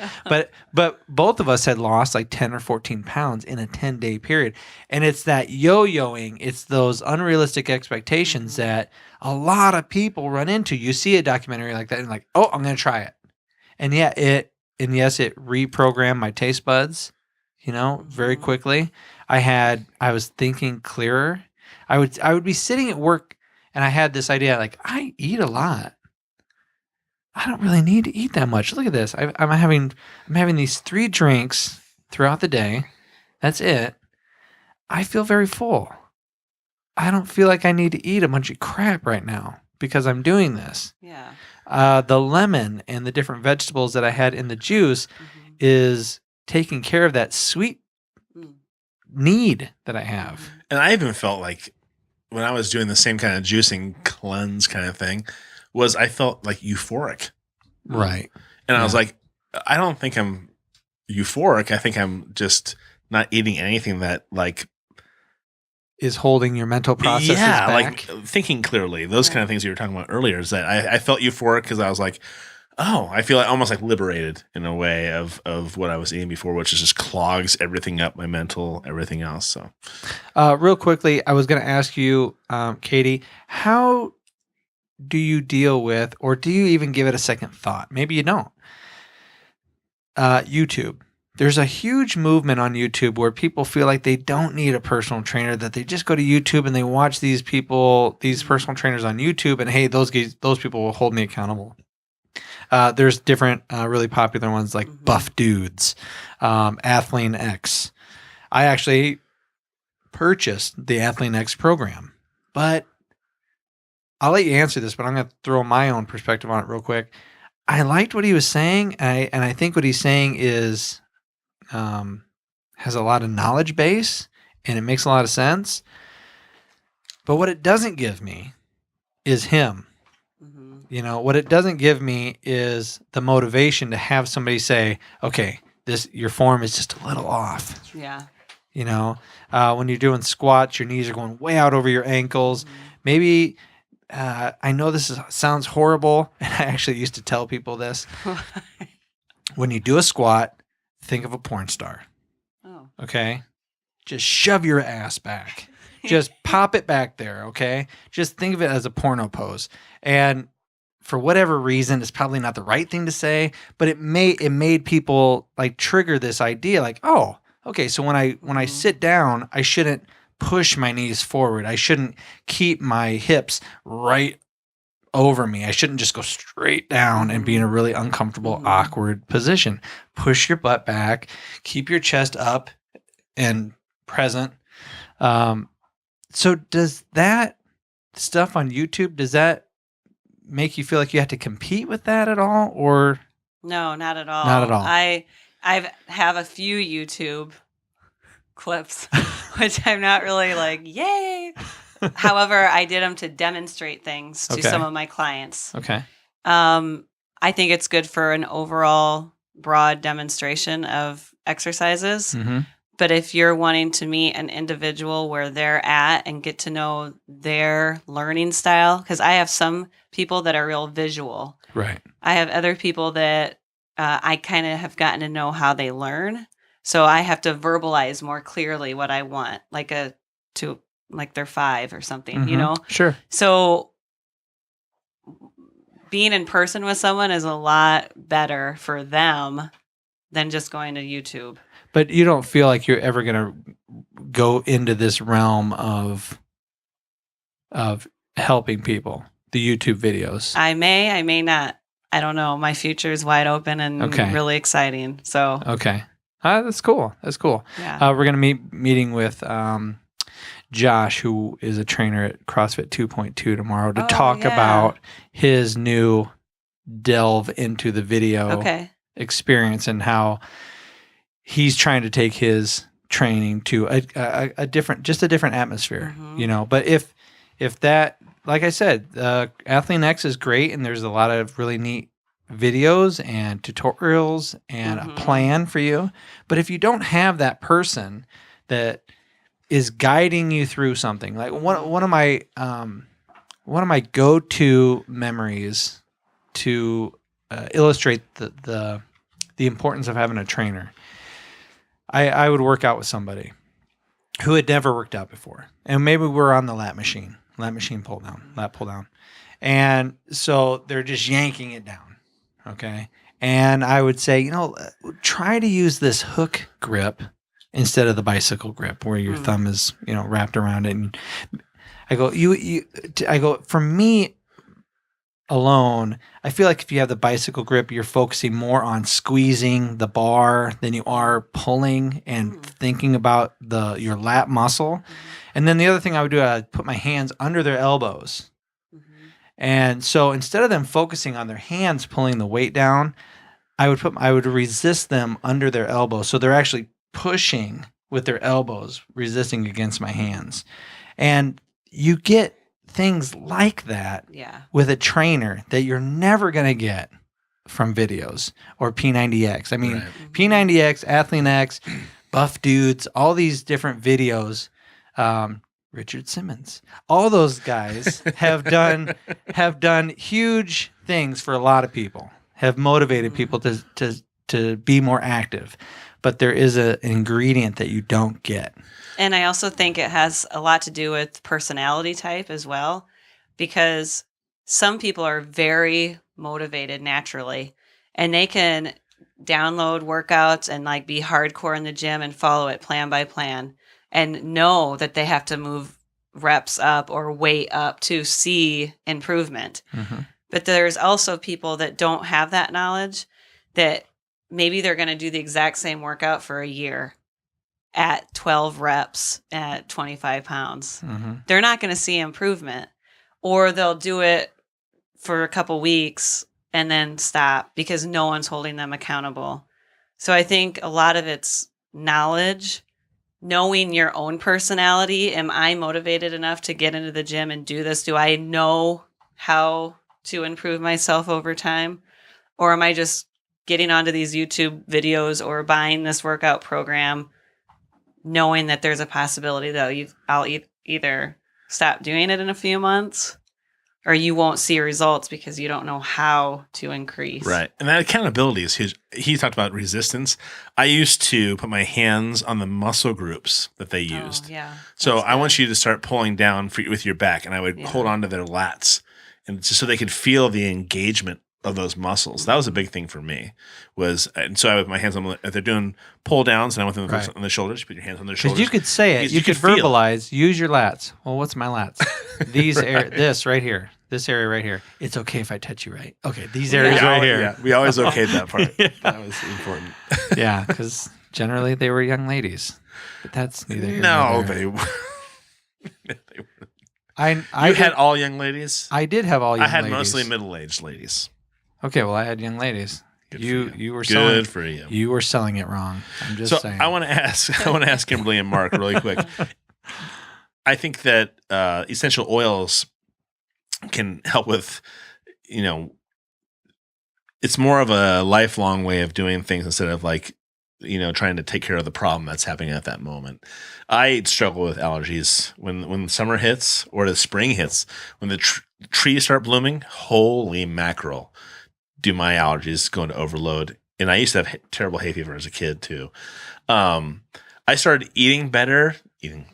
But both of us had lost like 10 or 14 pounds in a 10-day period. And it's that yo-yoing. It's those unrealistic expectations that a lot of people run into. You see a documentary like that and like, oh, I'm going to try it. And yeah, it reprogrammed my taste buds, very quickly. I was thinking clearer. I would be sitting at work and I had this idea like, I eat a lot. I don't really need to eat that much. Look at this. I'm having these 3 drinks throughout the day. That's it. I feel very full. I don't feel like I need to eat a bunch of crap right now because I'm doing this. Yeah. The lemon and the different vegetables that I had in the juice Mhm. is taking care of that sweet Mm. need that I have. and I even felt like when I was doing the same kind of juicing cleanse kind of thing, I felt like euphoric. Right. And I was Yeah. like, I don't think I'm euphoric. I think I'm just not eating anything that like Is holding your mental processes yeah, back. like thinking clearly. Those kind of things you were talking about earlier is that I felt euphoric because I was like, oh, I feel like almost like liberated in a way of what I was eating before, which is just clogs everything up, my mental, everything else. So Real quickly, I was going to ask you, Katie, how do you deal with, or do you even give it a second thought? Maybe you don't. YouTube. There's a huge movement on YouTube where people feel like they don't need a personal trainer, that they just go to YouTube and they watch these personal trainers on YouTube, and hey, those people will hold me accountable. There's different really popular ones like Mhm. Buff Dudes, Athlean X. I actually purchased the Athlean X program, but I'll let you answer this, but I'm going to throw my own perspective on it real quick. I liked what he was saying, and I think what he's saying is has a lot of knowledge base, and it makes a lot of sense. But what it doesn't give me is him. Mhm. What it doesn't give me is the motivation to have somebody say, okay, your form is just a little off. Yeah. When you're doing squats, your knees are going way out over your ankles. Maybe I know sounds horrible, and I actually used to tell people this. When you do a squat, think of a porn star. Oh. Okay? Just shove your ass back. Just pop it back there, okay? Just think of it as a porno pose. And for whatever reason, it's probably not the right thing to say, but it made people like trigger this idea like, oh, okay, so when I sit down, I shouldn't push my knees forward. I shouldn't keep my hips right over me. I shouldn't just go straight down and be in a really uncomfortable, awkward position. Push your butt back, keep your chest up and present. So does that stuff on YouTube, does that make you feel like you have to compete with that at all, or No, not at all. Not at all. I have a few YouTube clips, which I'm not really like, yay. However, I did them to demonstrate things to Okay. some of my clients. okay? I think it's good for an overall broad demonstration of exercises. Mm-hmm. But if you're wanting to meet an individual where they're at and get to know their learning style, because I have some people that are real visual. Right. I have other people that I kind of have gotten to know how they learn. So I have to verbalize more clearly what I want, like they're 5 or something, you Mhm. know? Sure. So being in person with someone is a lot better for them than just going to YouTube. But you don't feel like you're ever going to go into this realm of helping people, the YouTube videos. I may not. I don't know. My future is wide open and Okay. really exciting. So, Okay. That's cool. That's cool. yeah. We're going to meeting with Josh, who is a trainer at CrossFit 2.2 tomorrow, to Oh, talk yeah. about his new delve into the video Okay. experience and how he's trying to take his training to a different atmosphere, Mhm. you know. But if that, like I said, Athlete X is great, and there's a lot of really neat videos and tutorials and a Mhm. plan for you. But if you don't have that person that is guiding you through something, like one of my go-to memories to illustrate the importance of having a trainer. I would work out with somebody who had never worked out before, and maybe we're on the lat machine pull down, and so they're just yanking it down, okay? And I would say, try to use this hook grip instead of the bicycle grip where your thumb is, wrapped around it. And I go, for me alone, I feel like if you have the bicycle grip, you're focusing more on squeezing the bar than you are pulling and thinking about your lat muscle. And then the other thing I would do, I'd put my hands under their elbows. And so instead of them focusing on their hands pulling the weight down, I would resist them under their elbows. So they're actually pushing with their elbows, resisting against my hands. And you get things like that Yeah. with a trainer that you're never going to get from videos or P90X. I mean, Right. P90X, Athlete X, Buff Dudes, all these different videos. Richard Simmons, all those guys have done huge things for a lot of people, have motivated people to be more active. But there is an ingredient that you don't get. And I also think it has a lot to do with personality type as well, because some people are very motivated naturally and they can download workouts and like be hardcore in the gym and follow it plan by plan and know that they have to move reps up or weight up to see improvement. Mm-hmm. But there's also people that don't have that knowledge, that maybe they're going to do the exact same workout for a year at 12 reps at 25 pounds. Mm-hmm. They're not going to see improvement, or they'll do it for a couple weeks and then stop because no one's holding them accountable. So I think a lot of it's knowledge, knowing your own personality. Am I motivated enough to get into the gym and do this? Do I know how to improve myself over time? Or am I just getting onto these YouTube videos or buying this workout program knowing that there's a possibility that I'll either stop doing it in a few months or you won't see results because you don't know how to increase. Right. And that accountability is huge. He talked about resistance. I used to put my hands on the muscle groups that they used. Oh, yeah. So That's I want good. you to start pulling down with your back, and I would Yeah. hold on to their lats, and just so they could feel the engagement of those muscles. That was a big thing for me. And so I have my hands on. If they're doing pull downs, and I want them Right. on the shoulders. You put your hands on their Because shoulders. you could say it. Because You could feel it. verbalize. Use your lats. Well, what's my lats? This right here. This area right here. It's okay if I touch you right. Okay, these areas right here. Yeah, we always okayed that part. That was important. Yeah, because generally they were young ladies. But that's neither here No, nor there. they were. I You had all young ladies. I did have all young I had ladies. mostly middle-aged ladies. Okay, well, I had young ladies. Good for You were selling. Good for you. You were selling it wrong. I'm just So saying. I want to ask Kimberly and Mark really quick. I think that essential oils can help with, it's more of a lifelong way of doing things instead of like, trying to take care of the problem that's happening at that moment. I struggle with allergies when summer hits or the spring hits, when the trees start blooming. Holy mackerel, do my allergies go into overload? And I used to have terrible hay fever as a kid too. I started eating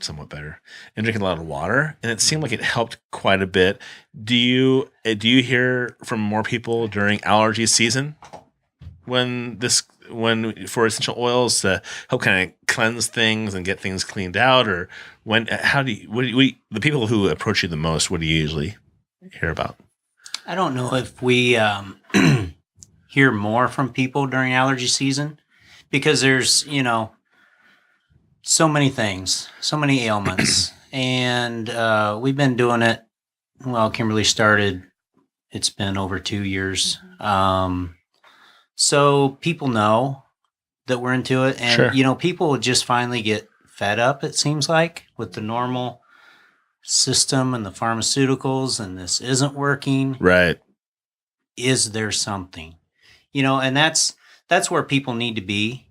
somewhat better, and drinking a lot of water, and it seemed like it helped quite a bit. Do you hear from more people during allergy season when for essential oils to help kind of cleanse things and get things cleaned out, or the people who approach you the most, what do you usually hear about? I don't know if we hear more from people during allergy season, because there's, so many things, so many ailments. And we've been doing it. Well, Kimberly started, it's been over 2 years. So people know that we're into it. And, Sure. People just finally get fed up, it seems like, with the normal system and the pharmaceuticals, and this isn't working. Right. Is there something? And that's where people need to be.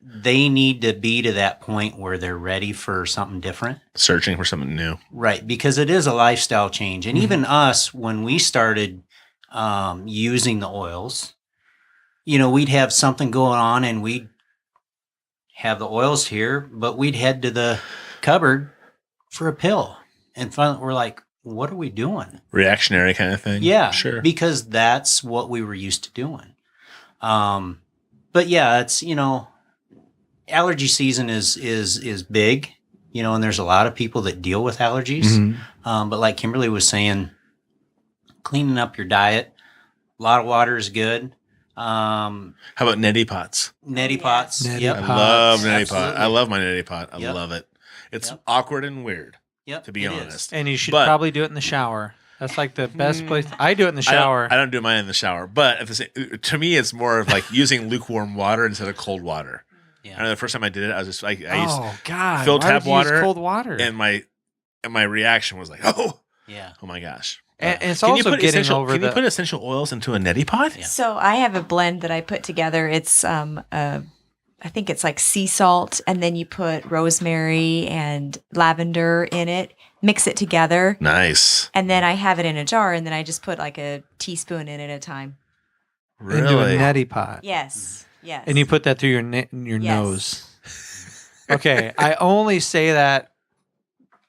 They need to be to that point where they're ready for something different. Searching for something new. Right, because it is a lifestyle change. And even us, when we started using the oils, we'd have something going on and we'd have the oils here, but we'd head to the cupboard for a pill. And finally, we're like, what are we doing? Reactionary kind of thing. Yeah, Sure. because that's what we were used to doing. But yeah, it's, allergy season is big, and there's a lot of people that deal with allergies. Mhm. But like Kimberly was saying, cleaning up your diet, a lot of water is good. How about neti pots? Neti Yes. pots. Neti Yep. I Pots. love neti pot. Absolutely. I love my neti pot. I Yep. love it. It's Yep. awkward and weird, Yep. to be it is. honest. and you should But- probably do it in the shower. That's like the best place. I do it in the I don't- shower. I don't do mine in the shower, but to me, it's more of like using lukewarm water instead of cold water. I Yeah. know the first time I did it, I was just like, Oh God! filled why tap would you use water cold water, and my reaction was like, oh Yeah. my gosh. And it's Can you also put getting essential, over Can the. you put essential oils into a neti pot? Yeah. So I have a blend that I put together. It's I think it's like sea salt, and then you put rosemary and lavender in it, mix it together, Nice. and then I have it in a jar, and then I just put like a teaspoon in at a time. into Really? a neti pot. Yes. Yes. And you put that through your Yes. nose. Okay, I only say that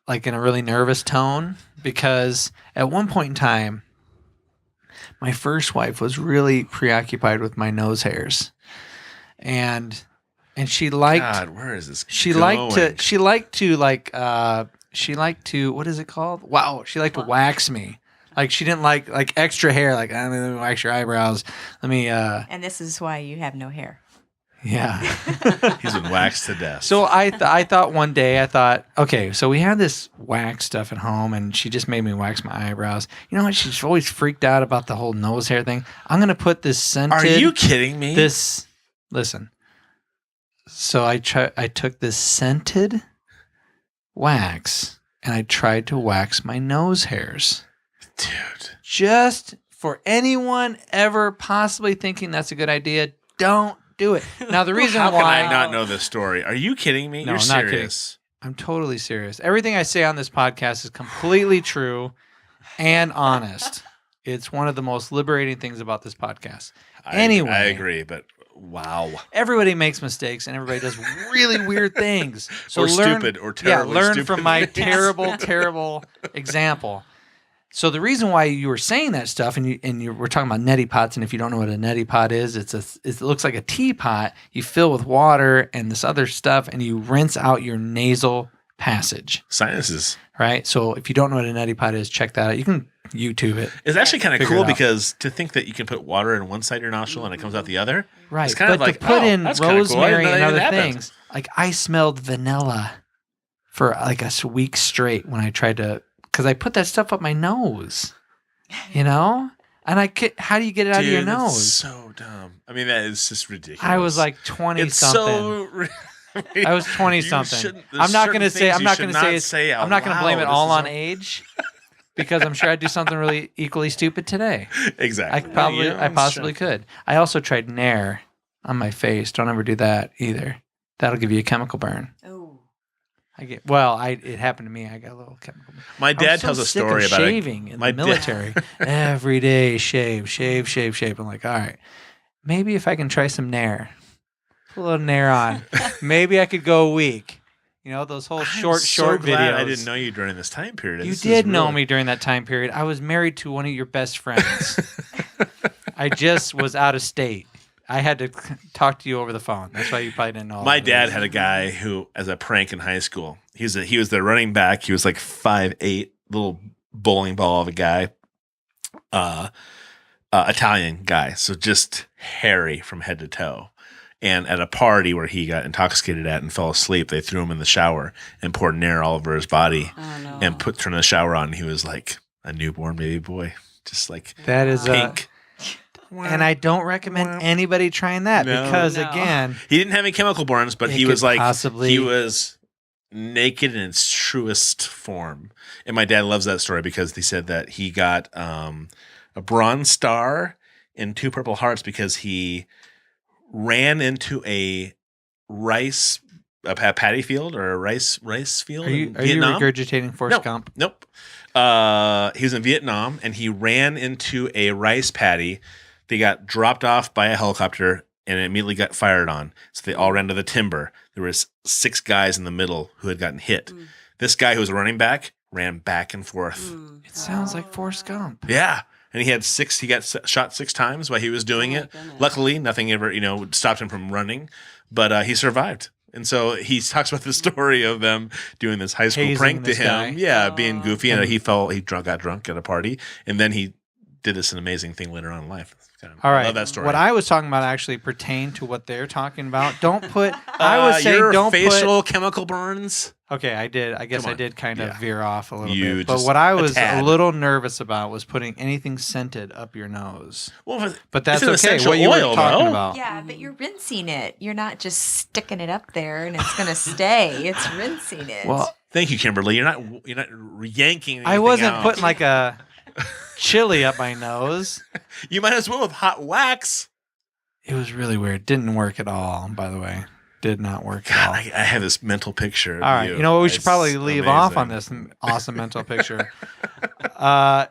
like in a really nervous tone because at one point in time, my first wife was really preoccupied with my nose hairs, and she liked God, where is this? she going? liked to what is it called? Wow, she liked to wax me. Like she didn't like extra hair. Like let me wax your eyebrows. Let me And this is why you have no hair. yeah. He's been waxed to death. So I thought one day, okay, so we had this wax stuff at home, and she just made me wax my eyebrows. You know what? She's always freaked out about the whole nose hair thing. I'm gonna put this scented. Are you kidding me? Listen. So I took this scented wax, and I tried to wax my nose hairs. Dude. Just for anyone ever possibly thinking that's a good idea, don't do it. Now the reason How why can I not know this story? Are you kidding me? No, You're I'm not kidding. serious. I'm totally serious. Everything I say on this podcast is completely true and honest. It's one of the most liberating things about this podcast. Anyway. I agree, but wow. Everybody makes mistakes and everybody does really weird things. So Or learn, stupid or terribly learn stupid from my things. terrible, terrible example. So the reason why you were saying that stuff, and we're talking about neti pots, and if you don't know what a neti pot is, it looks like a teapot. You fill with water and this other stuff, and you rinse out your nasal passage. Sinuses. Right. So if you don't know what a neti pot is, check that out. You can YouTube it. It's actually kind of Figure cool it out. because to think that you can put water in one side of your nostril and it comes out the other. Right. It's kind but of like, to put oh, in that's kinda cool. I didn't rosemary know that and even other happened. things, like I smelled vanilla for like a week straight when I tried to, because I put that stuff up my nose. And how do you get it out of your Dude, that's nose? so dumb. I mean, that is just ridiculous. I was like 20 it's something. I was 20 something. I'm not going to say I'm not going to say I'm not going to blame it all on age because I'm sure I'd do something really equally stupid today. Exactly. I possibly could. I also tried Nair on my face. Don't ever do that either. That'll give you a chemical burn. Oh. It happened to me. I got a little chemical burn. My I was dad so tells a sick story of about shaving in the military. Every day, shave. I'm like, all right, maybe if I can try some Nair, put a little Nair on, maybe I could go a week. Those whole short glad videos. I didn't know you during this time period. You This did is know really- me during that time period. I was married to one of your best friends. I just was out of state. I had to talk to you over the phone. That's why you probably didn't know. all My of dad this. had a guy who, as a prank in high school, he was the running back. He was like 5'8", little bowling ball of a guy, Italian guy. So just hairy from head to toe. And at a party where he got intoxicated at and fell asleep, they threw him in the shower and poured Nair all over his body and turned the shower on. And he was like a newborn baby boy, just like That is pink. and I don't recommend anybody trying that No. because No. again, He didn't have any chemical burns, but It he was could like possibly- he was naked in its truest form. And my dad loves that story because he said that he got a bronze star and 2 Purple Hearts because he ran into a paddy field or a rice field are you in Vietnam. regurgitating Forrest Gump? Nope. He was in Vietnam and he ran into a rice paddy. They got dropped off by a helicopter and it immediately got fired on. So they all ran to the timber. There was 6 guys in the middle who had gotten hit. This guy who was running back ran back and forth. It sounds like Forrest Gump. Yeah. And he got shot 6 times while he was doing it. Luckily, nothing ever, stopped him from running, but he survived. And so he talks about the story of them doing this high school Hazing prank to this him. guy. Yeah, being goofy. And he got drunk at a party. And then he did this an amazing thing later on in life. All right. I love that story. What I was talking about actually pertained to what they're talking about. Don't put. I would say your don't facial chemical burns. Okay, I did. I guess Come I on. did kind of Yeah. veer off a little You bit. But just what I a was a tad. little nervous about was putting anything scented up your nose. Well, But that's it's an okay. essential What you oil, were talking though. about. Yeah, but you're rinsing it. You're not just sticking it up there and it's going to stay. It's rinsing it. Well, Thank you, Kimberly. You're not yanking. I anything wasn't out. putting like a chili up my nose. You might as well with hot wax. It was really weird. Didn't work at all, by the way. Did not work at God, all. I have this mental picture. Of All right. You know what? We should It's probably leave off on amazing. this awesome mental picture.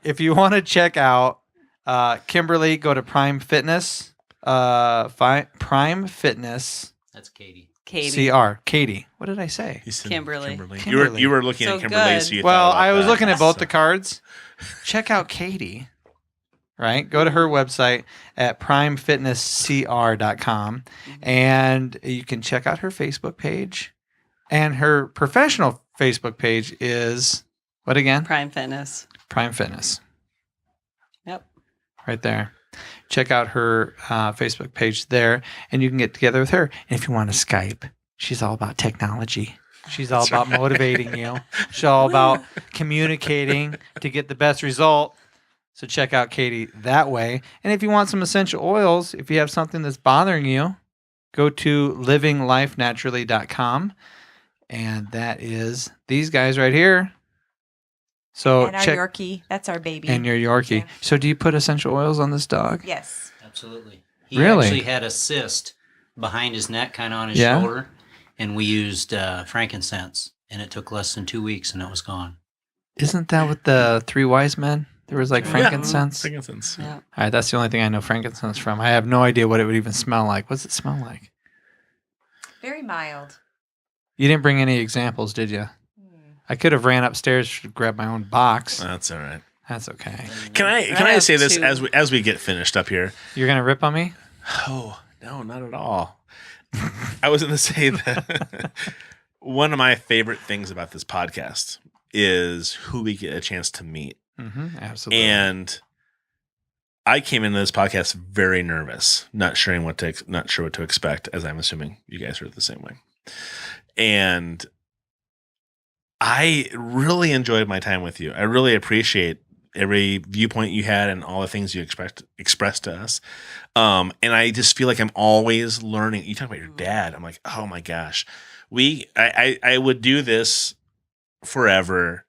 If you want to check out Kimberly, go to Prime Fitness. Prime Fitness That's Katie. Katie. CR. Katie. What did I say? He said Kimberly. Kimberly. You were looking So at Kimberly. good. So you Well, thought about I was that. looking at both So- the cards. Check out Katie. Right? Go to her website at primefitnesscr.com and you can check out her Facebook page. And her professional Facebook page is what again? Prime Fitness. Prime Fitness. Yep. Right there. Check out her Facebook page there and you can get together with her. And if you want to Skype, she's all about technology. She's all about motivating you. She's all about communicating to get the best result. So check out Katie that way. And if you want some essential oils, if you have something that's bothering you, go to livinglifenaturally.com. And that is these guys right here. So and our check Yorkie. That's our baby. and your Yorkie. Yeah. So do you put essential oils on this dog? Yes. Absolutely. He Really? actually had a cyst behind his neck, kind of on his Yeah? shoulder, and we used frankincense, and it took less than 2 weeks, and it was gone. Isn't that what the 3 wise men? There was like Yeah. frankincense. Frankincense. Yeah. All right, that's the only thing I know frankincense from. I have no idea what it would even smell like. What's it smell like? Very mild. You didn't bring any examples, did you? I could have ran upstairs to grab my own box. That's all right. That's okay. Can I have say this two. as we get finished up here? You're gonna rip on me? Oh, no, not at all. I was going to say that one of my favorite things about this podcast is who we get a chance to meet. Absolutely. And I came into this podcast very nervous, not sure what to expect, as I'm assuming you guys are the same way. And I really enjoyed my time with you. I really appreciate every viewpoint you had and all the things you expressed to us. And I just feel like I'm always learning. You talk about your dad. I'm like, oh my gosh, I would do this forever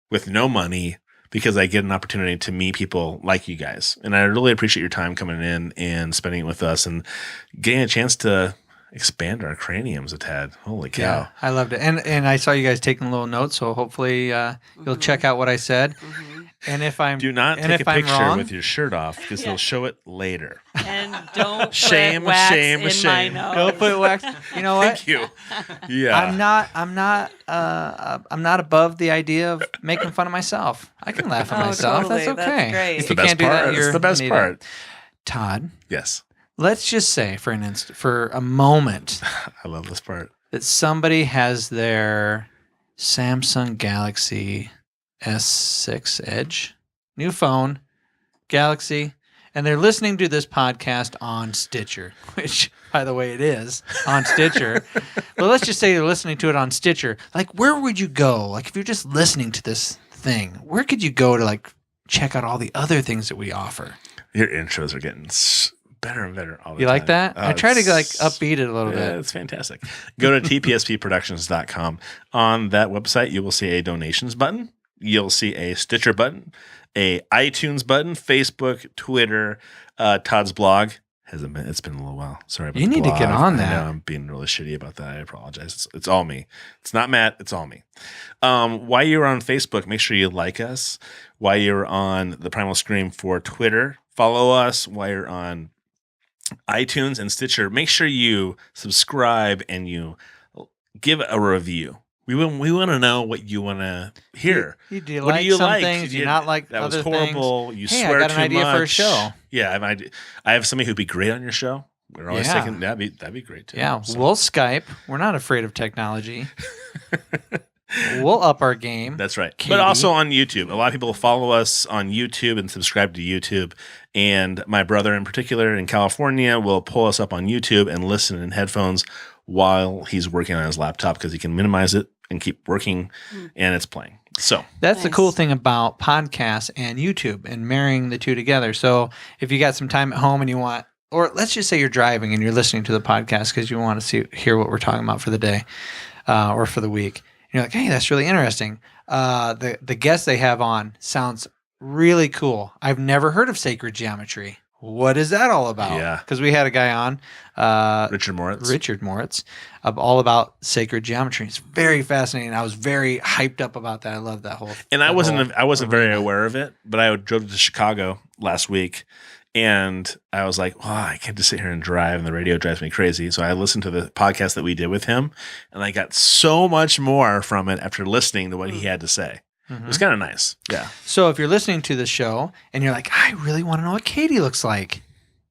with no money because I get an opportunity to meet people like you guys. And I really appreciate your time coming in and spending it with us and getting a chance to expand our craniums a tad. Holy cow. Yeah, I loved it. And I saw you guys taking little notes, so hopefully you'll check out what I said. And if I'm Do not and take if a I'm picture wrong, with your shirt off because they'll show it later. And don't Shame, put wax shame, in shame. my nose. don't put wax. You know what? Thank you. Yeah. I'm not above the idea of making fun of myself. I can laugh at Oh, myself. totally. That's That's okay. great. It's If the you best can't do that, part. you're It's the best an part. idiot. Todd, Yes. let's just say for a moment I love this part. that somebody has their Samsung Galaxy S6 Edge, new phone, Galaxy, and they're listening to this podcast on Stitcher, which, by the way, it is on Stitcher. But let's just say you're listening to it on Stitcher. Like, where would you go? Like, if you're just listening to this thing, where could you go to, like, check out all the other things that we offer? Your intros are getting better and better all the You time. like that? I try to, like, upbeat it a little Yeah, bit. it's fantastic. Go to tpspproductions.com. On that website, you will see a donations button. You'll see a Stitcher button, a iTunes button, Facebook, Twitter, Todd's blog. It's been a little while. Sorry about You the need to blog. get on I that. know I'm being really shitty about that. I apologize. It's all me. It's not Matt. It's all me. While you're on Facebook, make sure you like us. While you're on the Primal Scream for Twitter, follow us. While you're on iTunes and Stitcher, make sure you subscribe and you give a review. We want to know what you want to hear. Do you What like do you some like? things? Do you Yeah, not like that was other horrible. things? You Hey, swear I got too an idea much. for a show. Yeah, I have somebody who'd be great on your show. We're always Yeah. thinking that'd be great too. Yeah, So, we'll Skype. We're not afraid of technology. We'll up our game. that's right. Katie. But also on YouTube. A lot of people follow us on YouTube and subscribe to YouTube. And my brother in particular in California will pull us up on YouTube and listen in headphones while he's working on his laptop because he can minimize it and keep working and it's playing. So That's the Nice. cool thing about podcasts and YouTube and marrying the two together. So if you got some time at home and you want, or let's just say you're driving and you're listening to the podcast because you want to hear what we're talking about for the day or for the week. And you're like, hey, that's really interesting. The guest they have on sounds really cool. I've never heard of sacred geometry. What is that all about? Yeah. Because we had a guy on, Richard Moritz. all about sacred geometry. It's very fascinating. I was very hyped up about that. I love that whole. And I that wasn't whole very arena. aware of it, but I drove to Chicago last week and I was like, wow, I can't just sit here and drive and the radio drives me crazy. So I listened to the podcast that we did with him and I got so much more from it after listening to what he had to say. It was kind of nice. Yeah. So if you're listening to the show and you're like, I really want to know what Katie looks like,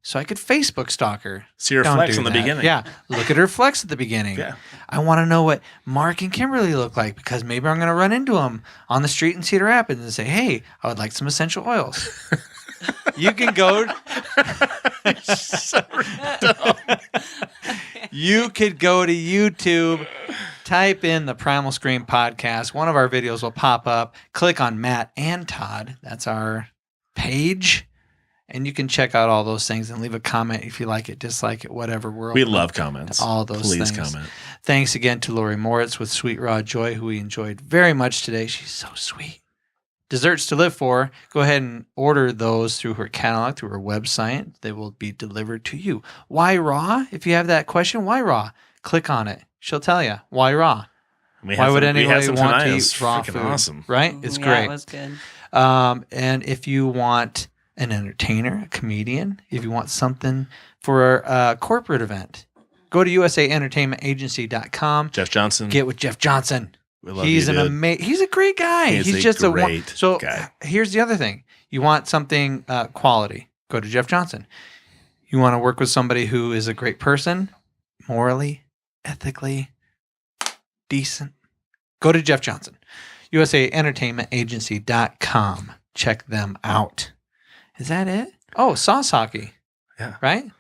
so I could Facebook stalk her. See her Don't flex do in the that. beginning. Yeah, look at her flex at the beginning. Yeah. I want to know what Mark and Kimberly look like because maybe I'm going to run into them on the street in Cedar Rapids and say, hey, I would like some essential oils. You can go. You could go to YouTube, type in the Primal Scream podcast. One of our videos will pop up. Click on Matt and Todd. That's our page. And you can check out all those things and leave a comment if you like it, dislike it, whatever. We love comments. all those Please things. comment. Thanks again to Lori Moritz with Sweet Raw Joy, who we enjoyed very much today. She's so sweet. Desserts to live for. Go ahead and order those through her catalog, through her website. They will be delivered to you. Why raw? If you have that question, why raw? Click on it. She'll tell you. Why raw? Why would anybody want to eat raw food? Awesome. Right? It's Yeah, great. it was good. And if you want an entertainer, a comedian, if you want something for a corporate event, go to usaentertainmentagency.com. Jeff Johnson. Get with Jeff Johnson. We love He's you, an dude. he's a great guy. He's a just great so guy. here's the other thing. You want something quality, go to Jeff Johnson. You want to work with somebody who is a great person, morally, ethically decent, go to Jeff Johnson. USAEntertainmentAgency.com. Check them out. Is that it? Oh, sauce hockey. Yeah. Right?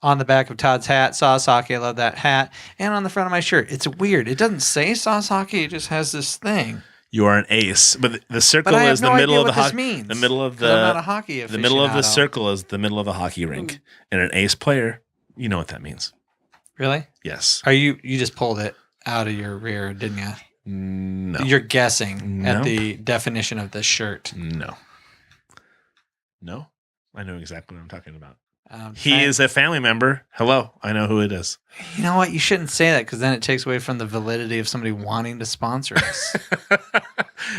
On the back of Todd's hat, sauce hockey. I love that hat. And on the front of my shirt. It's weird. It doesn't say sauce hockey. It just has this thing. You are an ace, but the circle But I have is no the middle idea of the what this hockey. means. The middle of 'Cause I'm not a hockey the middle of the aficionado. circle is the middle of the hockey rink, and an ace player. You know what that means? Really? Yes. Are you just pulled it out of your rear, didn't you? No. You're guessing at Nope. the definition of the shirt. No. No. I know exactly what I'm talking about. He He is a family member. Hello. I know who it is. You know what? You shouldn't say that because then it takes away from the validity of somebody wanting to sponsor us.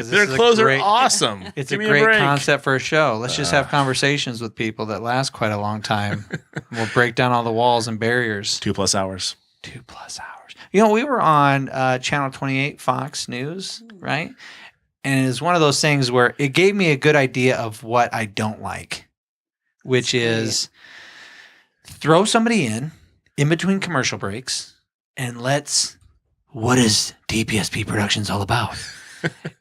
Their is a clothes great- are awesome. It's Give a me great break. concept for a show. Let's just have conversations with people that last quite a long time. We'll break down all the walls and barriers. 2+ hours. 2+ hours. You know, we were on Channel 28 Fox News, right? And it's one of those things where it gave me a good idea of what I don't like, which is throw somebody in between commercial breaks and what is DPSP Productions all about?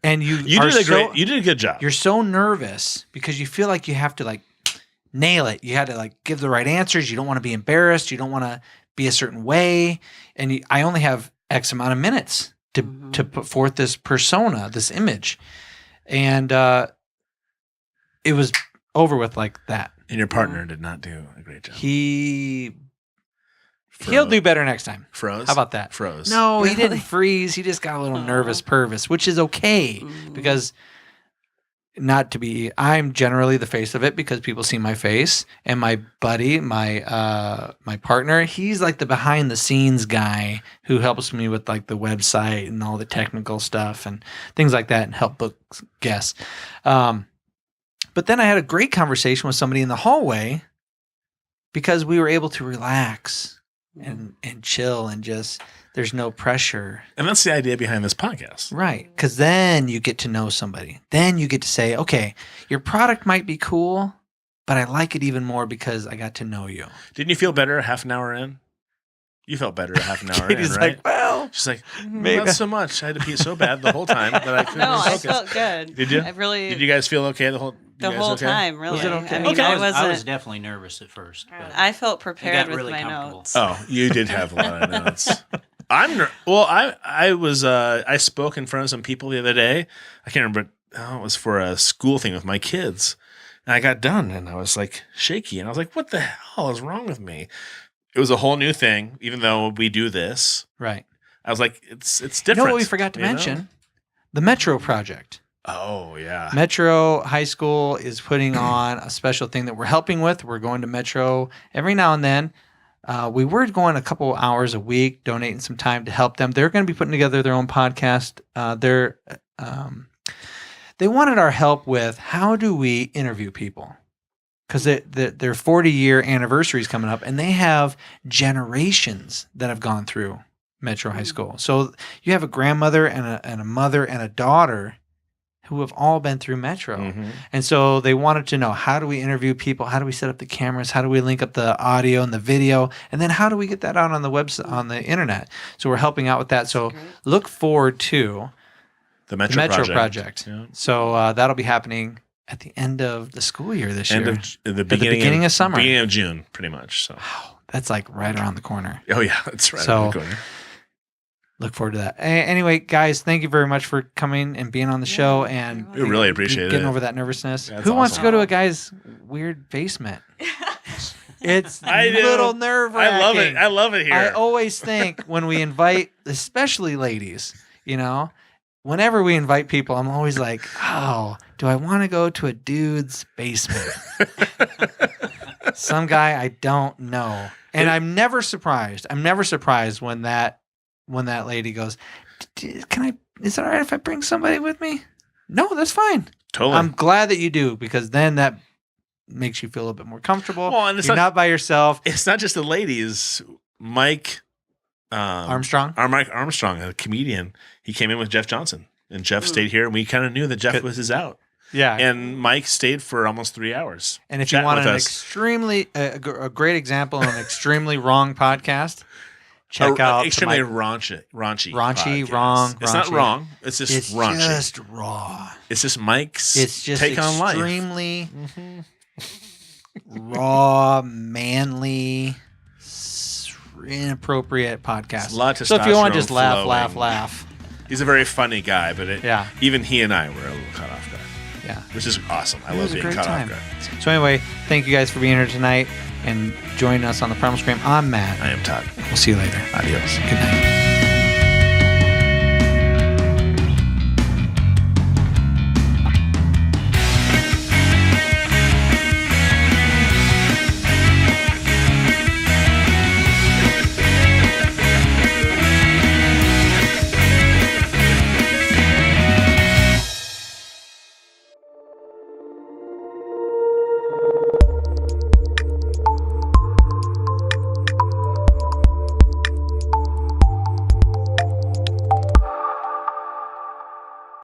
And you did a good job. You're so nervous because you feel like you have to like nail it. You had to like give the right answers. You don't want to be embarrassed. You don't want to be a certain way. And I only have X amount of minutes to put forth this persona, this image. And it was over with like that. And your partner did not do a great job. He'll do better next time. Froze? How about that? Froze. No, he didn't freeze. He just got a little nervous pervis, which is okay because I'm generally the face of it because people see my face, and my buddy, my partner, he's like the behind the scenes guy who helps me with like the website and all the technical stuff and things like that and help book guests. But then I had a great conversation with somebody in the hallway because we were able to relax and chill and just there's no pressure. And that's the idea behind this podcast. Right. Because then you get to know somebody. Then you get to say, okay, your product might be cool, but I like it even more because I got to know you. Didn't you feel better a half an hour in? You felt better a half an hour in, Katie's right? like, well, She's like, maybe. not so much. I had to pee so bad the whole time that I couldn't No, I focus. felt good. Did you? I really Did you guys feel okay the whole okay? time, really. Was it okay? I mean, Okay. I I was wasn't. definitely nervous at first. But I felt I prepared got with really my comfortable. notes. Oh, you did have a lot of notes. I spoke in front of some people the other day. I can't remember. It was for a school thing with my kids. And I got done and I was like shaky. And I was like, what the hell is wrong with me? It was a whole new thing, even though we do this. right. I was like, it's You different. know what we forgot to you know? mention? The Metro Project. Oh, yeah. Metro High School is putting on a special thing that we're helping with. We're going to Metro every now and then. We were going a couple hours a week, donating some time to help them. They're going to be putting together their own podcast. They wanted our help with how do we interview people? Because their 40-year anniversary is coming up, and they have generations that have gone through Metro High School. So you have a grandmother and a mother and a daughter who have all been through Metro. Mhm. And so they wanted to know, how do we interview people? How do we set up the cameras? How do we link up the audio and the video? And then how do we get that out on the website, on the internet? So we're helping out with that. So look forward to The the Metro, Metro Project. Project. Yeah. So that'll be happening at the end of the school year this End year. of the beginning of summer. Beginning of June, pretty much. So. Wow, that's like right around the corner. Oh, yeah. That's right. So- around the corner. Look forward to that. Anyway, guys, thank you very much for coming and being on the show and We really appreciate getting it. over that nervousness. That's Who wants to awesome. go to a guy's weird basement? It's I a do. little nerve-wracking. I love it. I love it here. I always think when we invite, especially ladies, whenever we invite people, I'm always like, oh, do I want to go to a dude's basement? Some guy I don't know. And I'm never surprised. I'm never surprised when that lady goes, is it all right if I bring somebody with me? No, that's fine. Totally. I'm glad that you do, because then that makes you feel a little bit more comfortable. Well, and it's You're not by yourself. It's not just the ladies. Mike Armstrong? Mike Armstrong, a comedian. He came in with Jeff Johnson, and Jeff stayed here, and we kind of knew that Jeff was his out. Yeah. And Mike stayed for almost 3 hours. And if you chatting want with an us. extremely a great example of an extremely wrong podcast, check A- out extremely the raunchy podcast. wrong. It's not raunchy. wrong. It's just It's raunchy. just raw. It's just Mike's It's just take on life. extremely raw, manly, inappropriate podcast. It's a lot of So if you want to just testosterone laugh, flowing. laugh. He's a very funny guy, but Yeah. even he and I were a little caught off guard, Yeah. which is awesome. I It love was a being great caught time. off guard. So anyway, thank you guys for being here tonight and joining us on the Primal Scream. I'm Matt. I am Todd. We'll see you later. Adios. Good night.